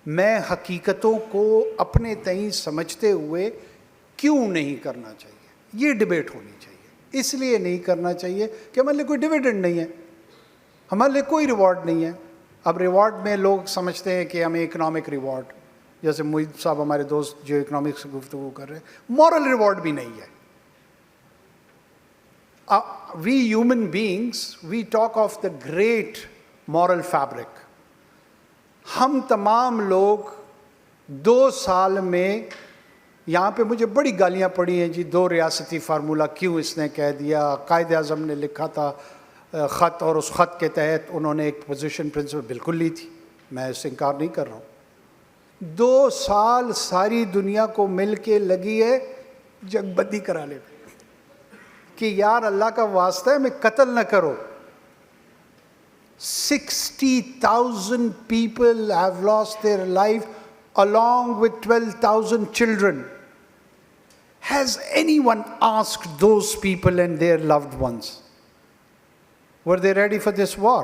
میں حقیقتوں کو اپنے تئیں سمجھتے ہوئے کیوں نہیں کرنا چاہیے, یہ ڈیبیٹ ہونی چاہیے. اس لیے نہیں کرنا چاہیے کہ ہمارے لیے کوئی ڈیویڈنڈ نہیں ہے, ہمارے لیے کوئی ریوارڈ نہیں ہے. اب ریوارڈ میں لوگ سمجھتے ہیں کہ ہمیں اکنامک ریوارڈ, جیسے معید صاحب ہمارے دوست جو اکنامکس گفتگو کر رہے ہیں, مورل ریوارڈ بھی نہیں ہے. We human beings we talk of the great moral fabric. ہم تمام لوگ 2 سال میں, یہاں پہ مجھے بڑی گالیاں پڑی ہیں جی, 2 ریاستی فارمولہ کیوں اس نے کہہ دیا. قائد اعظم نے لکھا تھا خط, اور اس خط کے تحت انہوں نے ایک پوزیشن پرنسپل بالکل لی تھی. میں اس سے انکار نہیں کر رہا ہوں. 2 سال ساری دنیا کو مل کے لگی ہے جنگ بندی کرانے پہ کہ یار اللہ کا واسطہ ہے میں قتل نہ کرو. 60,000 people have lost their life along with 12,000 children. Has anyone asked those people and their loved ones, were they ready for this war?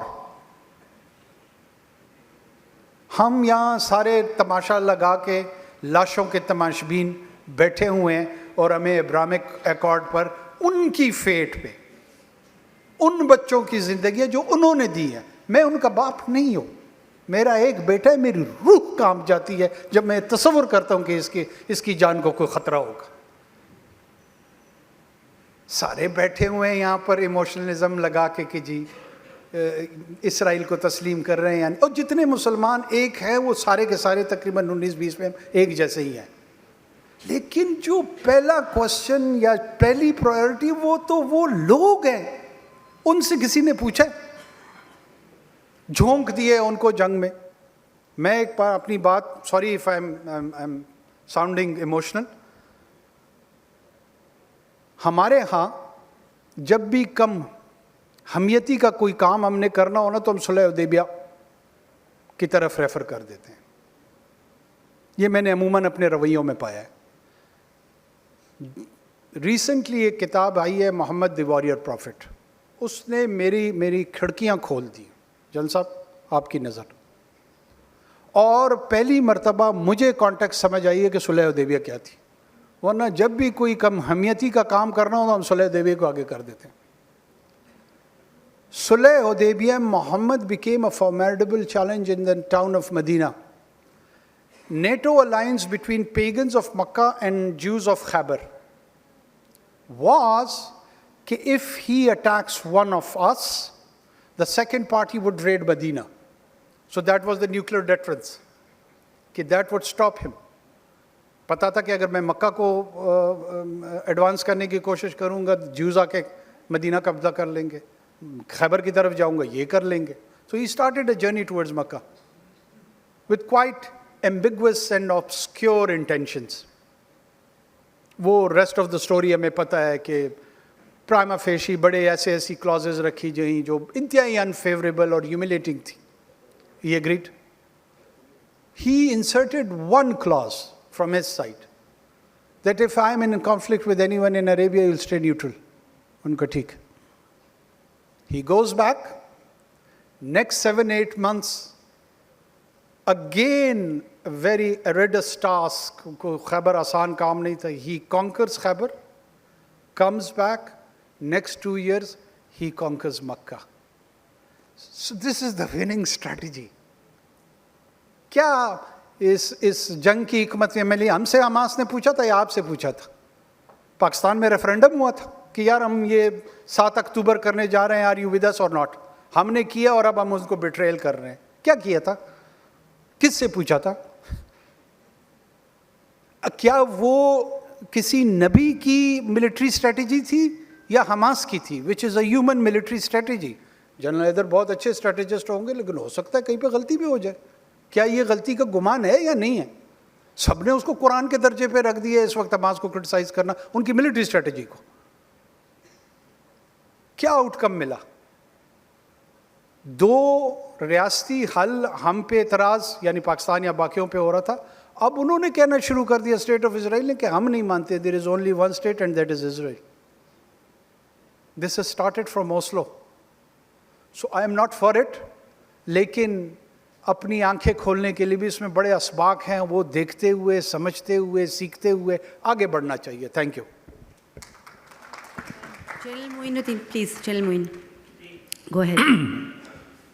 ہم یہاں سارے تماشا لگا کے لاشوں کے تماشبین بیٹھے ہوئے ہیں, اور ہمیں ابراہمک ایکارڈ پر ان کی فیٹ پہ, ان بچوں کی زندگیاں جو انہوں نے دی ہیں. میں ان کا باپ نہیں ہوں, میرا ایک بیٹا ہے, میری روح کانپ جاتی ہے جب میں تصور کرتا ہوں کہ اس کی جان کو کوئی خطرہ ہوگا. سارے بیٹھے ہوئے ہیں یہاں پر ایموشنلزم لگا کے کہ جی اسرائیل کو تسلیم کر رہے ہیں, اور جتنے مسلمان ایک ہیں وہ سارے کے سارے تقریباً 19-20 میں ایک جیسے ہی ہیں. لیکن جو پہلا کوشچن یا پہلی پرائیورٹی, وہ تو وہ لوگ ہیں. ان سے کسی نے پوچھا, جھونک دیے ان کو جنگ میں. میں ایک بار اپنی بات, sorry if I am sounding emotional, ہمارے ہاں جب بھی کم حمیتی کا کوئی کام ہم نے کرنا ہونا تو ہم صلح حدیبیہ کی طرف ریفر کر دیتے ہیں. یہ میں نے عموماً اپنے رویوں میں پایا ہے. ریسنٹلی ایک کتاب آئی ہے, محمد دی واریر پروفٹ. اس نے میری کھڑکیاں کھول دی. جن صاحب آپ کی نظر, اور پہلی مرتبہ مجھے کانٹیکٹ سمجھ آئی ہے کہ صلح حدیبیہ کیا تھی. ورنہ جب بھی کوئی کم حمیتی کا کام کرنا ہو تو ہم صلح حدیبیہ کو آگے کر دیتے ہیں. صلح حدیبیہ, Muhammad became a formidable challenge in the town of Medina. NATO alliance between pagans of Makkah and Jews of Khaybar was that if he attacks one of us, the second party would raid Medina. So that was the nuclear deterrence, that would stop him. پتا تھا کہ اگر میں مکہ کو advance کرنے کی کوشش کروں گا, جیوز آ کے مدینہ قبضہ کر لیں گے, خیبر کی طرف جاؤں گا یہ کر لیں گے. So he started a journey towards Makkah with quite ambiguous and obscure intentions. وہ ریسٹ آف دا اسٹوری ہمیں پتہ ہے کہ پرائما فیشی بڑے ایسی کلازز رکھی گئیں جو انتہائی انفیوریبل اور ہیوملیٹنگ تھی. He agreed. He inserted one clause from his side, that if I am in conflict with anyone in Arabia, he will stay neutral. Unka theek. He goes back, next 7-8 months, again a very arduous task, Khaybar aasan kaam nahi tha. He conquers Khaybar, comes back, Next 2 years, he conquers Makkah. So this is the winning strategy. کیا اس جنگ کی حکمت عملی ہمسے Hamas نے پوچھا تھا یا آپ سے پوچھا تھا؟ پاکستان میں ریفرینڈم ہوا تھا کہ یار ہم یہ 7 اکتوبر کرنے جا رہے ہیں, آر یو ود اس اور ناٹ. ہم نے کیا اور اب ہم اس کو بیٹریل کر رہے ہیں. کیا کیا تھا؟ کس سے پوچھا تھا؟ کیا وہ کسی نبی کی ملٹری اسٹریٹجی تھی یا حماس کی تھی, which is a human military strategy? General Haider بہت اچھے اسٹریٹجسٹ ہوں گے, لیکن ہو سکتا ہے کہیں پہ غلطی بھی ہو جائے. کیا یہ غلطی کا گمان ہے یا نہیں ہے؟ سب نے اس کو قرآن کے درجے پہ رکھ دیا ہے اس وقت حماس کو کرٹیسائز کرنا, ان کی ملٹری اسٹریٹجی کو. کیا آؤٹ کم ملا؟ 2 ریاستی حل ہم پہ اعتراض یعنی پاکستان یا باقیوں پہ ہو رہا تھا, اب انہوں نے کہنا شروع کر دیا اسٹیٹ آف اسرائیل نے کہ ہم نہیں مانتے, there is only one state and that is Israel. This has started from Oslo. So I am not for it, لیکن اپنی آنکھیں کھولنے کے لیے بھی اس میں بڑے اسباق ہیں, وہ دیکھتے ہوئے, سمجھتے ہوئے, سیکھتے ہوئے آگے بڑھنا چاہیے. Thank you. General Moinuddin, please. General Moin, go ahead.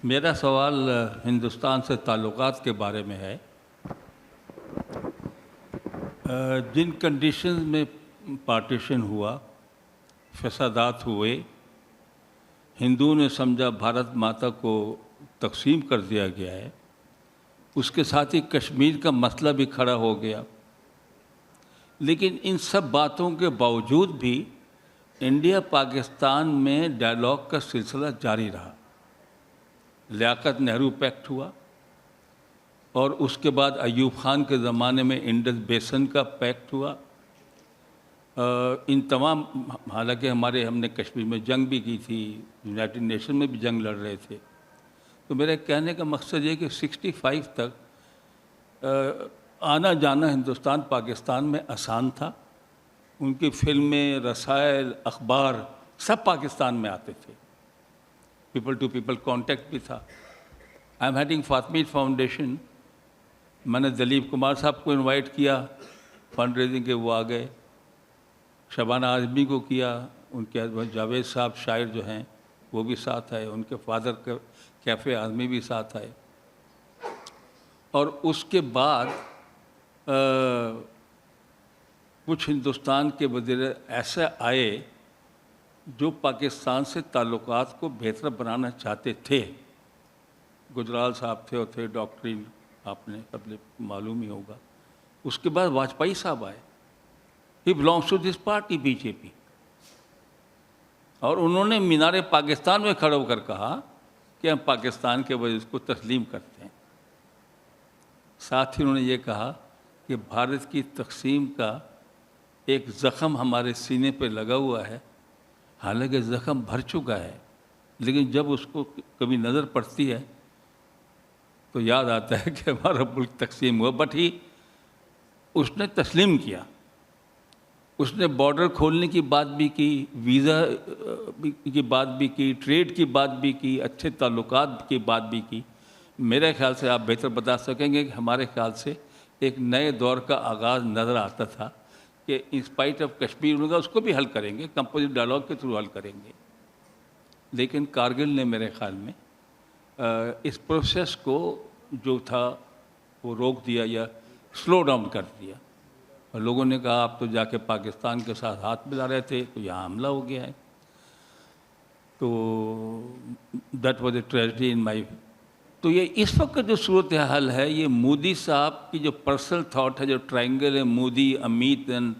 میرا سوال ہندوستان سے تعلقات کے بارے میں ہے. جن کنڈیشنز میں پارٹیشن ہوا, فسادات ہوئے, ہندوؤں نے سمجھا بھارت ماتا کو تقسیم کر دیا گیا ہے, اس کے ساتھ ہی کشمیر کا مسئلہ بھی کھڑا ہو گیا. لیکن ان سب باتوں کے باوجود بھی انڈیا پاکستان میں ڈائلاگ کا سلسلہ جاری رہا. لیاقت نہرو پیکٹ ہوا, اور اس کے بعد ایوب خان کے زمانے میں انڈس بیسن کا پیکٹ ہوا. ان تمام, حالانکہ ہم نے کشمیر میں جنگ بھی کی تھی, یونائٹڈ نیشن میں بھی جنگ لڑ رہے تھے. تو میرے کہنے کا مقصد یہ کہ 65 تک آنا جانا ہندوستان پاکستان میں آسان تھا. ان کی فلمیں, رسائل, اخبار سب پاکستان میں آتے تھے. پیپل ٹو پیپل کانٹیکٹ بھی تھا. I am heading Fatimid Foundation. میں نے دلیپ کمار صاحب کو انوائٹ کیا فنڈ ریزنگ کے, وہ آ گئے. شبانہ اعظمی کو کیا, ان کے جاوید صاحب شاعر جو ہیں وہ بھی ساتھ آئے, ان کے فادر کیفے اعظمی بھی ساتھ آئے. اور اس کے بعد کچھ ہندوستان کے وزیر ایسے آئے جو پاکستان سے تعلقات کو بہتر بنانا چاہتے تھے. گجرال صاحب تھے, اور تھے ڈاکٹرین, آپ نے قبل معلوم ہی ہوگا. اس کے بعد واجپئی صاحب آئے. He belongs to this party, B J P. اور انہوں نے مینار پاکستان میں کھڑا ہو کر کہا کہ ہم پاکستان کے وجہ کو تسلیم کرتے ہیں. ساتھ ہی انہوں نے یہ کہا کہ بھارت کی تقسیم کا ایک زخم ہمارے سینے پہ لگا ہوا ہے. حالانکہ زخم بھر چکا ہے, لیکن جب اس کو کبھی نظر پڑتی ہے تو یاد آتا ہے کہ ہمارا ملک تقسیم ہوا. بٹ ہی اس نے تسلیم کیا. اس نے بارڈر کھولنے کی بات بھی کی, ویزا کی بات بھی کی, ٹریڈ کی بات بھی کی, اچھے تعلقات کی بات بھی کی. میرے خیال سے آپ بہتر بتا سکیں گے کہ ہمارے خیال سے ایک نئے دور کا آغاز نظر آتا تھا کہ انسپائٹ آف کشمیر ہوگا, اس کو بھی حل کریں گے, کمپوزٹ ڈائلاگ کے تھرو حل کریں گے. لیکن کارگل نے میرے خیال میں اس پروسیس کو جو تھا وہ روک دیا یا سلو ڈاؤن کر دیا. اور لوگوں نے کہا آپ تو جا کے پاکستان کے ساتھ ہاتھ ملا رہے تھے, تو یہاں حملہ ہو گیا ہے. تو دیٹ واز اے ٹریجڈی ان مائی. تو یہ اس وقت جو صورتحال ہے, یہ مودی صاحب کی جو پرسنل تھاٹ ہے, جو ٹرائنگل ہے مودی, امیت اینڈ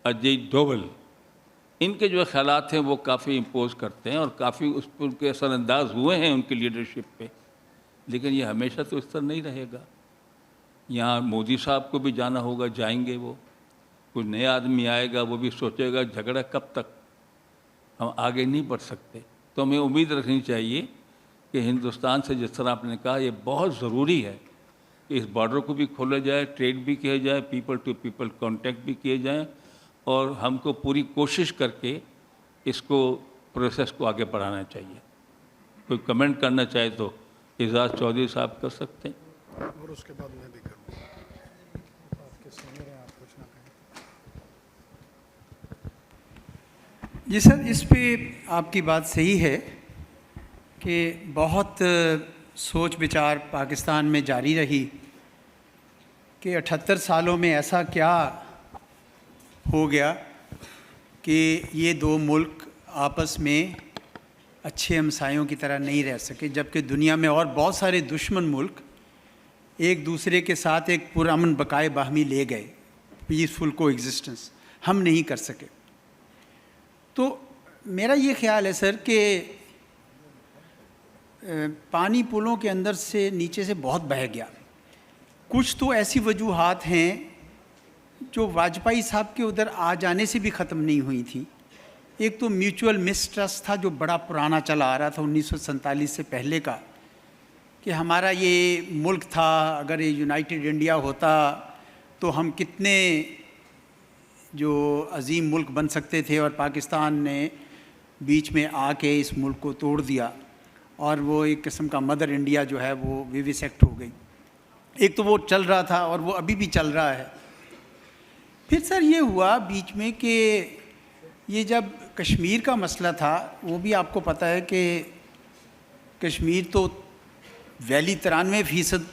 اجے ڈوبل, ان کے جو خیالات ہیں وہ کافی امپوز کرتے ہیں اور کافی اس پر ان کے اثر انداز ہوئے ہیں ان کی لیڈرشپ پہ. لیکن یہ ہمیشہ تو اس طرح نہیں رہے گا. یہاں مودی صاحب کو بھی جانا ہوگا, جائیں گے وہ. کوئی نیا آدمی آئے گا, وہ بھی سوچے گا جھگڑا کب تک, ہم آگے نہیں بڑھ سکتے. تو ہمیں امید رکھنی چاہیے کہ ہندوستان سے, جس طرح آپ نے کہا, یہ بہت ضروری ہے کہ اس بارڈر کو بھی کھولا جائے, ٹریڈ بھی کیا جائے, پیپل ٹو پیپل کانٹیکٹ بھی کیے جائیں, اور ہم کو پوری کوشش کر کے اس کو پروسیس کو آگے بڑھانا چاہیے. کوئی کمنٹ کرنا چاہے تو اعزاز چودھری صاحب کر سکتے ہیں. اور اس کے بعد میں بھی کروں گا. آپ کے سینئر ہیں, آپ کچھ نہ کہیں. جی سر، اس پہ آپ کی بات صحیح ہے کہ بہت سوچ بچار پاکستان میں جاری رہی کہ 78 سالوں میں ایسا کیا ہو گیا کہ یہ دو ملک آپس میں اچھے ہمسایوں کی طرح نہیں رہ سکے، جبکہ دنیا میں اور بہت سارے دشمن ملک ایک دوسرے کے ساتھ ایک پرامن بقائے باہمی لے گئے، پیسفل کو ایگزسٹنس، ہم نہیں کر سکے۔ تو میرا یہ خیال ہے سر کہ پانی پلوں کے اندر سے نیچے سے بہت بہہ گیا۔ کچھ تو ایسی وجوہات ہیں جو واجپئی صاحب کے ادھر آ جانے سے بھی ختم نہیں ہوئی تھیں۔ ایک تو میوچول مسٹرسٹ تھا جو بڑا پرانا چلا آ رہا تھا 1947 سے پہلے کا، کہ ہمارا یہ ملک تھا، اگر یہ یونائٹڈ انڈیا ہوتا تو ہم کتنے جو عظیم ملک بن سکتے تھے، اور پاکستان نے بیچ میں آ کے اس ملک کو توڑ دیا اور وہ ایک قسم کا مدر انڈیا جو ہے وہ ویویسیکٹ ہو گئی۔ ایک تو وہ چل رہا تھا اور وہ ابھی بھی چل رہا ہے۔ پھر سر یہ ہوا بیچ میں کہ یہ جب کشمیر کا مسئلہ تھا، وہ بھی آپ کو پتہ ہے کہ کشمیر تو ویلی 93%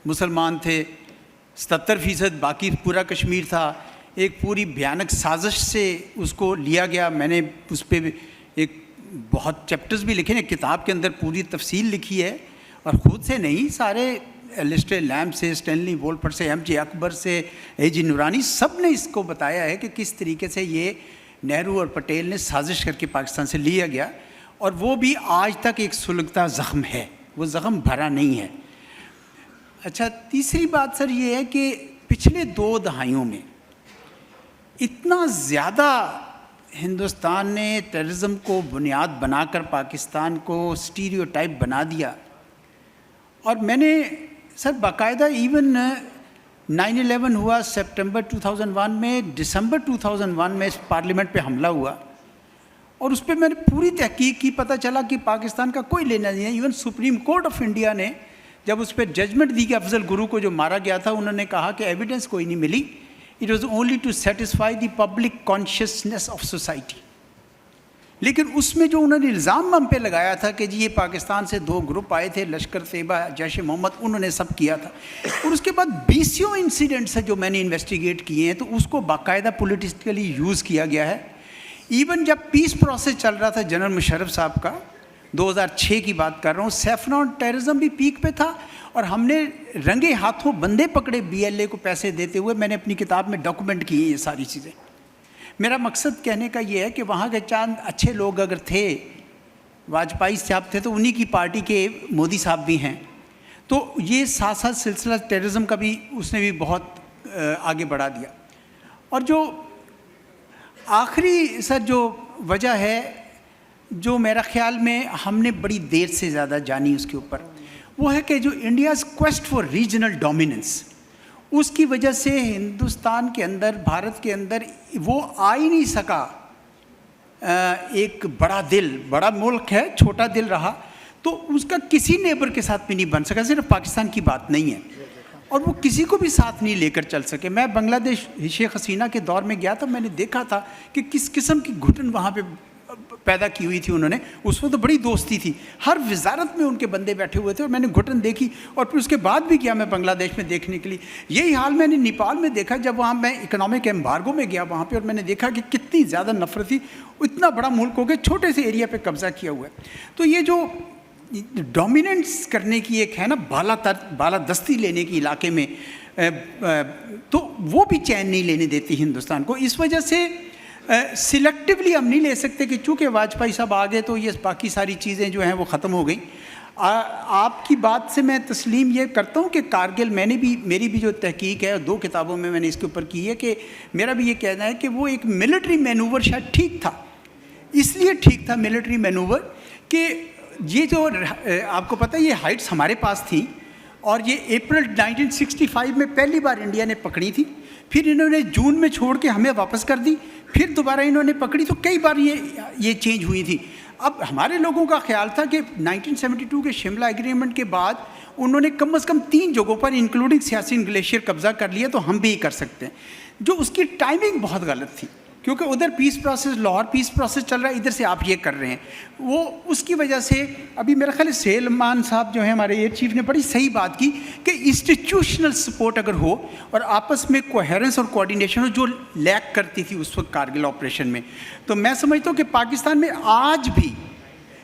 مسلمان تھے، 77% باقی پورا کشمیر تھا۔ ایک پوری بھیانک سازش سے اس کو لیا گیا۔ میں نے اس پہ ایک بہت چیپٹرز بھی لکھے ہیں، کتاب کے اندر پوری تفصیل لکھی ہے، اور خود سے نہیں، سارے السٹر لیمب سے، اسٹینلی وولفرڈ سے، ایم جے اکبر سے، اے جی نورانی، سب نے اس کو بتایا ہے کہ کس طریقے سے یہ نہرو اور پٹیل نے سازش کر کے پاکستان سے لیا گیا، اور وہ بھی آج تک ایک سلگتا زخم ہے، وہ زخم بھرا نہیں ہے۔ اچھا، تیسری بات سر یہ ہے کہ پچھلے 2 دہائیوں میں اتنا زیادہ ہندوستان نے ٹیررزم کو بنیاد بنا کر پاکستان کو اسٹیریوٹائپ بنا دیا، اور میں نے سر باقاعدہ ایون 9/11 ہوا سپٹمبر 2001 میں، دسمبر 2001 میں پارلیمنٹ پہ حملہ ہوا، اور اس پہ میں نے پوری تحقیق کی، پتہ چلا کہ پاکستان کا کوئی لینا نہیں ہے۔ Even supreme court of India نے جب اس پہ ججمنٹ دی کہ افضل گرو کو جو مارا گیا تھا، انہوں نے کہا کہ ایویڈنس کوئی نہیں ملی، it was only to satisfy the public consciousness of society. لیکن اس میں جو انہوں نے الزام ہم پہ لگایا تھا کہ جی یہ پاکستان سے 2 گروپ آئے تھے، لشکر طیبہ، جیش محمد، انہوں نے سب کیا تھا، اور اس کے بعد 20 انسیڈنٹس ہیں جو میں نے انویسٹیگیٹ کیے ہیں، تو اس کو باقاعدہ پولیٹیکلی یوز کیا گیا ہے۔ ایون جب پیس پروسیس چل رہا تھا جنرل مشرف صاحب کا، 2006 کی بات کر رہا ہوں، سیفران ٹیررزم بھی پیک پہ تھا، اور ہم نے رنگے ہاتھوں بندے پکڑے BLA کو پیسے دیتے ہوئے، میں نے اپنی کتاب میں ڈاکومنٹ کی ہیں یہ ساری چیزیں۔ میرا مقصد کہنے کا یہ ہے کہ وہاں کے چاند اچھے لوگ اگر تھے، واجپئی صاحب تھے تو انہی کی پارٹی کے مودی صاحب بھی ہیں، تو یہ ساتھ ساتھ سلسلہ ٹیررزم کا بھی اس نے بھی بہت آگے بڑھا دیا۔ اور جو آخری سر جو وجہ ہے جو میرا خیال میں ہم نے بڑی دیر سے زیادہ جانی اس کے اوپر، وہ ہے کہ جو India's quest for regional dominance, اس کی وجہ سے ہندوستان کے اندر، بھارت کے اندر وہ آ ہی نہیں سکا ایک بڑا دل، بڑا ملک ہے، چھوٹا دل رہا، تو اس کا کسی نیبر کے ساتھ بھی نہیں بن سکا، صرف پاکستان کی بات نہیں ہے، اور وہ کسی کو بھی ساتھ نہیں لے کر چل سکے۔ میں بنگلہ دیش شیخ حسینہ کے دور میں گیا تھا، میں نے دیکھا تھا کہ کس قسم کی گھٹن وہاں پہ پیدا کی ہوئی تھی انہوں نے، اس وقت تو بڑی دوستی تھی، ہر وزارت میں ان کے بندے بیٹھے ہوئے تھے، اور میں نے گھٹن دیکھی، اور پھر اس کے بعد بھی گیا میں بنگلہ دیش میں دیکھنے کے لیے۔ یہی حال میں نے نیپال میں دیکھا، جب وہاں میں اکنامک ایمبارگو میں گیا وہاں پہ، اور میں نے دیکھا کہ کتنی زیادہ نفرت تھی، اتنا بڑا ملک ہو کے چھوٹے سے ایریا پہ قبضہ کیا ہوا ہے۔ تو یہ جو ڈومیننس کرنے کی ایک ہے نا، بالادستی لینے کی علاقے میں، تو وہ بھی چین نہیں لینے دیتی ہندوستان کو۔ اس وجہ سے سلیکٹیولی ہم نہیں لے سکتے کہ چونکہ واجپئی صاحب آ گئے تو یہ باقی ساری چیزیں جو ہیں وہ ختم ہو گئیں۔ آپ کی بات سے میں تسلیم یہ کرتا ہوں کہ کارگل، میری بھی جو تحقیق ہے 2 کتابوں میں نے اس کے اوپر کی ہے، کہ میرا بھی یہ کہنا ہے کہ وہ ایک ملٹری مینوور شاید ٹھیک تھا، اس لیے ٹھیک تھا ملٹری مینوور کہ یہ جو آپ کو پتہ ہے یہ ہائٹس ہمارے پاس تھیں، اور یہ اپریل 1965 میں پہلی بار انڈیا نے پکڑی تھی، پھر انہوں نے جون میں چھوڑ کے ہمیں واپس کر دی، پھر دوبارہ انہوں نے پکڑی، تو کئی بار یہ چینج ہوئی تھی۔ اب ہمارے لوگوں کا خیال تھا کہ 1972 کے شملہ ایگریمنٹ کے بعد انہوں نے کم از کم 3 جگہوں پر انکلوڈنگ سیاسین گلیشیئر قبضہ کر لیا، تو ہم بھی کر سکتے ہیں، جو اس کی ٹائمنگ بہت غلط تھی۔ کیونکہ ادھر peace process, Lahore peace process چل رہا ہے، ادھر سے آپ یہ کر رہے ہیں. وہ اس کی وجہ سے ابھی میرا خیال ہے سیلمان صاحب جو ہیں ہمارے ایئر چیف نے بڑی صحیح بات کی کہ انسٹیٹیوشنل سپورٹ اگر ہو اور آپس میں کوہیرنس اور کوآرڈینیشن ہو، جو لیک کرتی تھی اس وقت کارگل آپریشن میں. تو میں سمجھتا ہوں کہ پاکستان میں آج بھی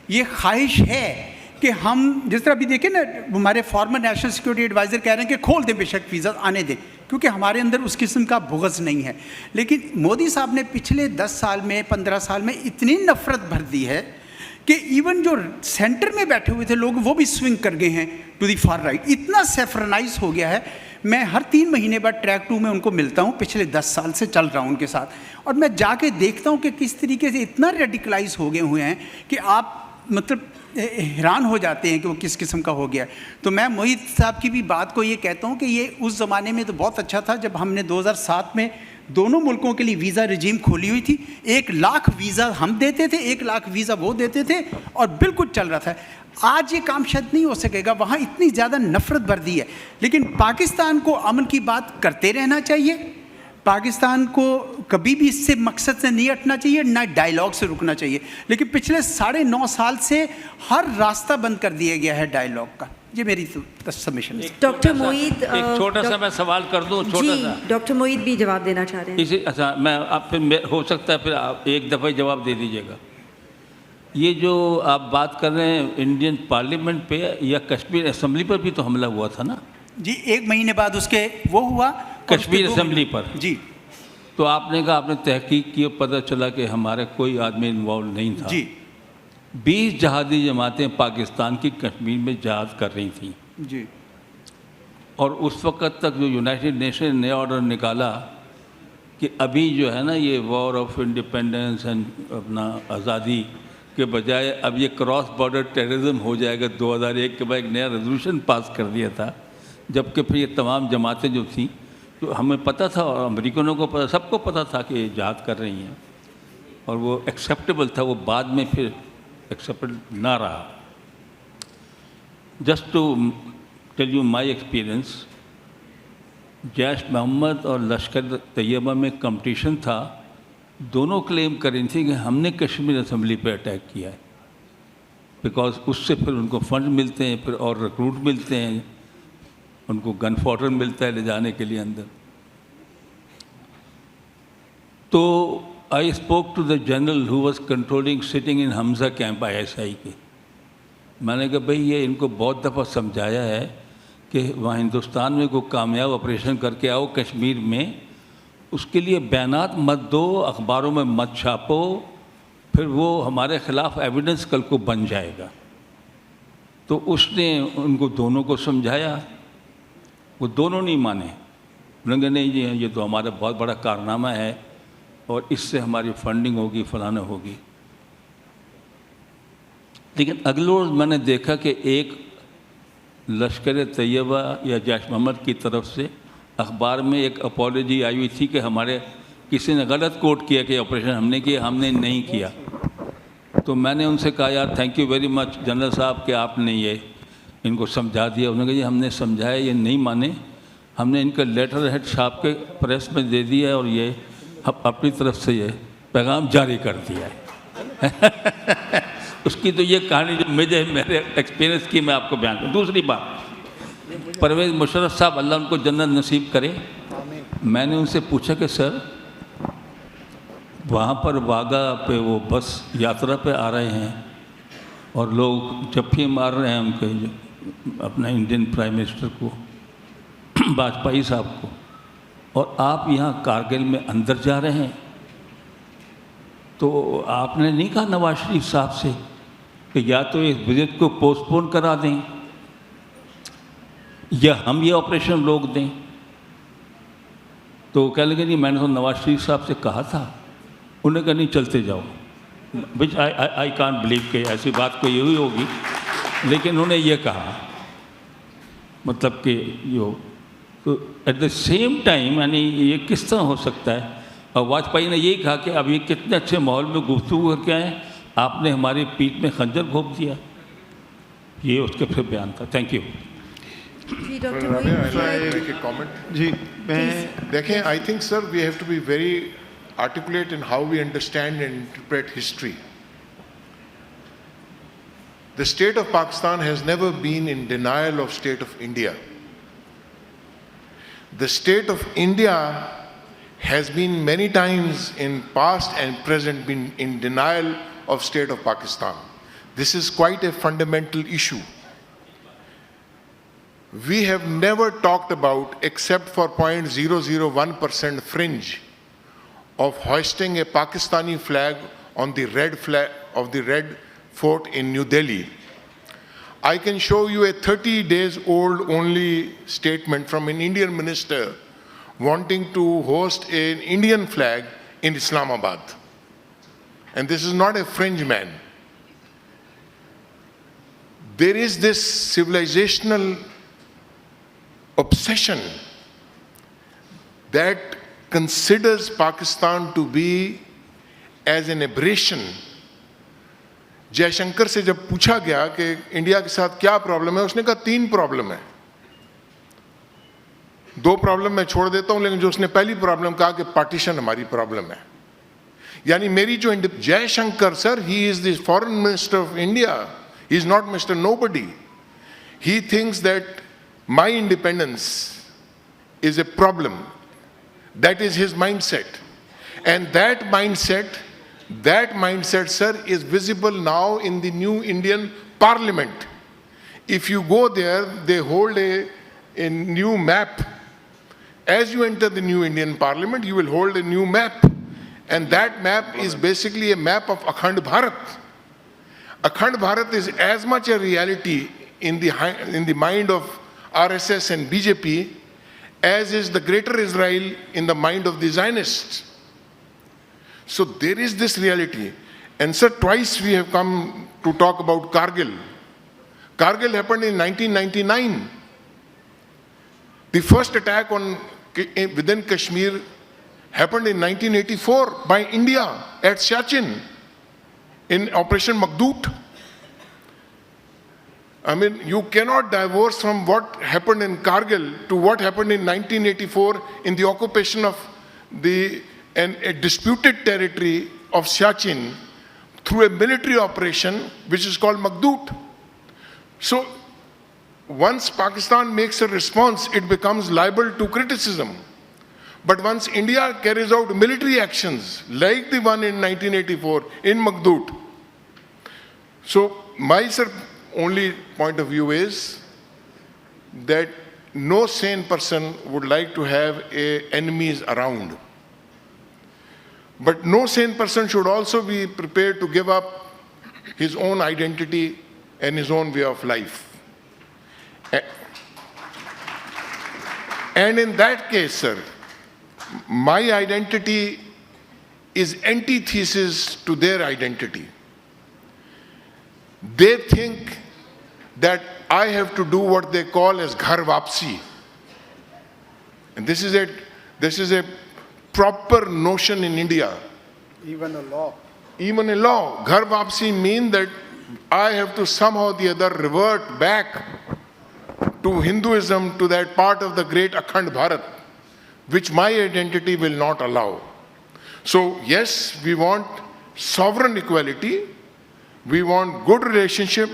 یہ خواہش ہے کہ ہم جس طرح ابھی دیکھیں نا، ہمارے فارمر نیشنل سیکورٹی ایڈوائزر کہہ رہے ہیں کہ کھول دیں بے شک ویزا آنے دیں، کیونکہ ہمارے اندر اس قسم کا بغض نہیں ہے. لیکن مودی صاحب نے پچھلے 10 سال میں 15 سال میں اتنی نفرت بھر دی ہے کہ ایون جو سینٹر میں بیٹھے ہوئے تھے لوگ وہ بھی سوئنگ کر گئے ہیں ٹو دی فار رائٹ. اتنا سیفرنائز ہو گیا ہے. میں ہر 3 مہینے بعد ٹریک 2 میں ان کو ملتا ہوں، پچھلے 10 سال سے چل رہا ہوں ان کے ساتھ، اور میں جا کے دیکھتا ہوں کہ کس طریقے سے اتنا ریڈیکلائز ہو گئے ہوئے ہیں کہ آپ مطلب حیران ہو جاتے ہیں کہ وہ کس قسم کا ہو گیا ہے. تو میں موہت صاحب کی بھی بات کو یہ کہتا ہوں کہ یہ اس زمانے میں تو بہت اچھا تھا جب ہم نے 2007 میں دونوں ملکوں کے لیے ویزا رجیم کھولی ہوئی تھی. 1 لاکھ ویزا ہم دیتے تھے، 1 لاکھ ویزا وہ دیتے تھے، اور بالکل چل رہا تھا. آج یہ کام شاید نہیں ہو سکے گا، وہاں اتنی زیادہ نفرت بھر دی ہے. لیکن پاکستان کو امن کی بات کرتے رہنا چاہیے. پاکستان کو کبھی بھی اس سے مقصد سے نہیں ہٹنا چاہیے، نہ ڈائیلاگ سے رکنا چاہیے. لیکن پچھلے 9.5 سال سے ہر راستہ بند کر دیا گیا ہے ڈائیلاگ کا. یہ میری سبمیشن ہے. ڈاکٹر موعید، ایک چھوٹا سا میں سوال کر دوں، چھوٹا سا. ڈاکٹر موعید بھی جواب دینا چاہ رہے ہیں. اچھا، میں آپ پھر ہو سکتا ہے پھر آپ ایک دفعہ جواب دے دیجیے گا. یہ جو آپ بات کر رہے ہیں انڈین پارلیمنٹ پہ یا کشمیر اسمبلی پر بھی تو حملہ ہوا تھا نا؟ جی 1 مہینے بعد اس کے وہ ہوا کشمیر اسمبلی پر. جی تو آپ نے کہا آپ نے تحقیق کی اور پتہ چلا کہ ہمارا کوئی آدمی انوالو نہیں تھا. جی 20 جہادی جماعتیں پاکستان کی کشمیر میں جہاد کر رہی تھیں. جی اور اس وقت تک جو یونائٹڈ نیشن نے نیا آرڈر نکالا کہ ابھی جو ہے نا یہ وار آف انڈیپینڈنس اینڈ اپنا آزادی کے بجائے اب یہ کراس بارڈر ٹیررزم ہو جائے گا. 2001 کے بعد ایک نیا ریزولوشن پاس کر دیا تھا، جبکہ پھر یہ تمام جماعتیں جو تھیں تو ہمیں پتہ تھا اور امریکنوں کو پتہ، سب کو پتہ تھا کہ یہ جہاد کر رہی ہیں، اور وہ ایکسیپٹیبل تھا. وہ بعد میں پھر ایکسیپٹیبل نہ رہا. Just to tell you my experience, Jaish Mohammed اور لشکر طیبہ میں کمپٹیشن تھا. دونوں کلیم کر رہی تھیں کہ ہم نے کشمیر اسمبلی پہ اٹیک کیا ہے، بیکاز اس سے پھر ان کو فنڈ ملتے ہیں، پھر اور ریکروٹ ملتے ہیں، ان کو گن فوڈر ملتا ہے لے جانے کے لیے اندر. تو I spoke to the general who was controlling sitting in Hamza camp ISI کے. میں نے کہا بھائی یہ ان کو بہت دفعہ سمجھایا ہے کہ وہاں ہندوستان میں کوئی کامیاب آپریشن کر کے آؤ کشمیر میں، اس کے لیے بیانات مت دو، اخباروں میں مت چھاپو، پھر وہ ہمارے خلاف ایویڈنس کل کو بن جائے گا. تو اس نے ان کو دونوں کو سمجھایا، وہ دونوں نہیں مانے. انہوں نے کہا نہیں جی یہ تو ہمارا بہت بڑا کارنامہ ہے اور اس سے ہماری فنڈنگ ہوگی، فلانا ہوگی. لیکن اگلے روز میں نے دیکھا کہ ایک لشکر طیبہ یا جیش محمد کی طرف سے اخبار میں ایک اپالوجی آئی ہوئی تھی کہ ہمارے کسی نے غلط کوٹ کیا کہ آپریشن ہم نے کیا، ہم نے نہیں کیا. تو میں نے ان سے کہا یار thank you very much general صاحب کہ آپ نے یہ ان کو سمجھا دیا. انہوں نے کہا جی ہم نے سمجھایا، یہ نہیں مانے، ہم نے ان کا لیٹر ہیڈ چھاپ کے پریس میں دے دیا اور یہ اپنی طرف سے یہ پیغام جاری کر دیا ہے. اس کی تو یہ کہانی جو میرے ایکسپیرئنس کی میں آپ کو بیان کروں. دوسری بات، پرویز مشرف صاحب اللہ ان کو جنت نصیب کرے، میں نے ان سے پوچھا کہ سر وہاں پر واگا پہ وہ بس یاترا پہ آ رہے ہیں اور لوگ جپھی مار رہے ہیں ان کے اپنا انڈین پرائم منسٹر کو، واجپئی صاحب کو، اور آپ یہاں کارگل میں اندر جا رہے ہیں. تو آپ نے نہیں کہا نواز شریف صاحب سے کہ یا تو اس وزٹ کو پوسٹ پون کرا دیں یا ہم یہ آپریشن روک دیں؟ تو کہنے لگے نہیں میں نے تو نواز شریف صاحب سے کہا تھا. انہوں نے کہا نہیں چلتے جاؤ. وچ آئی کانٹ بلیو کہ ایسی بات کوئی ہوئی ہوگی، لیکن انہوں نے یہ کہا، مطلب کہ تو ایٹ دا سیم ٹائم یعنی یہ کس طرح ہو سکتا ہے؟ اور واجپئی نے یہی کہا کہ اب یہ کتنے اچھے ماحول میں گفتگو کر کے آئے، آپ نے ہماری پیٹھ میں خنجر گھونپ دیا. یہ اس کے پھر بیان تھا. Thank you. جی ڈاکٹر دیکھیں I think sir we have to be very articulate in how we understand and interpret history. The state of Pakistan has never been in denial of state of India. The state of India has been many times in past and present been in denial of state of Pakistan. This is quite a fundamental issue. We have never talked about, except for 0.001% fringe, of hoisting a Pakistani flag on the red fort in New Delhi. I can show you a 30 days old only statement from an Indian minister wanting to host an Indian flag in Islamabad. And this is not a fringe man. There is this civilizational obsession that considers Pakistan to be as an aberration. Jaishankar से जब पूछा गया कि India के साथ क्या problem है, उसने कहा 3 प्रॉब्लम है. 2 प्रॉब्लम मैं छोड़ देता हूं, लेकिन जो उसने पहली प्रॉब्लम कहा कि पार्टीशन हमारी प्रॉब्लम है. यानी मेरी जो Jaishankar sir, he is the foreign minister of India, he is not mister nobody. He thinks that my independence is a problem. That is his mindset. And that mindset, sir, is visible now in the new Indian Parliament. If you go there, they hold a new map. As you enter the new Indian Parliament, you will hold a new map. And that map is basically a map of Akhand Bharat. Akhand Bharat is as much a reality in the mind of RSS and BJP as is the greater Israel in the mind of the Zionists. So there is this reality. And sir, twice we have come to talk about Kargil. Kargil happened in 1999. The first attack within Kashmir happened in 1984 by India at Siachen in Operation Makhdoot. I mean, you cannot divorce from what happened in Kargil to what happened in 1984 in the occupation of a disputed territory of Siachen through a military operation which is called Makhdoot. So once Pakistan makes a response, it becomes liable to criticism. But once India carries out military actions like the one in 1984 in Makhdoot, so my only point of view is that no sane person would like to have enemies around. But no sane person should also be prepared to give up his own identity and his own way of life. And in that case, sir, my identity is antithesis to their identity. They think that I have to do what they call as ghar wapsi. And this is a proper notion in India. Even a law. Even a law. Ghar wapsi means that I have to somehow or the other revert back to Hinduism, to that part of the great Akhand Bharat, which my identity will not allow. So yes, we want sovereign equality, we want good relationship,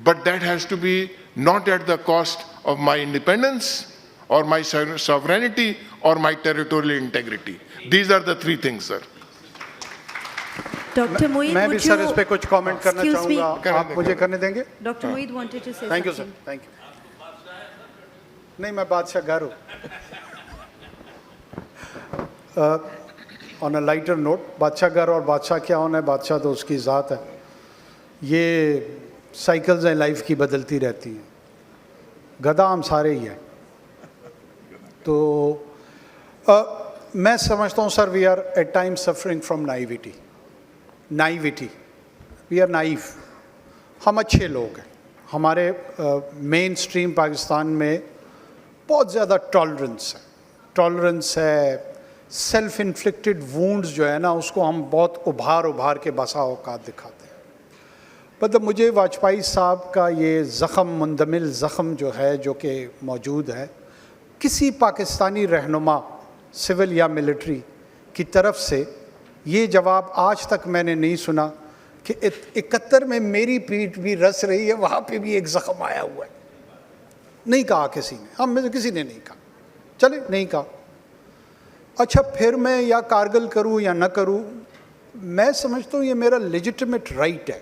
but that has to be not at the cost of my independence or my sovereignty or my territorial integrity. These are the 3 things, sir. Dr. Moeed, मैं भी would sir you... इस पे कुछ comment करना Excuse me. चाहूँगा. आप मुझे करने देंगे? Dr. Moeed wanted to say Thank you, something. sir. Thank you. नहीं, मैं बादशाह घर हूँ. On a lighter note, बादशाह घर और बादशाह क्या होना है, बादशाह तो उसकी ज़ात है. ये साइकिल्स हैं लाइफ की, बदलती रहती हैं. गधा हम सारे ही हैं. तो मैं समझता हूँ sir, we are at times suffering from naivety. We are naive. हम अच्छे लोग हैं. हमारे मेन स्ट्रीम पाकिस्तान में बहुत ज़्यादा टॉलरेंस है. सेल्फ इन्फ्लिक्टेड वूंड्स जो है ना, उसको हम बहुत उभार के बसा औकात दिखाते हैं. मतलब मुझे वाजपेयी साहब का ये ज़ख़म, मुंदमिल ज़ख़म जो है, जो कि मौजूद है, किसी पाकिस्तानी रहनुमा, सिविल या मिलिट्री, کی طرف سے یہ جواب آج تک میں نے نہیں سنا کہ 71 میں میری پیٹھ بھی رس رہی ہے, وہاں پہ بھی ایک زخم آیا ہوا ہے. نہیں کہا کسی نے, ہم میں سے کسی نے نہیں کہا, چلے نہیں کہا. اچھا پھر میں یا کارگل کروں یا نہ کروں, میں سمجھتا ہوں یہ میرا لیجٹمیٹ رائٹ ہے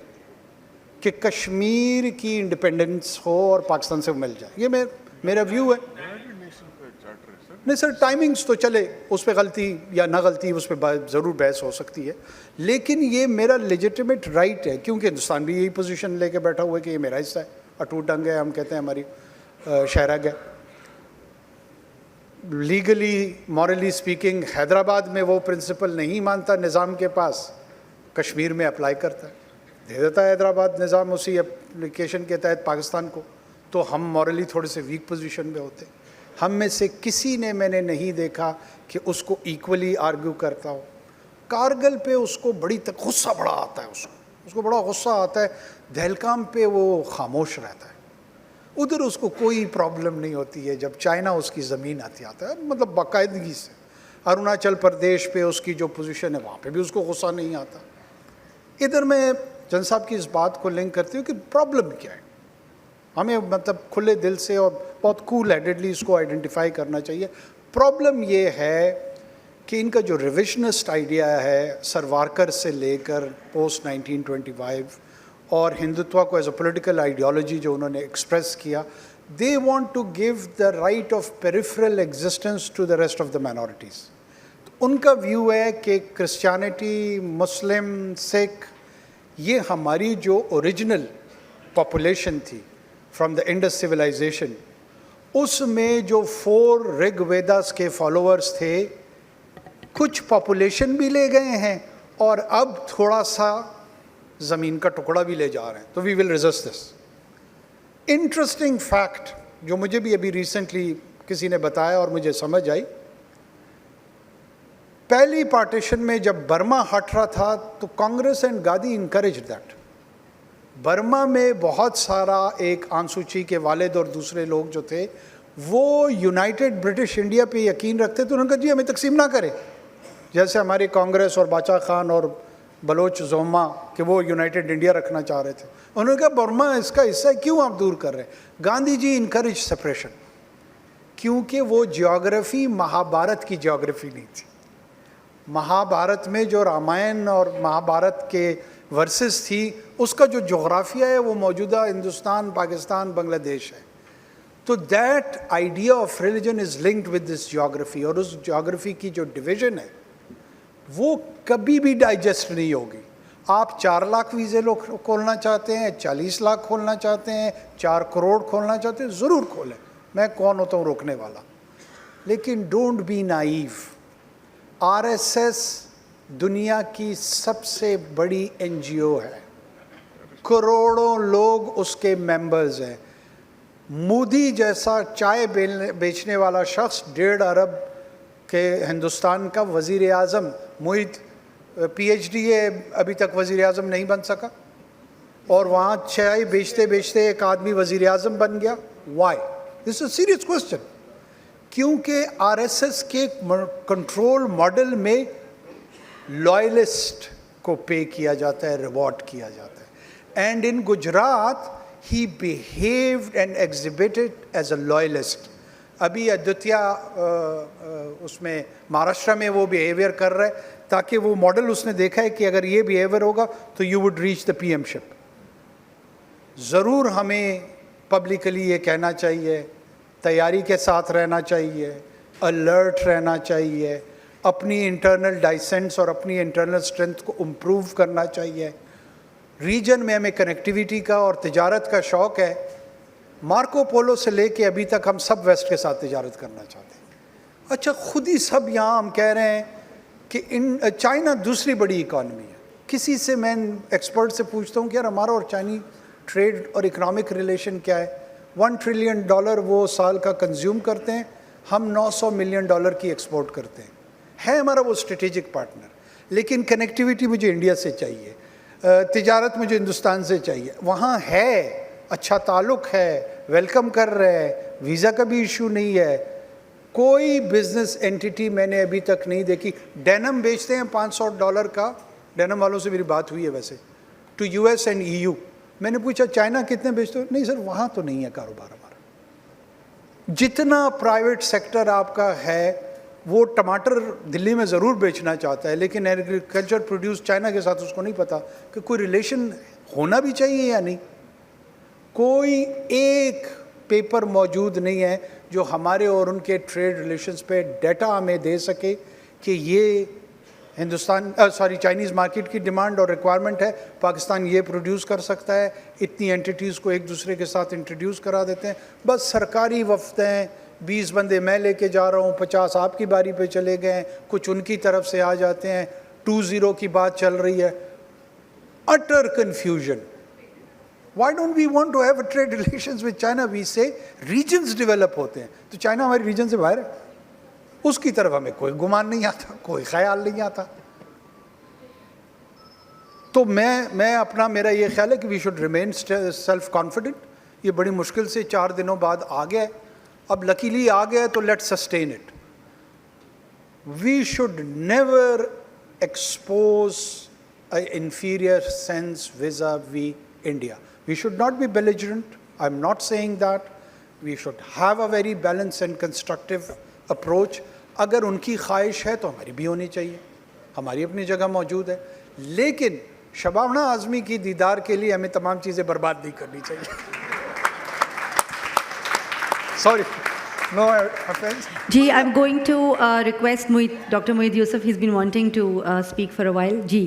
کہ کشمیر کی انڈیپینڈنس ہو اور پاکستان سے مل جائے. یہ میرا ویو ہے. نہیں سر, ٹائمنگز تو چلے, اس پہ غلطی یا نہ غلطی اس پہ ضرور بحث ہو سکتی ہے, لیکن یہ میرا لیجٹمیٹ رائٹ ہے, کیونکہ ہندوستان بھی یہی پوزیشن لے کے بیٹھا ہوا ہے کہ یہ میرا حصہ ہے, اٹوٹ ڈنگ ہے, ہم کہتے ہیں ہماری شہرگ ہے. لیگلی مورلی اسپیکنگ حیدرآباد میں وہ پرنسپل نہیں مانتا نظام کے پاس, کشمیر میں اپلائی کرتا ہے, دے دیتا ہے حیدرآباد نظام اسی اپلیکیشن کے تحت پاکستان کو, تو ہم مورلی تھوڑے سے ویک پوزیشن میں ہوتے. ہم میں سے کسی نے میں نے نہیں دیکھا کہ اس کو ایکولی آرگیو کرتا ہو. کارگل پہ اس کو بڑی غصہ بڑا آتا ہے, اس کو بڑا غصہ آتا ہے. دہلکام پہ وہ خاموش رہتا ہے. ادھر اس کو کوئی پرابلم نہیں ہوتی ہے جب چائنا اس کی زمین آتا ہے, مطلب باقاعدگی سے. اروناچل پردیش پہ اس کی جو پوزیشن ہے وہاں پہ بھی اس کو غصہ نہیں آتا. ادھر میں جن صاحب کی اس بات کو لنک کرتی ہوں کہ پرابلم کیا ہے. ہمیں مطلب کھلے دل سے اور بہت کول ہیڈڈلی اس کو آئیڈینٹیفائی کرنا چاہیے. پرابلم یہ ہے کہ ان کا جو ریویژنسٹ آئیڈیا ہے سروارکر سے لے کر پوسٹ 1925 اور ہندوتوا کو ایز اے پولیٹیکل آئیڈیالوجی جو انہوں نے ایکسپریس کیا, they want to give the right of peripheral existence to the rest of the minorities. ان کا ویو ہے کہ کرسچینٹی, مسلم, سکھ, یہ ہماری جو اوریجنل پاپولیشن تھی فرام دا انڈس سویلائزیشن, اس میں جو 4 رگ ویداس کے فالوورز تھے, کچھ پاپولیشن بھی لے گئے ہیں اور اب تھوڑا سا زمین کا ٹکڑا بھی لے جا رہے ہیں. تو وی will resist this. Interesting fact جو مجھے بھی ابھی ریسنٹلی کسی نے بتایا اور مجھے سمجھ آئی, پہلی پارٹیشن میں جب برما ہٹ رہا تھا تو Congress and Gandhi encourage that. Burma میں بہت سارا ایک آنسوچی کے والد اور دوسرے لوگ جو تھے وہ یونائٹڈ برٹش انڈیا پہ یقین رکھتے تھے. انہوں نے کہا جی ہمیں تقسیم نہ کرے, جیسے ہماری کانگریس اور باچا خان اور بلوچ زوما کہ وہ یونائٹڈ انڈیا رکھنا چاہ رہے تھے. انہوں نے کہا برما اس کا حصہ ہے, کیوں آپ دور کر رہے ہیں. گاندھی جی انکریج سپریشن, کیونکہ وہ جیوگرافی مہابھارت کی جیوگرافی نہیں تھی. مہابھارت میں جو رامائن اور مہابھارت کے ورسز تھی, اس کا جو جغرافیہ ہے وہ موجودہ ہندوستان, پاکستان, بنگلہ دیش ہے. تو that idea of religion is linked with this geography, اور اس جیوگرافی کی جو ڈویژن ہے وہ کبھی بھی ڈائجسٹ نہیں ہوگی. آپ 4 لاکھ ویزے لوگ کھولنا چاہتے ہیں, 40 لاکھ کھولنا چاہتے ہیں, 4 کروڑ کھولنا چاہتے ہیں, ضرور کھولیں, میں کون ہوتا ہوں روکنے والا. لیکن don't be naive. R S S دنیا کی سب سے بڑی این جی او ہے, کروڑوں لوگ اس کے ممبرز ہیں. مودی جیسا چائے بیچنے والا شخص 1.5 ارب کے ہندوستان کا وزیر اعظم, موہت پی ایچ ڈی ہے, ابھی تک وزیر اعظم نہیں بن سکا, اور وہاں چائے بیچتے بیچتے ایک آدمی وزیر اعظم بن گیا. Why? This is serious question. کیونکہ آر ایس ایس کے کنٹرول ماڈل میں لائلسٹ کو پے کیا جاتا ہے, ریوارڈ کیا جاتا ہے. And in Gujarat he behaved and exhibited as a loyalist. ابھی ادتیا اس میں مہاراشٹرا میں وہ بیہیویئر کر رہا ہے تاکہ وہ ماڈل اس نے دیکھا ہے کہ اگر یہ بیہیویئر ہوگا تو you would reach the P M ship. ضرور ہمیں پبلکلی یہ کہنا چاہیے, تیاری کے ساتھ رہنا چاہیے, الرٹ رہنا چاہیے, اپنی انٹرنل ڈائسنٹس اور اپنی انٹرنل اسٹرینتھ کو امپروو کرنا چاہیے. ریجن میں ہمیں کنیکٹیویٹی کا اور تجارت کا شوق ہے. مارکو پولو سے لے کے ابھی تک ہم سب ویسٹ کے ساتھ تجارت کرنا چاہتے ہیں. اچھا خود ہی سب یہاں ہم کہہ رہے ہیں کہ چائنا دوسری بڑی اکانومی ہے. کسی سے میں ایکسپرٹ سے پوچھتا ہوں کہ یار ہمارا اور چائنی ٹریڈ اور اکنامک ریلیشن کیا ہے. $1 ٹریلین وہ سال کا کنزیوم کرتے ہیں, ہم $900 ملین کی ایکسپورٹ کرتے ہیں. ہے ہمارا وہ اسٹریٹجک پارٹنر. لیکن کنیکٹیویٹی مجھے انڈیا سے چاہیے, تجارت مجھے ہندوستان سے چاہیے. وہاں ہے, اچھا تعلق ہے, ویلکم کر رہے ہیں, ویزا کا بھی ایشو نہیں ہے, کوئی بزنس اینٹی میں نے ابھی تک نہیں دیکھی. ڈینم بیچتے ہیں $500 کا, ڈینم والوں سے میری بات ہوئی ہے ویسے, ٹو US اینڈ EU. میں نے پوچھا چائنا کتنے بیچتے ہو؟ نہیں سر وہاں تو نہیں ہے کاروبار ہمارا. جتنا پرائیویٹ سیکٹر آپ کا ہے, وہ ٹماٹر دلی میں ضرور بیچنا چاہتا ہے, لیکن ایگریکلچر پروڈیوس چائنا کے ساتھ اس کو نہیں پتا کہ کوئی ریلیشن ہونا بھی چاہیے یا نہیں. کوئی ایک پیپر موجود نہیں ہے جو ہمارے اور ان کے ٹریڈ ریلیشنز پہ ڈیٹا ہمیں دے سکے کہ یہ چائنیز مارکیٹ کی ڈیمانڈ اور ریکوائرمنٹ ہے, پاکستان یہ پروڈیوس کر سکتا ہے, اتنی اینٹیز کو ایک دوسرے کے ساتھ انٹروڈیوس کرا دیتے ہیں. بس سرکاری وفد ہیں, 20 بندے میں لے کے جا رہا ہوں, 50 آپ کی باری پہ چلے گئے ہیں, کچھ ان کی طرف سے آ جاتے ہیں, 2-0 کی بات چل رہی ہے. اٹر confusion. Why don't we want to have trade relations with China? We say regions develop ہوتے ہیں, تو چائنا ہماری ریجن سے باہر ہے, اس کی طرف ہمیں کوئی گمان نہیں آتا, کوئی خیال نہیں آتا. تو میں اپنا میرا یہ خیال ہے کہ we should remain self confident. یہ بڑی مشکل سے 4 دنوں بعد آ گیا ہے, اب لکیلی آ گیا ہے تو let sustain it. We should never expose an inferior sense vis-a-vis India. We should not be belligerent. I'm not saying that. We should have a very balanced and constructive approach. اگر ان کی خواہش ہے تو ہماری بھی ہونی چاہیے, ہماری اپنی جگہ موجود ہے, لیکن شبانہ اعظمی کی دیدار کے لیے ہمیں تمام چیزیں برباد نہیں کرنی چاہیے. Sorry. No offense. Ji, I'm going to request Dr. Moeed Yusuf. He's been wanting to speak for a while. Ji,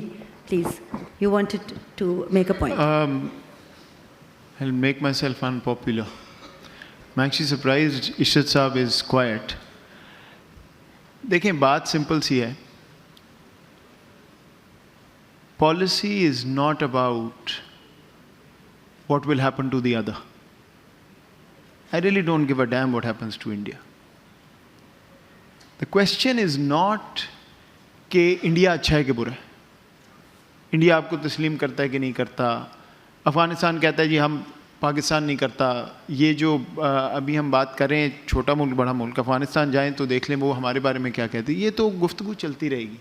please. You wanted to make a point. I'll make myself unpopular. I'm actually surprised Ishrat Saab is quiet. دیکھیں بات simple سی ہے. Policy is not about what will happen to the other. I really don't give a damn what happens to India. The question is not کہ India اچھا ہے کہ برا ہے, India آپ کو تسلیم کرتا ہے کہ نہیں کرتا, افغانستان کہتا ہے جی ہم پاکستان نہیں کرتا. یہ جو ابھی ہم بات کریں چھوٹا ملک بڑا ملک, افغانستان جائیں تو دیکھ لیں وہ ہمارے بارے میں کیا کہتے ہیں. یہ تو گفتگو چلتی رہے گی.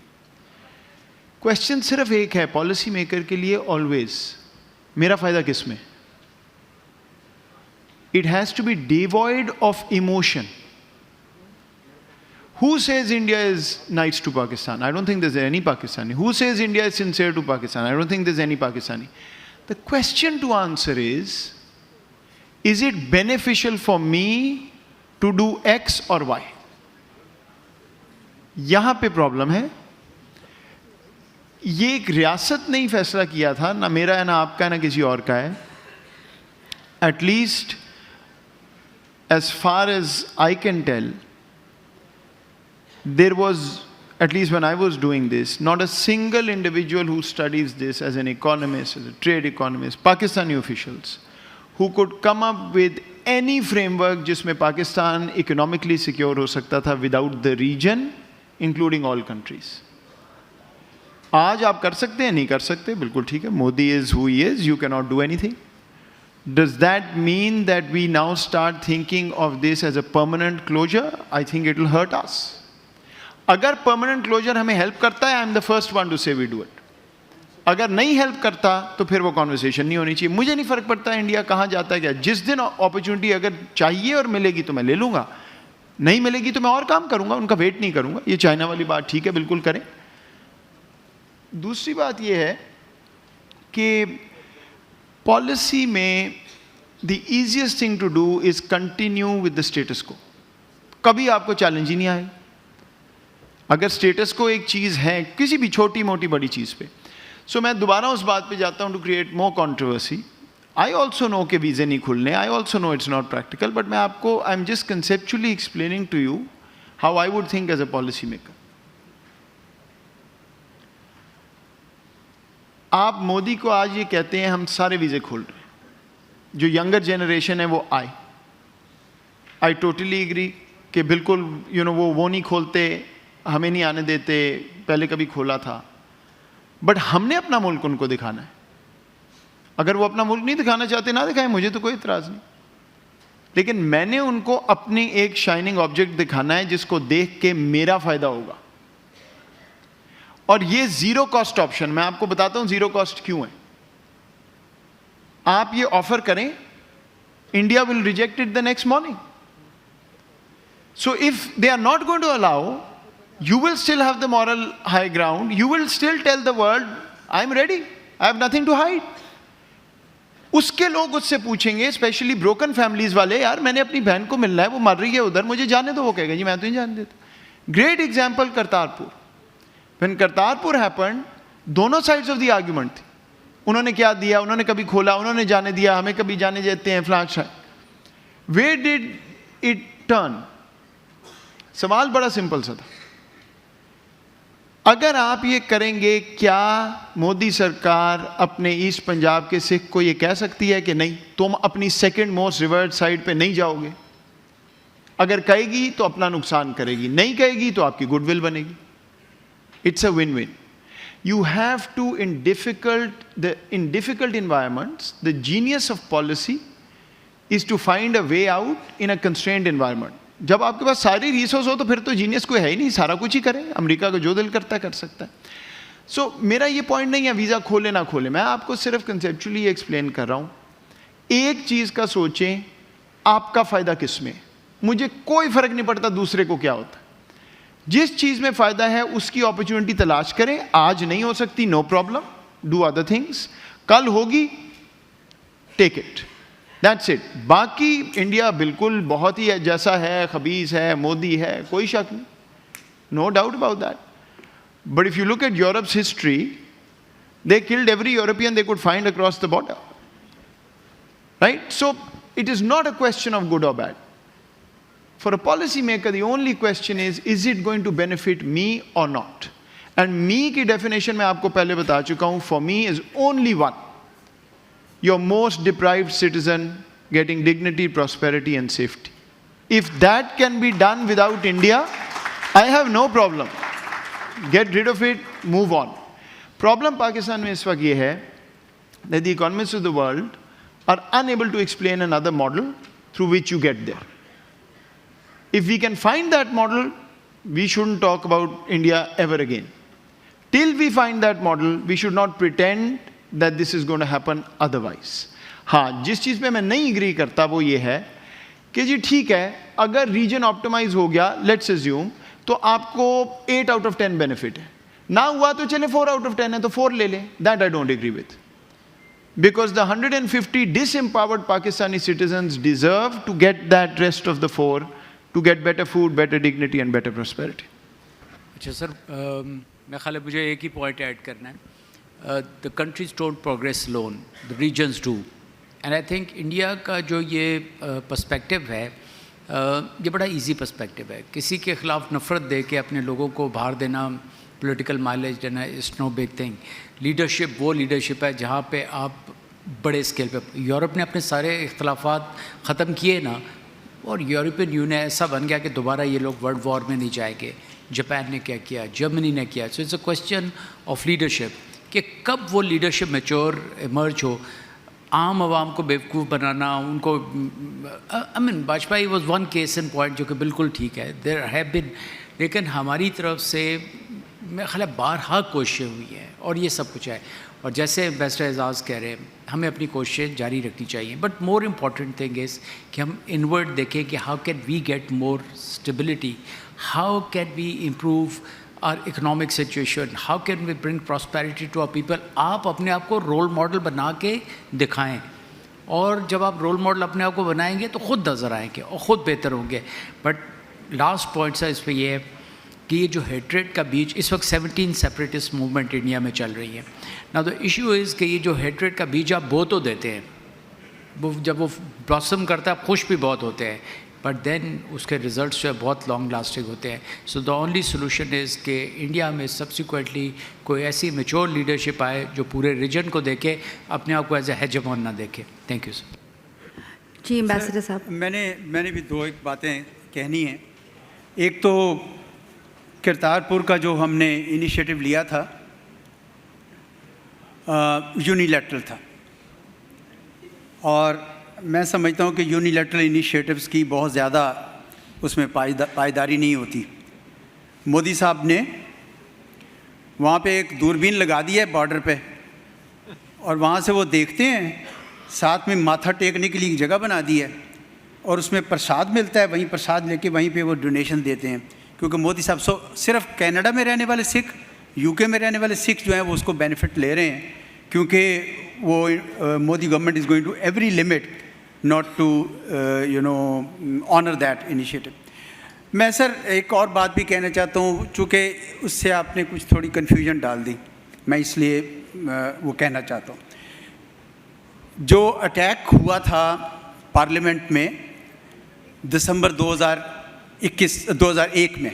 کویشچن صرف ایک ہے پالیسی میکر کے لیے آلویز, میرا فائدہ کس میں. It has to be devoid of emotion. Who says India is nice to Pakistan? I don't think there's any Pakistani. Who says India is sincere to Pakistan? I don't think there's any Pakistani. The question to answer is it beneficial for me to do X or Y? یہاں پہ problem ہے. یہ ایک ریاست نے ہی فیصلہ کیا تھا, نہ میرا ہے نہ آپ کا ہے نہ کسی اور کا ہے. At least as far as I can tell, there was, at least when I was doing this, not a single individual who studies this as an economist, as a trade economist, Pakistani officials, who could come up with any framework جس میں Pakistan economically secure ہو سکتا تھا without the region, including all countries. آج آپ کر سکتے ہیں, نہیں کر سکتے, بالکل ٹھیک ہے. Modi is who he is, you cannot do anything. Does that mean that we now start thinking of this as a permanent closure? I think it will hurt us. اگر permanent closure ہمیں help کرتا ہے, I am the first one to say we do it. اگر نہیں help کرتا تو پھر وہ conversation نہیں ہونی چاہیے. مجھے نہیں فرق پڑتا انڈیا کہاں جاتا ہے کیا. جس دن opportunity اگر چاہیے اور ملے گی تو میں لے لوں گا, نہیں ملے گی تو میں اور کام کروں گا, ان کا ویٹ نہیں کروں گا. یہ چائنا والی بات ٹھیک ہے, بالکل کریں. دوسری بات یہ ہے کہ پالیسی میں the easiest thing to do is continue with the status quo. کبھی آپ کو چیلنج ہی نہیں آئے. اگر اسٹیٹس کو ایک چیز ہے کسی بھی چھوٹی موٹی بڑی چیز پہ, سو میں دوبارہ اس بات پہ جاتا ہوں to create more controversy. I also know کہ ویزے نہیں کھلنے, I also know it's not practical, but میں آپ کو I am just conceptually explaining to you how I would think as a policy maker. آپ مودی کو آج یہ کہتے ہیں ہم سارے ویزے کھول رہے ہیں, جو ینگر جنریشن ہے وہ آئے. آئی ٹوٹلی ایگری کہ بالکل وہ نہیں کھولتے, ہمیں نہیں آنے دیتے, پہلے کبھی کھولا تھا. بٹ ہم نے اپنا ملک ان کو دکھانا ہے. اگر وہ اپنا ملک نہیں دکھانا چاہتے نہ دکھائیں, مجھے تو کوئی اعتراض نہیں. لیکن میں نے ان کو اپنی ایک شائننگ آبجیکٹ دکھانا ہے جس کو دیکھ کے میرا فائدہ ہوگا. اور یہ زیرو کاسٹ آپشن, میں آپ کو بتاتا ہوں زیرو کاسٹ کیوں ہے. آپ یہ آفر کریں, India will reject it the next morning. So if they are not going to allow, you will still have the moral high ground. You will still tell the world, I'm ready. I have nothing to hide. اس کے لوگ اس سے پوچھیں گے, especially broken families والے, یار میں نے اپنی بہن کو ملنا ہے, وہ مر رہی ہے ادھر, مجھے جانے دو. وہ کہے گا جی میں تو نہیں جانے دیتا. Great example Kartarpur. When Kartarpur happened, دونوں سائڈز آف دی آرگیومنٹ تھی. انہوں نے کیا دیا, انہوں نے کبھی کھولا, انہوں نے جانے دیا, ہمیں کبھی جانے دیتے ہیں, فلاں شاہ. Where did it turn? سوال بڑا سمپل سا تھا. اگر آپ یہ کریں گے, کیا مودی سرکار اپنے ایسٹ پنجاب کے سکھ کو یہ کہہ سکتی ہے کہ نہیں تم اپنی سیکنڈ موسٹ ریورڈ سائٹ پہ نہیں جاؤ گے؟ اگر کہے گی تو اپنا نقصان کرے گی, نہیں کہے گی تو آپ کی گڈ ول بنے گی. It's a win win. You have to, in difficult environments, the genius of policy is to find a way out in a constrained environment. جب آپ کے پاس ساری ریسورس ہو تو پھر تو جینیس کوئی ہے ہی نہیں, سارا کچھ ہی کرے. امریکہ کو جو دل کرتا ہے کر سکتا ہے. سو میرا یہ پوائنٹ نہیں ہے ویزا کھولے نہ کھولے, میں آپ کو صرف کنسیپچولی ایکسپلین کر رہا ہوں. ایک چیز کا سوچیں, آپ کا فائدہ کس میں؟ مجھے کوئی فرق نہیں پڑتا دوسرے کو کیا ہوتا ہے. جس چیز میں فائدہ ہے اس کی اپرچونٹی تلاش کریں. آج نہیں ہو سکتی, no problem, do other things. کل ہوگی, ٹیک اٹ. That's it. باقی انڈیا بالکل بہت ہی جیسا ہے, خبیث ہے, مودی ہے, کوئی شک نہیں, no doubt about that. But if you look at Europe's history, they killed every European they could find across the border. Right? So it is not a question of good or bad. For a policy maker, the only question is it going to benefit me or not? And me کی definition میں آپ کو پہلے بتا چکا ہوں, for me is only one. Your most deprived citizen getting dignity, prosperity and safety. If that can be done without India, I have no problem. Get rid of it, move on. Problem Pakistan میں اس وقت یہ ہے that the economists of the world are unable to explain another model through which you get there. If we can find that model, we shouldn't talk about India ever again. Till we find that model, we should not pretend that this is going to happen otherwise. ہاں, جس چیز پہ میں نہیں agree کرتا وہ یہ ہے کہ جی ٹھیک ہے, اگر ریجن آپٹیمائز ہو گیا, لیٹس اسیوم, تو آپ کو 8 out of 10 بینیفٹ ہے. نہ ہوا تو چلے 4 out of 10 ہے تو 4 لے لیں. That I don't agree with. Because the 150 disempowered Pakistani citizens deserve to get that rest of the 4 to get better food, better dignity and better prosperity. اچھا سر, میں خیال ہے مجھے ایک ہی پوائنٹ ایڈ کرنا ہے. The countries don't progress alone, the regions do. And I think India کا جو یہ پرسپیکٹیو ہے, یہ بڑا ایزی پرسپیکٹیو ہے. کسی کے خلاف نفرت دے کے اپنے لوگوں کو باہر دینا, پولیٹیکل مائلیج دینا, از نو بگ تھنگ. لیڈرشپ وہ لیڈرشپ ہے جہاں پہ آپ بڑے اسکیل پہ. یورپ نے اپنے سارے اختلافات ختم کیے نا, اور یورپین یونین ایسا بن گیا کہ دوبارہ یہ لوگ ورلڈ وار میں نہیں جائیں گے. جاپان نے کیا کیا, جرمنی نے کیا. So it's a question of leadership کہ کب وہ لیڈرشپ میچور ایمرج ہو. عام عوام کو بیوقوف بنانا, ان کو Vajpayee was one case in point جو کہ بالکل ٹھیک ہے, دیر ہیو بن, لیکن ہماری طرف سے میں خیال ہے بارہا کوششیں ہوئی ہیں اور یہ سب کچھ ہے. اور جیسے امبیسڈر اعزاز کہہ رہے ہیں, ہمیں اپنی کوششیں جاری رکھنی چاہیے. But more important thing is کہ ہم انورڈ دیکھیں کہ how can we get more stability, how can we improve our economic situation, how can we bring prosperity to our people. آپ اپنے آپ کو رول ماڈل بنا کے دکھائیں, اور جب آپ رول ماڈل اپنے آپ کو بنائیں گے تو خود نظر آئیں گے اور خود بہتر ہوں گے. بٹ لاسٹ پوائنٹ سا اس پہ یہ ہے کہ یہ جو ہیٹریڈ کا بیج, اس وقت 17 سیپریٹسٹ موومنٹ انڈیا میں چل رہی ہے. نا تو ایشو از کہ یہ جو ہیٹریڈ کا بیج آپ بو تو دیتے ہیں, وہ جب وہ بلاسم کرتا ہے خوش بھی بہت ہوتے ہیں, بٹ دین اس کے ریزلٹس جو ہے بہت لانگ لاسٹنگ ہوتے ہیں. سو دا اونلی سولوشن از کہ انڈیا میں سبسیکوینٹلی کوئی ایسی میچور لیڈرشپ آئے جو پورے ریجن کو دیکھے, اپنے آپ کو ایز اے ہیجمون نہ دیکھے. Thank you sir. جی امبیسڈر صاحب, میں نے بھی دو ایک باتیں کہنی ہیں. ایک تو کرتارپور کا جو ہم نے انیشیٹو لیا تھا یونیلیٹرل تھا, اور میں سمجھتا ہوں کہ یونیلیٹرل انیشیٹوز کی بہت زیادہ اس میں پائیداری نہیں ہوتی. مودی صاحب نے وہاں پہ ایک دوربین لگا دی ہے بارڈر پہ, اور وہاں سے وہ دیکھتے ہیں, ساتھ میں ماتھا ٹیکنے کے لیے ایک جگہ بنا دی ہے, اور اس میں پرساد ملتا ہے, وہیں پرساد لے کے وہیں پہ وہ ڈونیشن دیتے ہیں. کیونکہ مودی صاحب صرف کینیڈا میں رہنے والے سکھ, یو کے میں رہنے والے سکھ جو ہیں وہ اس کو بینیفٹ لے رہے ہیں, کیونکہ وہ Modi government is going to every limit not to honor that initiative. میں سر ایک اور بات بھی کہنا چاہتا ہوں, چونکہ اس سے آپ نے کچھ تھوڑی کنفیوژن ڈال دی, میں اس لیے وہ کہنا چاہتا ہوں. جو اٹیک ہوا تھا پارلیمنٹ میں دسمبر 2001 میں,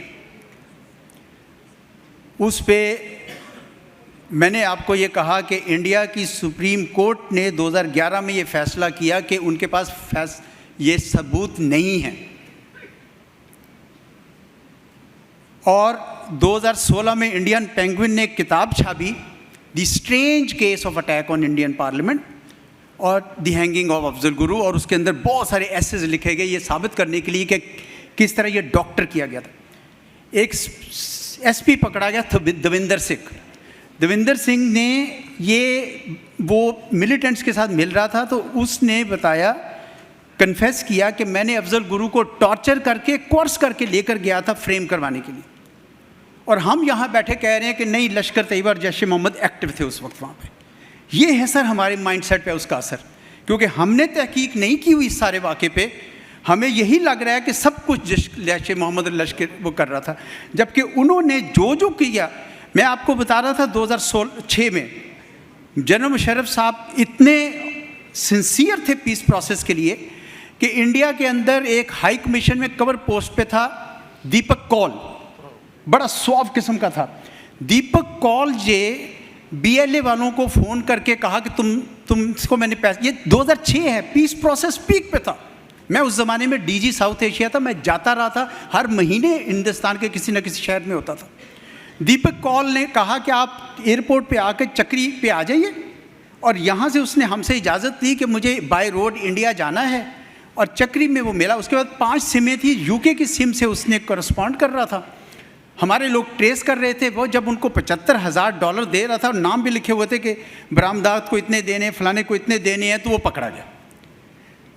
اس پہ میں نے آپ کو یہ کہا کہ انڈیا کی سپریم کورٹ نے 2011 میں یہ فیصلہ کیا کہ ان کے پاس یہ ثبوت نہیں ہے, اور 2016 میں انڈین پینگوئن نے ایک کتاب چھاپی, the strange case of attack on Indian parliament اور دی ہینگنگ آف افضل گرو, اور اس کے اندر بہت سارے ایسیز لکھے گئے یہ ثابت کرنے کے لیے کہ کس طرح یہ ڈاکٹر کیا گیا تھا. ایک ایس پی پکڑا گیا تھا دویندر سنگھ نے, وہ ملیٹنٹس کے ساتھ مل رہا تھا, تو اس نے بتایا, کنفیس کیا کہ میں نے افضل گرو کو ٹارچر کر کے کورس کر کے لے کر گیا تھا فریم کروانے کے لیے, اور ہم یہاں بیٹھے کہہ رہے ہیں کہ نہیں لشکر طیبہ اور جیش محمد ایکٹیو تھے اس وقت وہاں پہ. یہ ہے سر ہمارے مائنڈ سیٹ پہ اس کا اثر, کیونکہ ہم نے تحقیق نہیں کی ہوئی اس سارے واقعے پہ, ہمیں یہی لگ رہا ہے کہ سب کچھ جیش محمد اور لشکر وہ کر رہا تھا, جبکہ انہوں نے جو کیا. میں آپ کو بتا رہا تھا 2006 میں جنرل مشرف صاحب اتنے سنسیئر تھے پیس پروسیس کے لیے کہ انڈیا کے اندر ایک ہائی کمیشن میں کور پوسٹ پہ تھا دیپک کال, بڑا سواب قسم کا تھا. دیپک کال BLA والوں کو فون کر کے کہا کہ تم اس کو میں نے پیسہ, یہ 2006 ہے, پیس پروسیس پیک پہ تھا. میں اس زمانے میں DG ساؤتھ ایشیا تھا, میں جاتا رہا تھا, ہر مہینے ہندوستان کے کسی نہ کسی شہر میں ہوتا تھا. دیپک کال نے کہا کہ آپ ایئرپورٹ پہ آ کے چکری پہ آ جائیے, اور یہاں سے اس نے ہم سے اجازت دی کہ مجھے بائی روڈ انڈیا جانا ہے, اور چکری میں وہ ملا. اس کے بعد 5 سمیں تھی, UK کی سم سے اس نے کورسپونڈ کر رہا تھا. ہمارے لوگ ٹریس کر رہے تھے, وہ جب ان کو $75,000 دے رہا تھا, اور نام بھی لکھے ہوئے تھے کہ برآمدات کو اتنے دینے, فلانے کو اتنے دینے ہیں, تو وہ پکڑا گیا.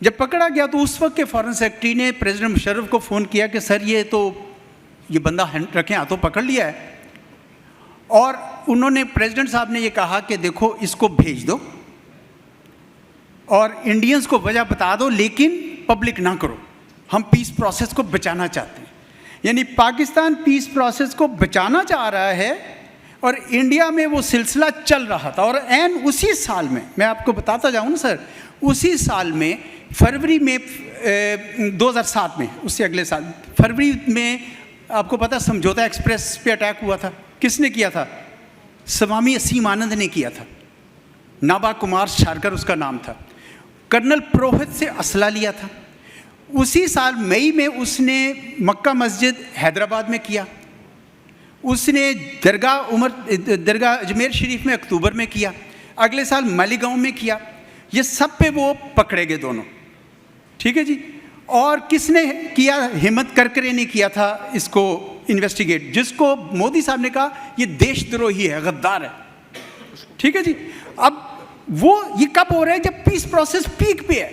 جب پکڑا گیا تو اس وقت کے فارن سیکرٹری نے پریزیڈنٹ مشرف کو فون کیا کہ سر یہ بندہ رکھیں ہاتھوں پکڑ لیا ہے, اور انہوں نے پریزیڈنٹ صاحب نے یہ کہا کہ دیکھو اس کو بھیج دو اور انڈینز کو وجہ بتا دو, لیکن پبلک نہ کرو, ہم پیس پروسیس کو بچانا چاہتے ہیں. یعنی پاکستان پیس پروسیس کو بچانا چاہ رہا ہے, اور انڈیا میں وہ سلسلہ چل رہا تھا. اور عین اسی سال میں آپ کو بتاتا جاؤں نا سر, اسی سال میں فروری میں 2007 میں, اس سے اگلے سال فروری میں آپ کو پتہ سمجھوتا ایکسپریس پہ اٹیک ہوا تھا. کس نے کیا تھا؟ سوامی اسیم آنند نے کیا تھا. نابا کمار شارکر اس کا نام تھا. کرنل پروہت سے اسلحہ لیا تھا. اسی سال مئی میں اس نے مکہ مسجد حیدرآباد میں کیا. اس نے درگاہ اجمیر شریف میں اکتوبر میں کیا. اگلے سال مالیگاؤں میں کیا. یہ سب پہ وہ پکڑے گئے دونوں. ٹھیک ہے جی. اور کس نے کیا؟ ہمت کرکرے نے کیا تھا اس کو انویسٹیگیٹ, جس کو مودی صاحب نے کہا یہ دیش دروہی ہے, غدار ہے. ٹھیک ہے جی. اب وہ یہ کب ہو رہا ہے؟ جب پیس پروسیس پیک پہ ہے.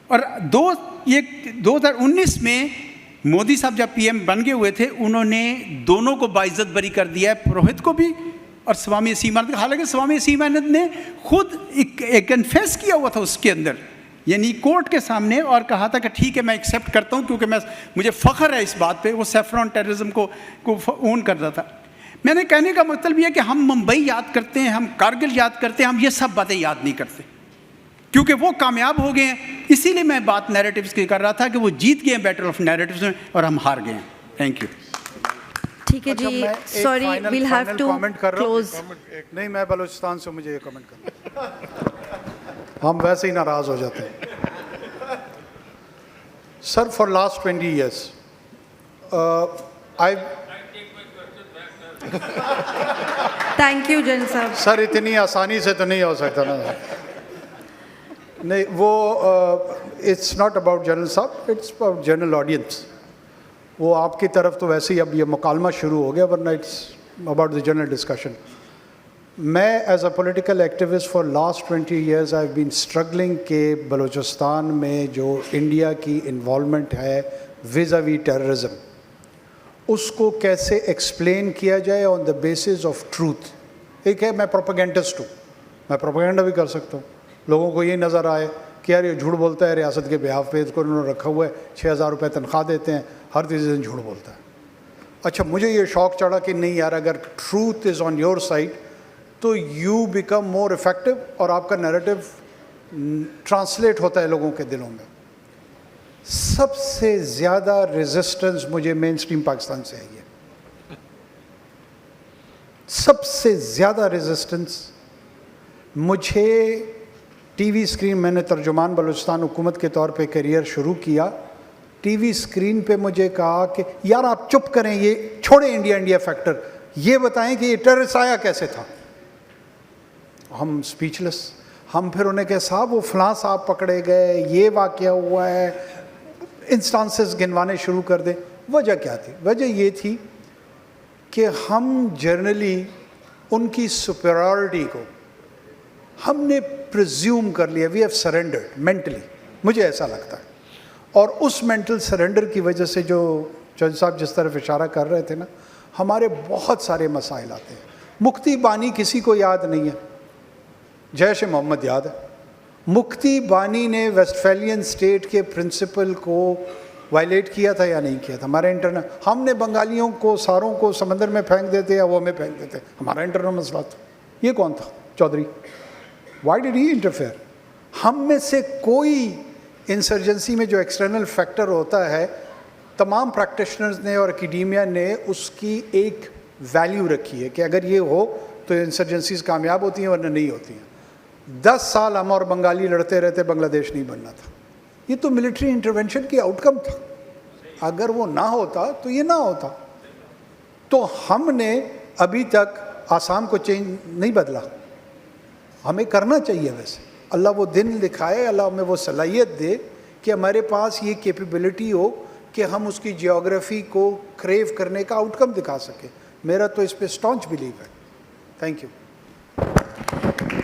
اور 2019 میں مودی صاحب جب PM بن گئے ہوئے تھے, انہوں نے دونوں کو باعزت بری کر دیا ہے, پروہت کو بھی اور سوامی اسیم آنند. حالانکہ سوامی اسیم آنند نے خود ایک کنفیس کیا ہوا تھا اس کے اندر, یعنی کورٹ کے سامنے, اور کہا تھا کہ ٹھیک ہے میں ایکسیپٹ کرتا ہوں کیونکہ مجھے فخر ہے اس بات پہ. وہ سیفرون ٹیررزم کو اون کر رہا تھا. میں نے کہنے کا مطلب یہ ہے کہ ہم ممبئی یاد کرتے ہیں, ہم کارگل یاد کرتے ہیں, ہم یہ سب باتیں یاد نہیں کرتے کیونکہ وہ کامیاب ہو گئے ہیں. اسی لیے میں بات نیریٹیوز کی کر رہا تھا کہ وہ جیت گئے ہیں بیٹل آف نیریٹیوز میں, اور ہم ہار گئے ہیں. Thank you. ٹھیک ہے جی, sorry we'll have to close. نہیں, میں بلوچستان سے, مجھے یہ کمنٹ کرنا, ہم ویسے ہی ناراض ہو جاتے ہیں. Sir, for last 20 years thank you Jan sahab. سر اتنی آسانی سے تو نہیں ہو سکتا نا. नहीं वो इट्स नॉट अबाउट जनरल साहब, इट्स अबाउट जनरल ऑडियंस. वो आपकी तरफ तो वैसे ही अब ये मुकालमा शुरू हो गया, वरना it's about the general discussion. मैं as a political activist for last 20 years I have been struggling के बलूचिस्तान में जो इंडिया की इन्वॉल्वमेंट है विज़ावी टेररिज्म, उसको कैसे एक्सप्लेन किया जाए on the basis of truth. एक है मैं प्रोपेगेंडिस्ट हूँ, मैं प्रोपेगेंडा भी कर सकता हूँ. लोगों को ये नज़र आए कि यार ये झूठ बोलता है, रियासत के बिहाफ पे इसको उन्होंने रखा हुआ है, 6,000 रुपये तनख्वाह देते हैं, हर तीसरे दिन झूठ बोलता है. अच्छा, मुझे ये शौक़ चढ़ा कि नहीं यार, अगर truth is on your side तो यू बिकम मोर इफेक्टिव और आपका नैरेटिव ट्रांसलेट होता है लोगों के दिलों में. सबसे ज़्यादा रेजिस्टेंस मुझे मेन स्ट्रीम पाकिस्तान से आई है. सबसे ज़्यादा रेजिस्टेंस मुझे टीवी स्क्रीन, मैंने तर्जुमान बलूचिस्तान हुकूमत के तौर पे करियर शुरू किया. टीवी स्क्रीन पे मुझे कहा कि यार आप चुप करें, ये छोड़ें इंडिया इंडिया फैक्टर, ये बताएं कि ये टेररिस्ट आया कैसे था. हम स्पीचलेस. हम फिर उन्हें कहे साहब वो फलां साहब पकड़े गए, ये वाक़या हुआ है, इंस्टांसेस गिनवाने शुरू कर दें. वजह क्या थी? वजह ये थी कि हम जनरली उनकी सुपीरियरिटी को हमने प्रिज्यूम कर लिया. वी हैव सरेंडर्ड मेंटली, मुझे ऐसा लगता है. और उस मेंटल सरेंडर की वजह से जो जज साहब जिस तरफ इशारा कर रहे थे ना, हमारे बहुत सारे मसाइल आते हैं. मुक्ति बानी किसी को याद नहीं है, जैश मोहम्मद याद है. मुक्ति बानी ने वेस्टफैलियन स्टेट के प्रिंसिपल को वायलेट किया था या नहीं किया था? हमारा इंटरनल, हमने बंगालियों को सारों को समंदर में फेंक देते या वो हमें फेंक देते, हमारा इंटरनल मसला था. ये कौन था? Chaudhary. Why did he interfere? हम में से कोई इंसर्जेंसी में जो एक्सटर्नल फैक्टर होता है, तमाम प्रैक्टिशनर्स ने और एकेडेमिया ने उसकी एक वैल्यू रखी है कि अगर ये हो तो इंसर्जेंसीज कामयाब होती हैं वरना नहीं होती हैं. 10 साल हम और बंगाली लड़ते रहते, बांग्लादेश नहीं बनना था. ये तो मिलिट्री इंटरवेंशन की आउटकम था. अगर वो ना होता तो ये ना होता. तो हमने अभी तक आसाम को चेंज नहीं बदला. हमें करना चाहिए वैसे. अल्लाह वो दिन दिखाए, अल्लाह हमें वो सलाहियत दे कि हमारे पास ये कैपेबिलिटी हो कि हम उसकी जियोग्राफी को क्रेव करने का आउटकम दिखा सकें. मेरा तो इस पे स्टॉन्च बिलीव है. Thank you.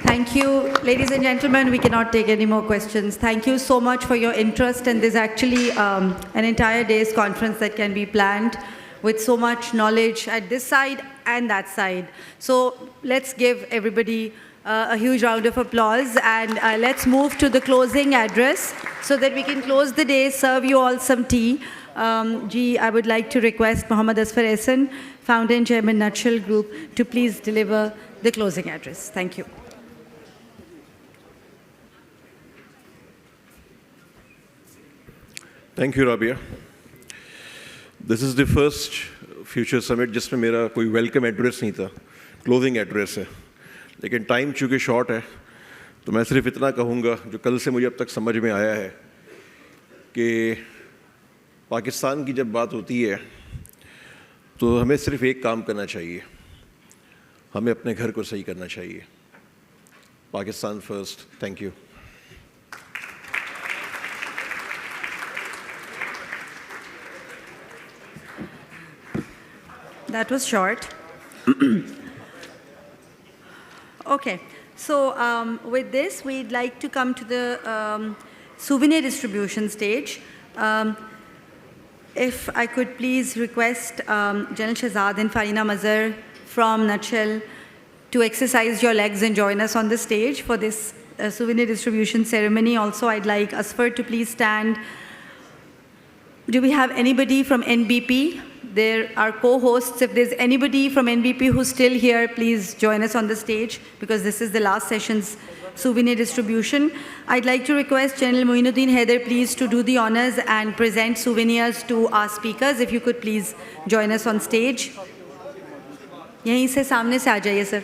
Thank you. Ladies and gentlemen, we cannot take any more questions. Thank you so much for your interest, and there's actually an entire day's conference that can be planned with so much knowledge at this side and that side. So let's give everybody a huge round of applause, and let's move to the closing address so that we can close the day, serve you all some tea. I would like to request Mohammad Asfar Ehsan, founder and chairman, Nutshell Group, to please deliver the closing address. Thank you. Thank you, Rabia. This is the first Future Summit जिसमें मेरा कोई welcome address नहीं था, closing address है. लेकिन time चूँकि short है तो मैं सिर्फ इतना कहूँगा जो कल से मुझे अब तक समझ में आया है कि पाकिस्तान की जब बात होती है तो हमें सिर्फ एक काम करना चाहिए, हमें अपने घर को सही करना चाहिए. Pakistan first. Thank you. That was short. Okay, so with this, we'd like to come to the souvenir distribution stage. If I could please request General Shahzad and Farina Mazhar from Nutshell to exercise your legs and join us on the stage for this souvenir distribution ceremony. Also, I'd like Asfar to please stand. Do we have anybody from NBP? There are co-hosts. If there's anybody from NBP who's still here, please join us on the stage because this is the last session's souvenir distribution. I'd like to request General Moinuddin Haider please to do the honors and present souvenirs to our speakers. If you could please join us on stage. यहीं से सामने से आ जाइए sir.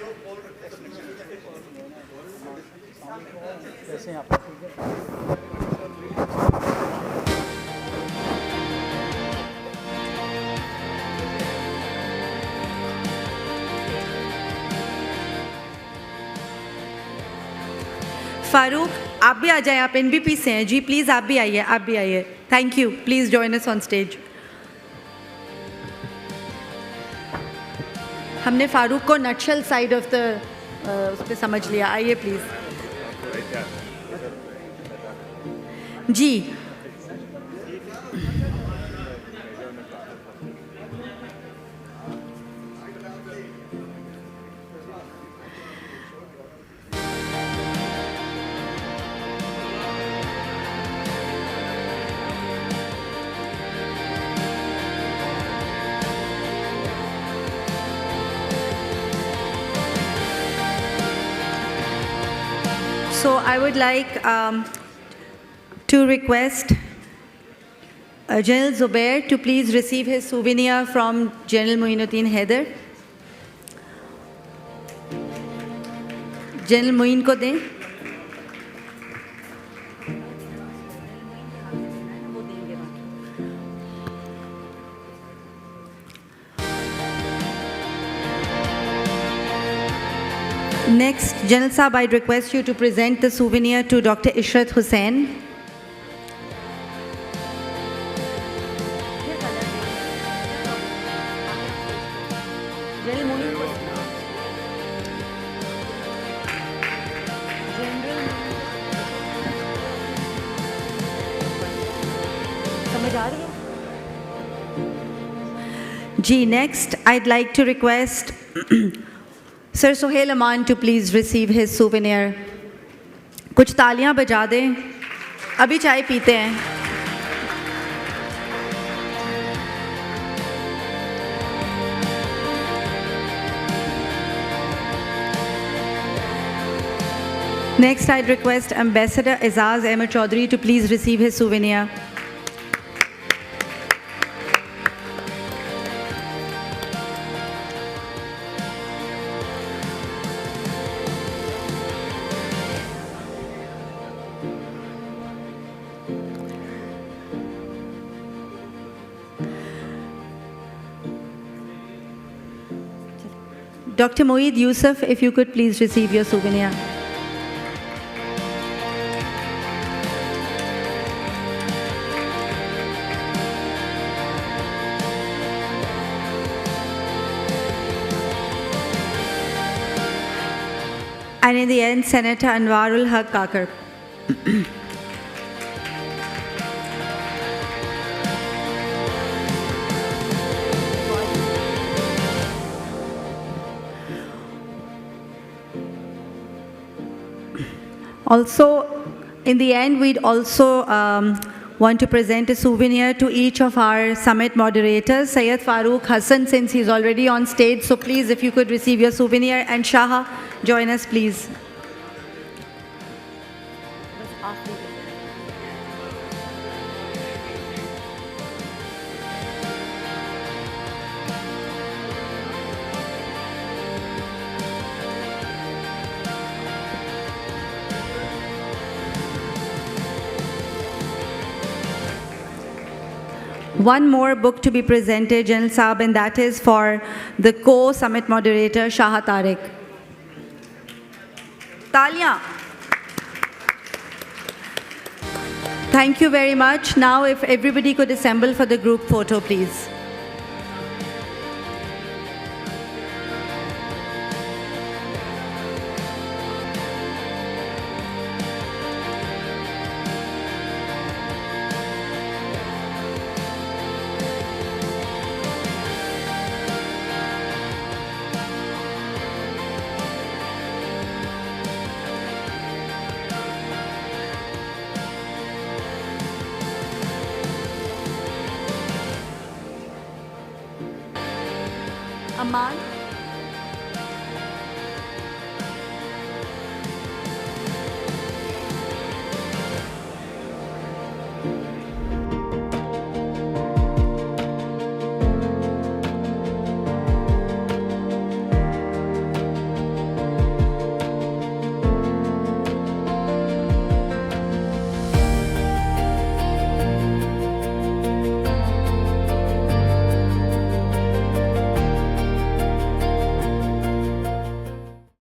Farooq आप भी आ जाएं, आप NBP से हैं जी, प्लीज़ आप भी आइए. Thank you. Please join us on stage. हमने फारूक को नटशल साइड ऑफ द उस पे समझ लिया. आइए प्लीज़. जी. So I would like to request General Zubair to please receive his souvenir from General Moinuddin Haider. General Moin को दें. Next, General Saab, I'd request you to present the souvenir to Dr. Ishrat Hussain. Ji, next, I'd like to request Sir Sohail Aman to please receive his souvenir. कुछ तालियां बजा दें. अभी चाय पीते हैं. Next, I'd request Ambassador Azaz Ahmed Chaudhary to please receive his souvenir. Dr. Moeed Yusuf, if you could please receive your souvenir. And in the end, Senator Anwarul Haq Kakar. Also, in the end, we'd also want to present a souvenir to each of our summit moderators. Syed Farooq Hassan, since he's already on stage, so please, if you could receive your souvenir. And Shaha, join us, please. One more book to be presented, General Saab, and that is for the co-summit moderator, Shaha Tariq. Talia. Thank you very much. Now, if everybody could assemble for the group photo, please. Aman.